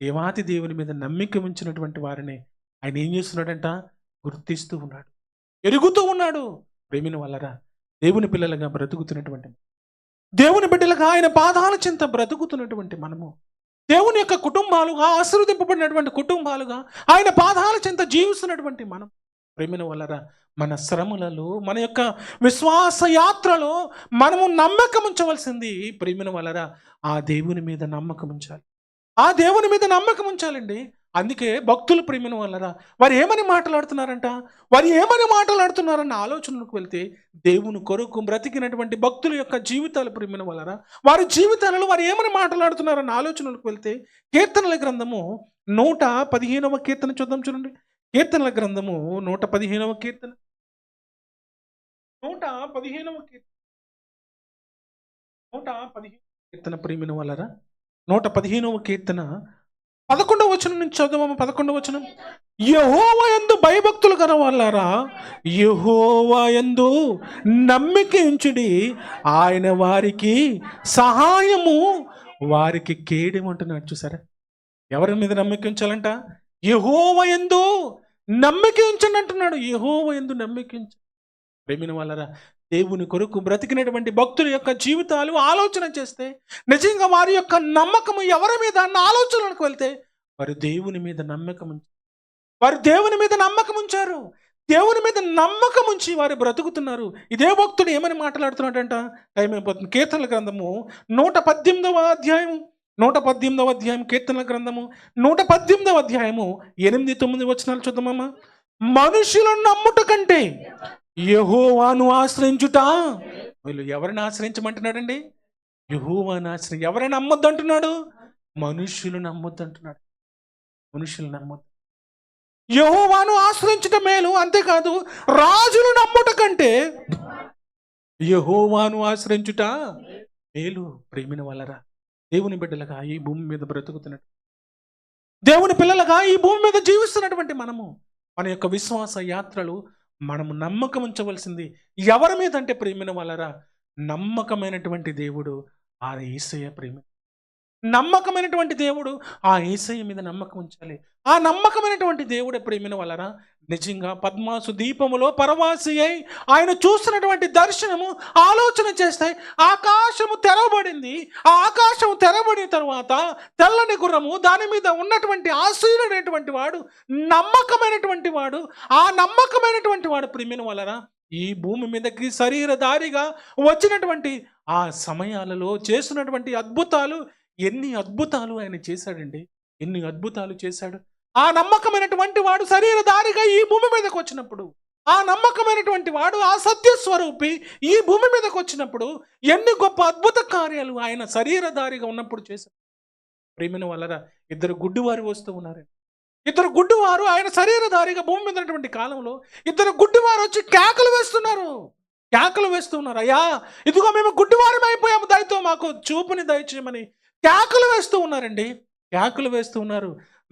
దేవాతి దేవుని మీద నమ్మిక ఉంచినటువంటి వారిని ఆయన ఏం చేస్తున్నాడంట? గుర్తిస్తూ ఉన్నాడు, ఎరుగుతూ ఉన్నాడు. ప్రేమిన వాళ్ళరా, దేవుని పిల్లలుగా బ్రతుకుతున్నటువంటి, దేవుని బిడ్డలుగా ఆయన పాదాల చెంత బ్రతుకుతున్నటువంటి మనము, దేవుని యొక్క కుటుంబాలుగా, ఆశీర్వదింపబడినటువంటి కుటుంబాలుగా ఆయన పాదాల చెంత జీవిస్తున్నటువంటి మనం, ప్రేమిన వాళ్ళరా, మన శ్రమలలో, మన యొక్క విశ్వాస యాత్రలో మనము నమ్మకం ఉంచవలసింది ప్రేమిన వాళ్ళరా ఆ దేవుని మీద నమ్మకం ఉంచాలి. ఆ దేవుని మీద నమ్మకం ఉంచాలండి. అందుకే భక్తులు ప్రేమిన వాళ్ళరా వారు ఏమని మాట్లాడుతున్నారంట? వారు ఏమని మాట్లాడుతున్నారన్న ఆలోచనలకు వెళ్తే దేవుని కొరకు బ్రతికినటువంటి భక్తుల యొక్క జీవితాలు ప్రేమిన వాళ్ళరా వారి జీవితాలలో వారు ఏమని మాట్లాడుతున్నారన్న ఆలోచనలకు వెళ్తే కీర్తనల గ్రంథము 115వ కీర్తన చూద్దాం. చూడండి, కీర్తనల గ్రంథము 115వ కీర్తన, 115వ కీర్తన ప్రేమిన వాళ్ళరా 115వ కీర్తన 11వ వచనం నుంచి చదవము. 11వ వచనం, యెహోవా యందు భయభక్తులు గల వాళ్ళారా, యెహోవా యందు నమ్మిక ఉంచుడి, ఆయన వారికి సహాయము, వారికి కేడమంటున్నాడు. చూసారా, ఎవరి మీద నమ్మిక ఉంచాలంట? యెహోవా యందు నమ్మిక ఉంచండి అంటున్నాడు. యెహోవా యందు నమ్మిక ఉంచండి. ప్రేమిన వాళ్ళరా, దేవుని కొరకు బ్రతికినటువంటి భక్తుల యొక్క జీవితాలు ఆలోచన చేస్తే నిజంగా వారి యొక్క నమ్మకము ఎవరి మీద అన్న ఆలోచనలకు వెళ్తే వారు దేవుని మీద నమ్మకం ఉంచారు. వారు దేవుని మీద నమ్మకం ఉంచారు. దేవుని మీద నమ్మకం ఉంచి వారు బ్రతుకుతున్నారు. ఇదే భక్తుడు ఏమని మాట్లాడుతున్నాడంట? టైం అయిపోతుంది. కీర్తనల గ్రంథము 118వ అధ్యాయం కీర్తనల గ్రంథము 118వ అధ్యాయము 8-9 వచనాలు చూద్దామమ్మా. మనుషులను నమ్ముట కంటే యెహోవాను ఆశ్రయించుట. వీళ్ళు ఎవరిని ఆశ్రయించమంటున్నాడండి? యెహోవాను ఎవరైనా నమ్మొద్దు అంటున్నాడు? మనుషులు నమ్మొద్దు అంటున్నాడు. మనుషులు నమ్మొద్దు. యెహోవాను ఆశ్రయించుట మేలు. అంతేకాదు, రాజులు నమ్ముట కంటే యెహోవాను ఆశ్రయించుట మేలు. ప్రేమిన వాళ్ళరా, దేవుని బిడ్డలుగా ఈ భూమి మీద బ్రతుకుతున్నట్టు, దేవుని పిల్లలుగా ఈ భూమి మీద జీవిస్తున్నటువంటి మనము మన యొక్క విశ్వాస యాత్రలు మనము నమ్మకం ఉంచవలసింది ఎవరి మీద అంటే ప్రేమిన వాళ్ళరా నమ్మకమైనటువంటి దేవుడు ఆ యేసయ్య. నమ్మకమైనటువంటి దేవుడు ఆ యేసయ్య మీద నమ్మకం ఉంచాలి. ఆ నమ్మకమైనటువంటి దేవుడే ప్రేమిన వాళ్ళరా నిజంగా పద్మాసు దీపములో పరవాసి అయి ఆయన చూస్తున్నటువంటి దర్శనము ఆలోచన చేస్తే ఆకాశము తెరవబడింది. ఆ ఆకాశము తెరవబడిన తర్వాత తెల్లని గుర్రము, దాని మీద ఉన్నటువంటి ఆశీనుడైనటువంటి వాడు, నమ్మకమైనటువంటి వాడు, ఆ నమ్మకమైనటువంటి వాడు ప్రేమిన వాళ్ళరా ఈ భూమి మీదకి శరీరధారిగా వచ్చినటువంటి ఆ సమయాలలో చేస్తున్నటువంటి అద్భుతాలు, ఎన్ని అద్భుతాలు ఆయన చేశాడండి, ఎన్ని అద్భుతాలు చేశాడు. ఆ నమ్మకమైనటువంటి వాడు శరీరధారిగా ఈ భూమి మీదకి వచ్చినప్పుడు, ఆ నమ్మకమైనటువంటి వాడు ఆ సత్యస్వరూపి ఈ భూమి మీదకి వచ్చినప్పుడు ఎన్ని గొప్ప అద్భుత కార్యాలు ఆయన శరీరధారిగా ఉన్నప్పుడు చేశాడు. ప్రేమిన వాళ్ళరా ఇద్దరు గుడ్డివారు వస్తూ ఉన్నారండి. ఇద్దరు గుడ్డివారు ఆయన శరీరధారిగా భూమి మీద ఉన్నటువంటి కాలంలో ఇద్దరు గుడ్డివారు వచ్చి కేకలు వేస్తున్నారు. అయ్యా, ఇదిగో మేము గుడ్డివారం అయిపోయాము, దయతో మాకు చూపుని దయచేయమని కేకలు వేస్తూ ఉన్నారండి. కేకలు వేస్తూ ఉన్నారు.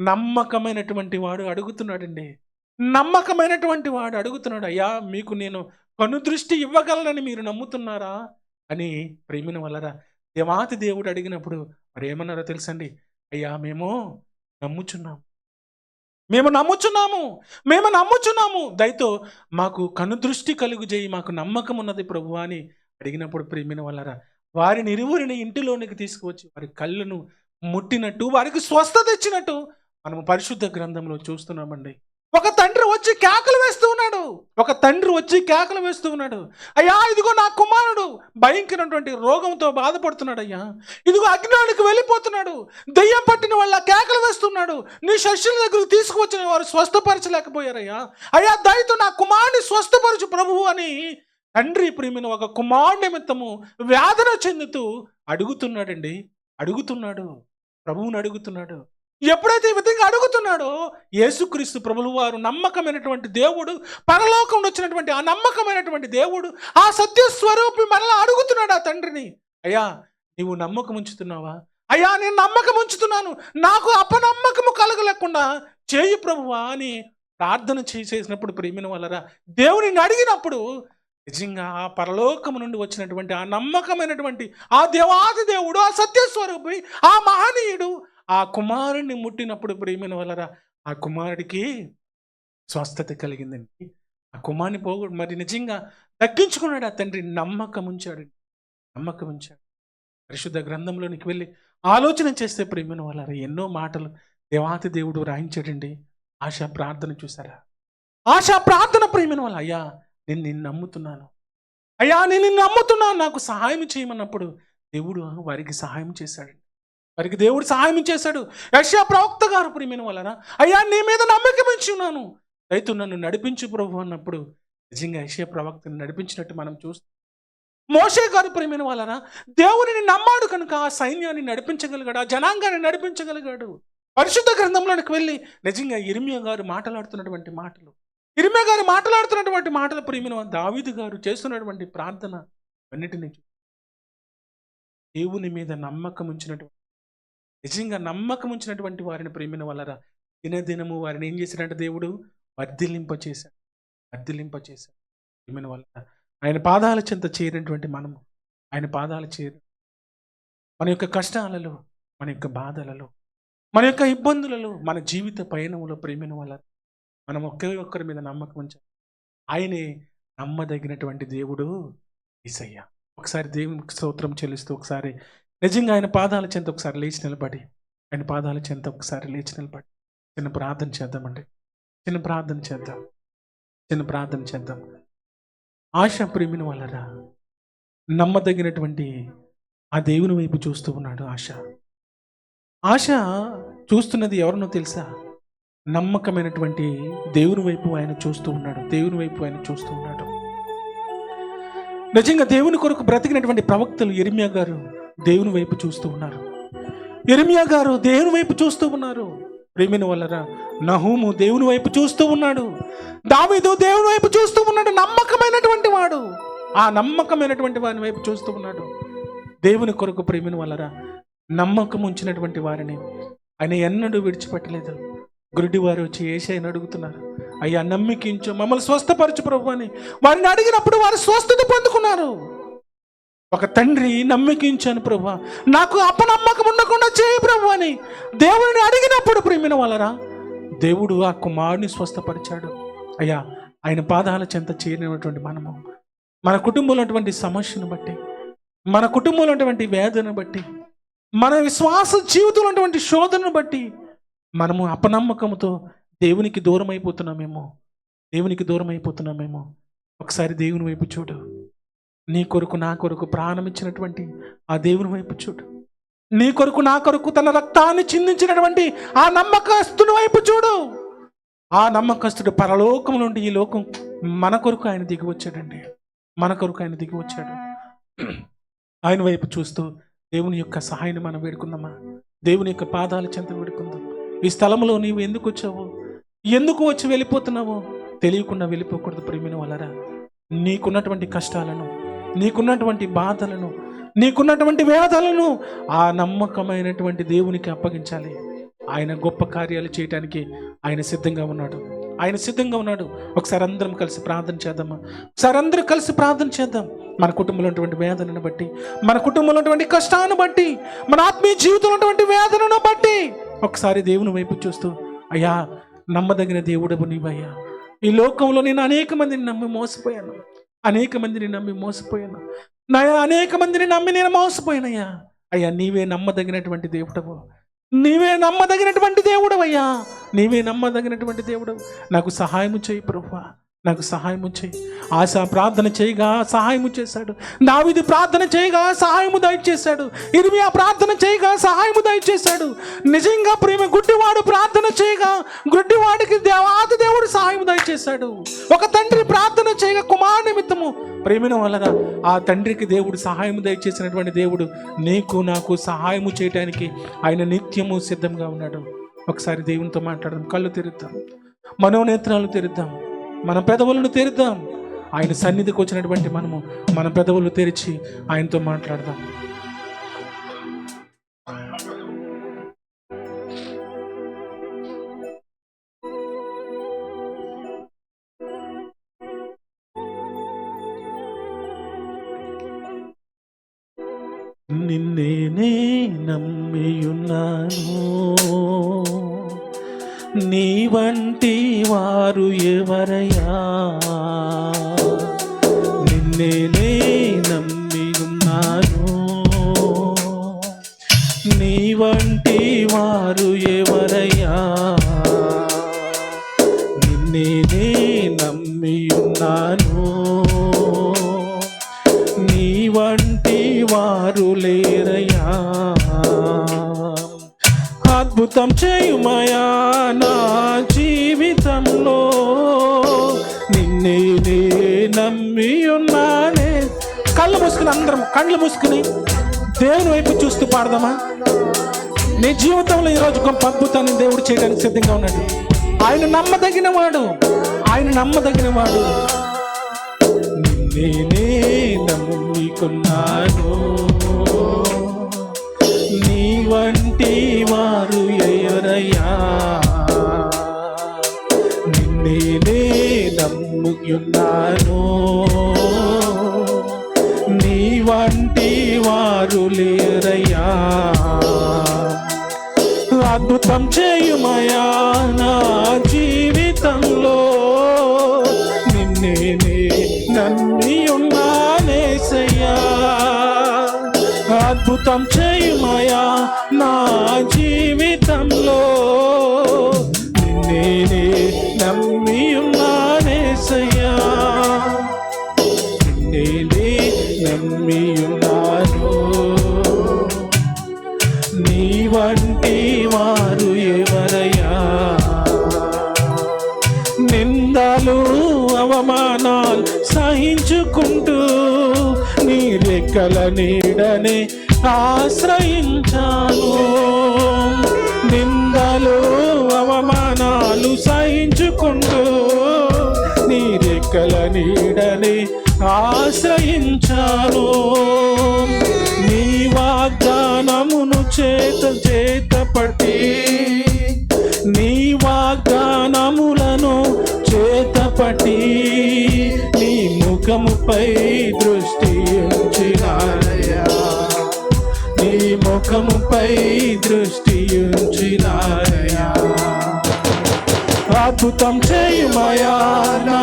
నమ్మకమైనటువంటి వాడు అడుగుతున్నాడండి, నమ్మకమైనటువంటి వాడు అడుగుతున్నాడు, అయ్యా మీకు నేను కనుదృష్టి ఇవ్వగలనని మీరు నమ్ముతున్నారా అని. ప్రేమిన వల్లరా దేవాతి దేవుడు అడిగినప్పుడు మరి ఏమన్నారో తెలుసండి, అయ్యా మేము నమ్ముచున్నాము, దయతో మాకు కనుదృష్టి కలుగు చేయి, మాకు నమ్మకం ఉన్నది ప్రభువా అని అడిగినప్పుడు ప్రేమిన వల్లరా వారిని ఇరువురిని ఇంటిలోనికి తీసుకువచ్చి వారి కళ్ళను ముట్టినట్టు, వారికి స్వస్థత ఇచ్చినట్టు మనము పరిశుద్ధ గ్రంథంలో చూస్తున్నామండి. ఒక తండ్రి వచ్చి కేకలు వేస్తూ ఉన్నాడు, అయ్యా ఇదిగో నా కుమారుడు భయంకరమైనటువంటి రోగంతో బాధపడుతున్నాడు, అయ్యా ఇదిగో అగ్నిలోనికి వెళ్ళిపోతున్నాడు, దెయ్యం పట్టిన వాళ్ళ కేకలు వేస్తున్నాడు, నీ శిష్యుల దగ్గరకు తీసుకువచ్చిన వారు స్వస్థపరచలేకపోయారయ్యా, అయ్యా దయతో నా కుమారుని స్వస్థపరచు ప్రభువు అని తండ్రి ప్రేమిన ఒక కుమారుని నిమిత్తము వేదన చెందుతూ అడుగుతున్నాడు, ప్రభువుని అడుగుతున్నాడు. ఎప్పుడైతే ఈ విధంగా అడుగుతున్నాడో యేసుక్రీస్తు ప్రభువు వారు నమ్మకమైనటువంటి దేవుడు, పరలోకం వచ్చినటువంటి ఆ నమ్మకమైనటువంటి దేవుడు, ఆ సత్యస్వరూపి మరలా అడుగుతున్నాడు ఆ తండ్రిని, అయ్యా నీవు నమ్మకం ఉంచుతున్నావా? అయ్యా నేను నమ్మకం ఉంచుతున్నాను, నాకు అపనమ్మకము కలగలేకుండా చేయి ప్రభువా అని ప్రార్థన చేసినప్పుడు ప్రేమిన వల్లరా దేవుని అడిగినప్పుడు నిజంగా ఆ పరలోకము నుండి వచ్చినటువంటి ఆ నమ్మకమైనటువంటి ఆ దేవాది దేవుడు, ఆ సత్యస్వరూపి, ఆ మహనీయుడు ఆ కుమారుణ్ణి ముట్టినప్పుడు ప్రేమిన వల్లరా ఆ కుమారుడికి స్వస్థత కలిగిందండి. ఆ కుమారుని మరి నిజంగా దక్కించుకున్నాడు ఆ తండ్రి, నమ్మకం ఉంచాడు. పరిశుద్ధ గ్రంథంలోనికి వెళ్ళి ఆలోచన చేస్తే ప్రేమిన వల్లరా ఎన్నో మాటలు దేవాతి దేవుడు రాయించాడండి. ఆశా ప్రార్థన చూసారా? ఆశా ప్రార్థన ప్రేమిన వల్ల, అయ్యా నేను నిన్ను నమ్ముతున్నాను, నాకు సహాయం చేయమన్నప్పుడు దేవుడు వారికి సహాయం చేశాడు. యెషయా ప్రవక్త గారు ప్రేమిన వలన, అయ్యా నీ మీద నమ్మకం ఉంచి ఉన్నాను, దయతో నన్ను నడిపించు ప్రభు అన్నప్పుడు నిజంగా యెషయా ప్రవక్తను నడిపించినట్టు మనం చూస్తాం. మోషే గారు ప్రేమిన వలన దేవుడిని నమ్మాడు కనుక ఆ సైన్యాన్ని నడిపించగలిగాడు, ఆ జనాంగాన్ని నడిపించగలిగాడు. పరిశుద్ధ గ్రంథంలోనికి వెళ్ళి నిజంగా ఇర్మియా గారు మాట్లాడుతున్నటువంటి మాటలు ప్రేమిన దావీదు గారు చేస్తున్నటువంటి ప్రార్థన అన్నిటినీ దేవుని మీద నమ్మకం ఉంచినటువంటి వారిని ప్రేమిన వల్లరా దినదినము వారిని ఏం చేశాడంటే దేవుడు వర్ధిల్లింప చేశాడు. ప్రేమిన వల్ల ఆయన పాదాల చెంత చేరినటువంటి మనము, ఆయన పాదాలు చేరి మన యొక్క కష్టాలలో, మన యొక్క బాధలలో, మన యొక్క ఇబ్బందులలో, మన జీవిత పయనంలో ప్రేమిన వల్ల మనం ఒక్కరి మీద నమ్మకం ఉంచాలి. ఆయనే నమ్మదగినటువంటి దేవుడు యేసయ్య. ఒకసారి దేవునికి స్తోత్రం చెల్లిస్తూ ఒకసారి నిజంగా ఆయన పాదాల చెంత ఒకసారి లేచి నిలబడి చిన్న ప్రార్థన చేద్దాం. ఆశ ప్రేమిన వల్లరా నమ్మదగినటువంటి ఆ దేవుని వైపు చూస్తూ ఉన్నాడు. ఆశ చూస్తున్నది ఎవరినో తెలుసా? నమ్మకమైనటువంటి దేవుని వైపు ఆయన చూస్తూ ఉన్నాడు. నిజంగా దేవుని కొరకు బ్రతికినటువంటి ప్రవక్తలు ఇర్మియా గారు దేవుని వైపు చూస్తూ ఉన్నారు. ప్రేమిన వల్లరా నహూము దేవుని వైపు చూస్తూ ఉన్నాడు. దావీదు దేవుని వైపు చూస్తూ ఉన్నాడు. నమ్మకమైనటువంటి వాడు ఆ నమ్మకమైనటువంటి వాని వైపు చూస్తూ ఉన్నాడు. దేవుని కొరకు ప్రేమిన వల్లరా నమ్మకం ఉంచినటువంటి వారిని ఆయన ఎన్నడూ విడిచిపెట్టలేదు. గురుడి వారు వచ్చి యేషయ్యను అడుగుతున్నారు, అయ్యా నమ్మికించు, మమ్మల్ని స్వస్థపరచు ప్రభు అని వారిని అడిగినప్పుడు వారు స్వస్థత పొందుకున్నారు. ఒక తండ్రి నమ్మికించాను ప్రభు, నాకు అపనమ్మకం ఉండకుండా చేయి ప్రభు అని దేవుడిని అడిగినప్పుడు ప్రేమిన వల్లరా దేవుడు ఆ కుమారుని స్వస్థపరిచాడు. అయ్యా ఆయన పాదాల చెంత చేరినటువంటి మనము మన కుటుంబంలో ఉన్నటువంటి సమస్యను బట్టి, మన కుటుంబంలో ఉన్నటువంటి వేదన బట్టి, మన విశ్వాస జీవితంలో ఉన్నటువంటి శోధనను బట్టి మనము అపనమ్మకంతో దేవునికి దూరం అయిపోతున్నామేమో. ఒకసారి దేవుని వైపు చూడు. నీ కొరకు నా కొరకు ప్రాణం ఇచ్చినటువంటి ఆ దేవుని వైపు చూడు. నీ కొరకు నా కొరకు తన రక్తాన్ని చిందించినటువంటి ఆ నమ్మకస్తుని వైపు చూడు. ఆ నమ్మకస్తుడు పరలోకం నుండి ఈ లోకం మన కొరకు ఆయన దిగి వచ్చాడండి. ఆయన వైపు చూస్తూ దేవుని యొక్క సహాయాన్ని మనం వేడుకుందామా? దేవుని యొక్క పాదాల చెంత వేడుకుందాం. ఈ స్థలంలో నీవు ఎందుకు వచ్చావో, ఎందుకు వచ్చి వెళ్ళిపోతున్నావో తెలియకుండా వెళ్ళిపోకూడదు. ప్రేమిన వల్లరా నీకున్నటువంటి కష్టాలను, నీకున్నటువంటి బాధలను, నీకున్నటువంటి వేదనలను ఆ నమ్మకమైనటువంటి దేవునికి అప్పగించాలి. ఆయన గొప్ప కార్యాలు చేయటానికి ఆయన సిద్ధంగా ఉన్నాడు. ఆయన సిద్ధంగా ఉన్నాడు. ఒకసారి అందరం కలిసి ప్రార్థన చేద్దామా? ఒకసారి అందరం కలిసి ప్రార్థన చేద్దాం. మన కుటుంబంలో ఉన్నటువంటి వేదనను బట్టి, మన కుటుంబంలో ఉన్నటువంటి కష్టాన్ని బట్టి, మన ఆత్మీయ జీవితంలో ఉన్నటువంటి వేదనను బట్టి ఒకసారి దేవుని వైపు చూస్తూ, అయ్యా నమ్మదగిన దేవుడవు నీవయ్యా. ఈ లోకంలో నేను అనేక మందిని నమ్మి మోసపోయాను, అనేక మందిని నమ్మి మోసపోయాను నాయా, అనేక మందిని నమ్మి నేను మోసపోయానయ్యా. అయ్యా నీవే నమ్మదగినటువంటి దేవుడవు, నీవే నమ్మదగినటువంటి దేవుడవయ్యా, నీవే నమ్మదగినటువంటి దేవుడవు. నాకు సహాయము చేయి ప్రభువా, నాకు సహాయము చేయి. ఆశ ప్రార్థన చేయగా సహాయము చేశాడు, దావీదు ప్రార్థన చేయగా సహాయము దయచేశాడు, ఇర్మియా ప్రార్థన చేయగా సహాయము దయచేశాడు. నిజంగా ప్రేమ గుడ్డివాడు ప్రార్థన చేయగా గుడ్డివాడికి దేవాది దేవుడు సహాయము దయచేశాడు. ఒక తండ్రి ప్రార్థన చేయగా కుమారుని నిమిత్తము ప్రేమిన వలన ఆ తండ్రికి దేవుడు సహాయము దయచేసినటువంటి దేవుడు నీకు నాకు సహాయము చేయడానికి ఆయన నిత్యము సిద్ధంగా ఉన్నాడు. ఒకసారి దేవునితో మాట్లాడదాం. కళ్ళు తెరుద్దాం, మనోనేత్రాలు తెరుద్దాం, మన పెదవులను తెరుద్దాం. ఆయన సన్నిధికి వచ్చినటువంటి మనము మన పెదవులు తెరిచి ఆయనతో మాట్లాడదాం. నిన్నే నమ్మియున్నాను, నీ వంటి వారు ఎవరయ్యా? నిన్నే నమ్మియున్నాను, నీ వంటి వారు ఎవరయ్యా? నిన్నే నమ్మియున్నాను, నీ వంటి వారు లేరయ్యా. అద్భుతం చేయుమయా నా జీవితంలో, నిన్నే నమ్మి ఉన్నానే. కళ్ళు మూసుకుని అందరం కళ్ళు మూసుకుని దేవుని వైపు చూస్తూ పాడదామా? నీ జీవితంలో ఈరోజు గొప్ప అద్భుతాన్ని దేవుడు చేయడానికి సిద్ధంగా ఉన్నాడు. ఆయన నమ్మదగిన వాడు, ఆయన నమ్మదగిన వాడు. నిన్నే నమ్ముకున్నాను, నీ వంటి వారు ఎవరయ్యా? నిన్నే నమ్ముకున్నాను, నీ వంటి వారు లేరయ్యా. అద్భుతం చేయుమయా నా జీవితంలో, నిన్నే నమ్మి ఉన్నానేసయ్యా. అద్భుతం చేయుమయా నా జీవితంలో, నిన్నే నమ్మి ఉన్నానేసయ్యా. నిన్నే నమ్మి ఉన్నాను, నీ వంటి వారు ఎవరయ్యా? నిందలు అవమానాలు సహించుకుంటూ నీ రెక్కల నీడనే ఆశ్రయించాను. నిందలు అవమానాలు సహించుకుంటూ నీ రెక్కల నీడనే ఆశ్రయించాను. నీ వాగ్దానమును చేతపట్టి, నీ వాగ్దానములను చేతపట్టి, నీ ముఖముపై దృష్టి ఉంచినానయ్యా, నీ ముఖముపై దృష్టి ఉంచినానయ్యా. అద్భుతం చేయుమయా నా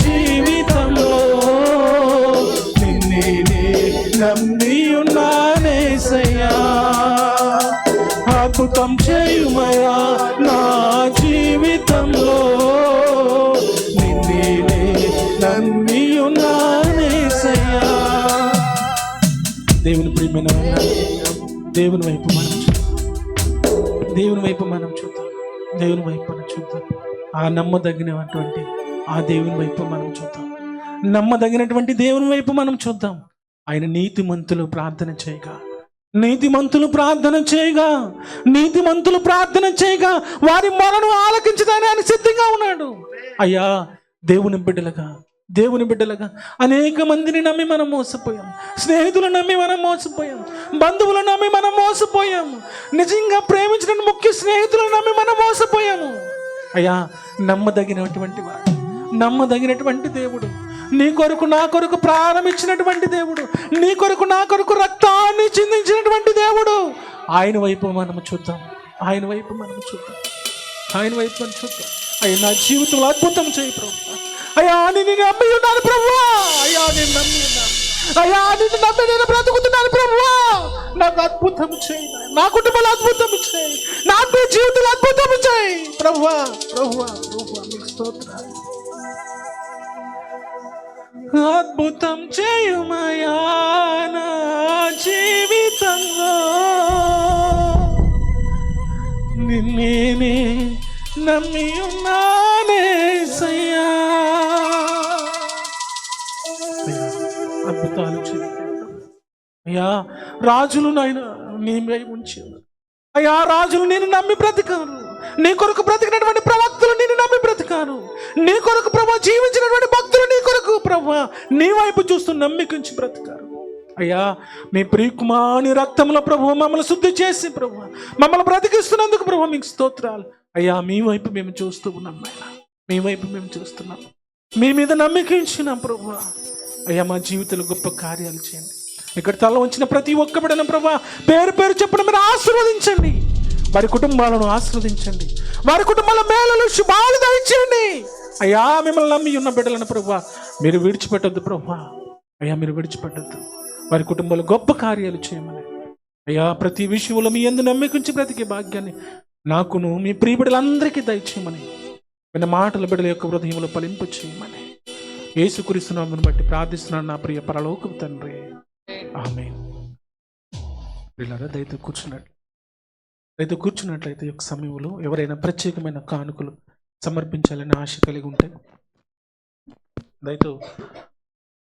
జీవితంలో, నిన్నే నమ్మి ఉన్నానేసయ్యా. అద్భుతం చేయుమయా నా జీవితంలో, నిన్నే నమ్మి ఉన్నానేసయ్యా. దేవుని ప్రియమైన దేవుని వైపు మనం చూద్దాం, దేవుని వైపు మనం చూద్దాం, దేవుని వైపు మనం చూద్దాం. ఆ నమ్మదగినటువంటి ఆ దేవుని వైపు మనం చూద్దాం, నమ్మదగినటువంటి దేవుని వైపు మనం చూద్దాం. ఆయన నీతిమంతులు ప్రార్థన చేయగా, నీతిమంతులు ప్రార్థన చేయగా, నీతిమంతులు ప్రార్థన చేయగా వారి మొరను ఆలకించడానికి ఆయన సిద్ధంగా ఉన్నాడు. అయ్యా దేవుని బిడ్డలుగా, దేవుని బిడ్డలుగా అనేక మందిని నమ్మి మనం మోసపోయాం, స్నేహితులను నమ్మి మనం మోసపోయాం, బంధువులను నమ్మి మనం మోసపోయాము, నిజంగా ప్రేమించిన ముఖ్య స్నేహితులను నమ్మి మనం మోసపోయాము. అయ్యా నమ్మదగినటువంటి వాడు, నమ్మదగినటువంటి దేవుడు, నీ కొరకు నా కొరకు ప్రారంభించినటువంటి దేవుడు, నీ కొరకు నా కొరకు రక్తాన్ని చిందించినటువంటి దేవుడు. ఆయన వైపు మనము చూద్దాం, ఆయన వైపు మనము చూద్దాం, ఆయన వైపు మనం చూద్దాం. అయ్యా నా జీవితంలో అద్భుతం చేయి ప్రభు. అయ్యా నేను నమ్మి ఉన్నాను ప్రభు, అయ్యా నేను నమ్మి ఉన్నాను, అయ్యా నిన్ను నమ్మి నేను బ్రతుకుతున్నాను ప్రభు. నాకు అద్భుతం చేయి, నా కుటుంబంలో అద్భుతం చేయి, నా జీవితంలో అద్భుతం చేయి ప్రభువా, ప్రభువా, ప్రభువా మీకు స్తోత్రాలు. అద్భుతం చేయుమయా నా జీవితంలో, నిన్నే నమ్మి ఉన్నానేసయ్యా. అద్భుతాలు చేయండి అయ్యా. రాజులు నాయన నీ మీద ఉంచి, అయ్యా రాజులు నేను నమ్మి బ్రతికాను, నీ కొరకు బ్రతికినటువంటి ప్రవక్తలు నేను నమ్మి బ్రతికాను, నీ కొరకు ప్రభు జీవించినటువంటి భక్తులు నీ కొరకు ప్రభు నీ వైపు చూస్తూ నమ్మికించి బ్రతికారు. అయ్యా మీ ప్రియకుమారుని రక్తంలో ప్రభు మమ్మల్ని శుద్ధి చేసి ప్రభు మమ్మల్ని బ్రతికిస్తున్నందుకు ప్రభు మీకు స్తోత్రాలు. అయ్యా మీ వైపు మేము చూస్తూ ఉన్నాం నాయన, మీ వైపు మేము చూస్తున్నాం, మీ మీద నమ్మికించినాం ప్రభు. అయ్యా మా జీవితంలో గొప్ప కార్యాలు చేయండి. ఇక్కడ తల ఉంచిన ప్రతి ఒక్క బిడ్డను ప్రభు పేరు పేరు చెప్పడం మీరు ఆశీర్వదించండి, వారి కుటుంబాలను ఆశీర్వదించండి, వారి కుటుంబాల మేలులు శుభాలు దయచేయండి. అయ్యా మిమ్మల్ని నమ్మి ఉన్న బిడ్డలను ప్రభు మీరు విడిచిపెట్టద్దు ప్రభు, అయ్యా మీరు విడిచిపెట్టద్దు, వారి కుటుంబాలు గొప్ప కార్యాలు చేయమని. అయ్యా ప్రతి విషయంలో మీ యందు నమ్మికించి బ్రతికే భాగ్యాన్ని నాకును మీ ప్రియ బిడ్డలందరికీ దయచేయమని, విన్న మాటల బిడ్డల యొక్క హృదయంలో ఫలింపు చేయమని యేసుక్రీస్తు నామమును బట్టి ప్రార్థిస్తున్నాను నా ప్రియ పరలోకపు తండ్రి, ఆమేన్. పిల్లరా దయతో కూర్చున్నట్లయితే ఈ యొక్క సమయంలో ఎవరైనా ప్రత్యేకమైన కానుకలు సమర్పించాలని ఆశ కలిగి ఉంటే దయతో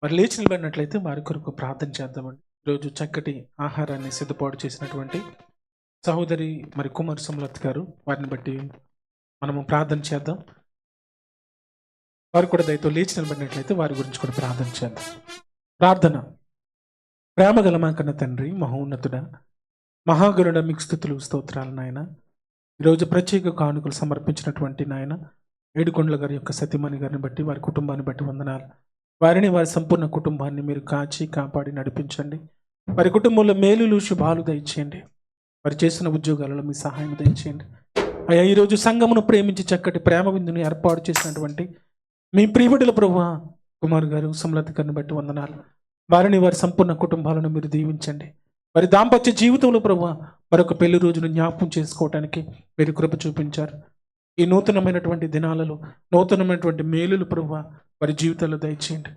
మరి లేచి నిలబడినట్లయితే వారి కొరకు ప్రార్థన చేద్దామండి. ఈరోజు చక్కటి ఆహారాన్ని సిద్ధపాటు చేసినటువంటి సహోదరి మరి కుమార్ సమలత్ గారు, వారిని బట్టి మనము ప్రార్థన చేద్దాం. వారు కూడా దయతో లేచి నిలబడినట్లయితే వారి గురించి కూడా ప్రార్థన చేద్దాం. ప్రార్థన. ప్రేమగల మా కన్న తండ్రి, మహోన్నతుడ, మహాగరుడ, మీకు స్తుతులు స్తోత్రాలు నాయన. ఈరోజు ప్రత్యేక కానుకలు సమర్పించినటువంటి నాయన ఏడుకొండల గారి యొక్క సతీమణి గారిని బట్టి, వారి కుటుంబాన్ని బట్టి వందనాలు. వారిని, వారి సంపూర్ణ కుటుంబాన్ని మీరు కాచి కాపాడి నడిపించండి. వారి కుటుంబంలో మేలులు శుభాలు దయచేయండి. వారు చేసిన ఉద్యోగాలలో మీ సహాయం దయచేయండి. అయ్యా ఈరోజు సంఘమును ప్రేమించి చక్కటి ప్రేమ విందుని ఏర్పాటు చేసినటువంటి మీ ప్రియబిడ్డల ప్రభువా కుమార్ గారు, సమలత గారిని బట్టి వందనాలు. వారిని, వారి సంపూర్ణ కుటుంబాలను మీరు దీవించండి. వారి దాంపత్య జీవితంలో ప్రభువా మరొక పెళ్లి రోజును జ్ఞాపకం చేసుకోవడానికి మీరు కృప చూపించారు. ఈ నూతనమైనటువంటి దినాలలో నూతనమైనటువంటి మేలులు ప్రభువా వారి జీవితాల్లో దయచేయండి.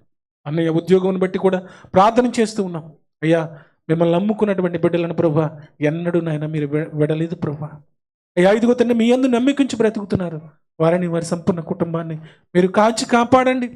అన్నయ్య ఉద్యోగం బట్టి కూడా ప్రార్థన చేస్తూ ఉన్నాం. అయ్యా మిమ్మల్ని నమ్ముకున్నటువంటి బిడ్డలను ప్రభువా ఎన్నడూ నాయన మీరు విడలేదు ప్రభువా. అయ్యా ఇదిగో తండ్రి మీ యందు నమ్మికించి బ్రతుకుతున్నారు. వారిని, వారి సంపూర్ణ కుటుంబాన్ని మీరు కాచి కాపాడండి.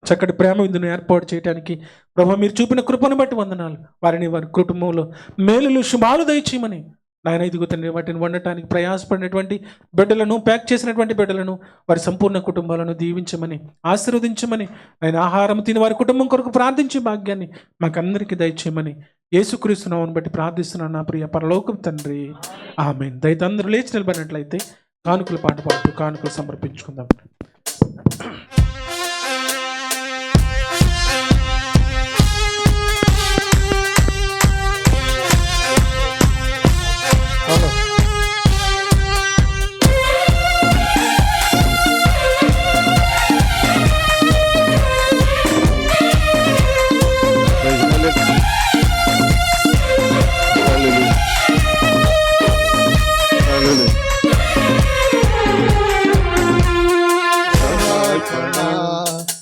చక్కటి ప్రేమ విందును ఏర్పాటు చేయడానికి ప్రభువా మీరు చూపిన కృపను బట్టి వందనాలు. వారిని, వారి కుటుంబంలో మేలులు శుభాలు దయచేయమని నాయన ఇదిగో తండ్రి వాటిని వండటానికి ప్రయాసపడినటువంటి బిడ్డలను, ప్యాక్ చేసినటువంటి బిడ్డలను, వారి సంపూర్ణ కుటుంబాలను దీవించమని, ఆశీర్వదించమని, ఆయన ఆహారం తిని వారి కుటుంబం కొరకు ప్రార్థించే భాగ్యాన్ని మాకందరికీ దయచేయమని యేసుక్రీస్తు నామమును బట్టి ప్రార్థిస్తున్నాను నా ప్రియ పరలోకపు తండ్రి, ఆమేన్. దయతో అందరూ లేచి నిలబడినట్లయితే కానుకల పాట పాడుతూ కానుకలు సమర్పించుకుందాం.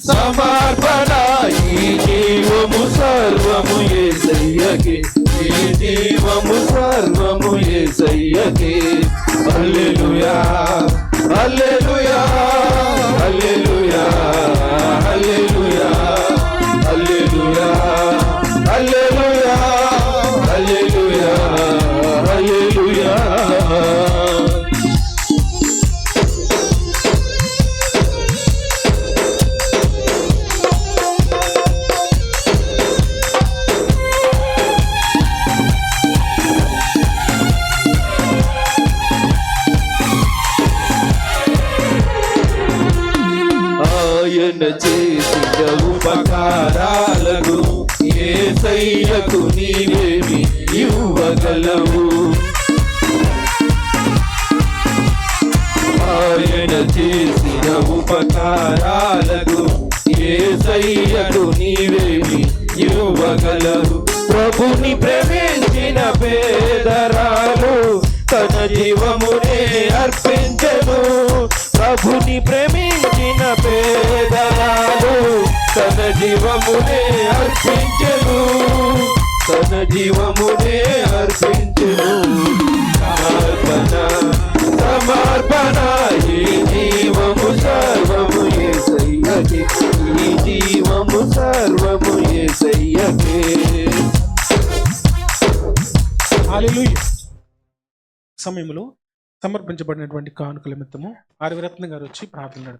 సమర్పణ ఈ జీవము సర్వము యేసయ్యకే, ఈ జీవము సర్వము యేసయ్యకే. హల్లెలూయా హల్లెలూయా హల్లెలూయా హల్లెలూయా హల్లెలూయా హల్లెలూయా హల్లెలూయా హల్లెలూయా. చేసిన ఉపకారాలకు యేసయ్యకు నీవేమి ఇవ్వగలవు? ఆయన చేసిన ఉపకారాలకు యేసయ్యకు నీవేమి ఇవ్వగలవు? ప్రభుని ప్రేమించిన పేదరాలు తన జీవమునే అర్పించెను. ప్రభుని ప్రేమించిన పేదరాలు తన జీవమునే అర్పించెను. తన జీవమునే అర్పించెను. సమర్పణ సమర్పణ ఈ జీవము సర్వము యేసయ్యకే. ఈ జీవము సర్వము యేసయ్యకే. హల్లెలూయా. సమయంలో సమర్పించబడినటువంటి కానుకల నిమిత్తము ఆర్విరత్న గారు వచ్చి ప్రార్థన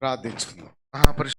ప్రార్థించుకుందాం.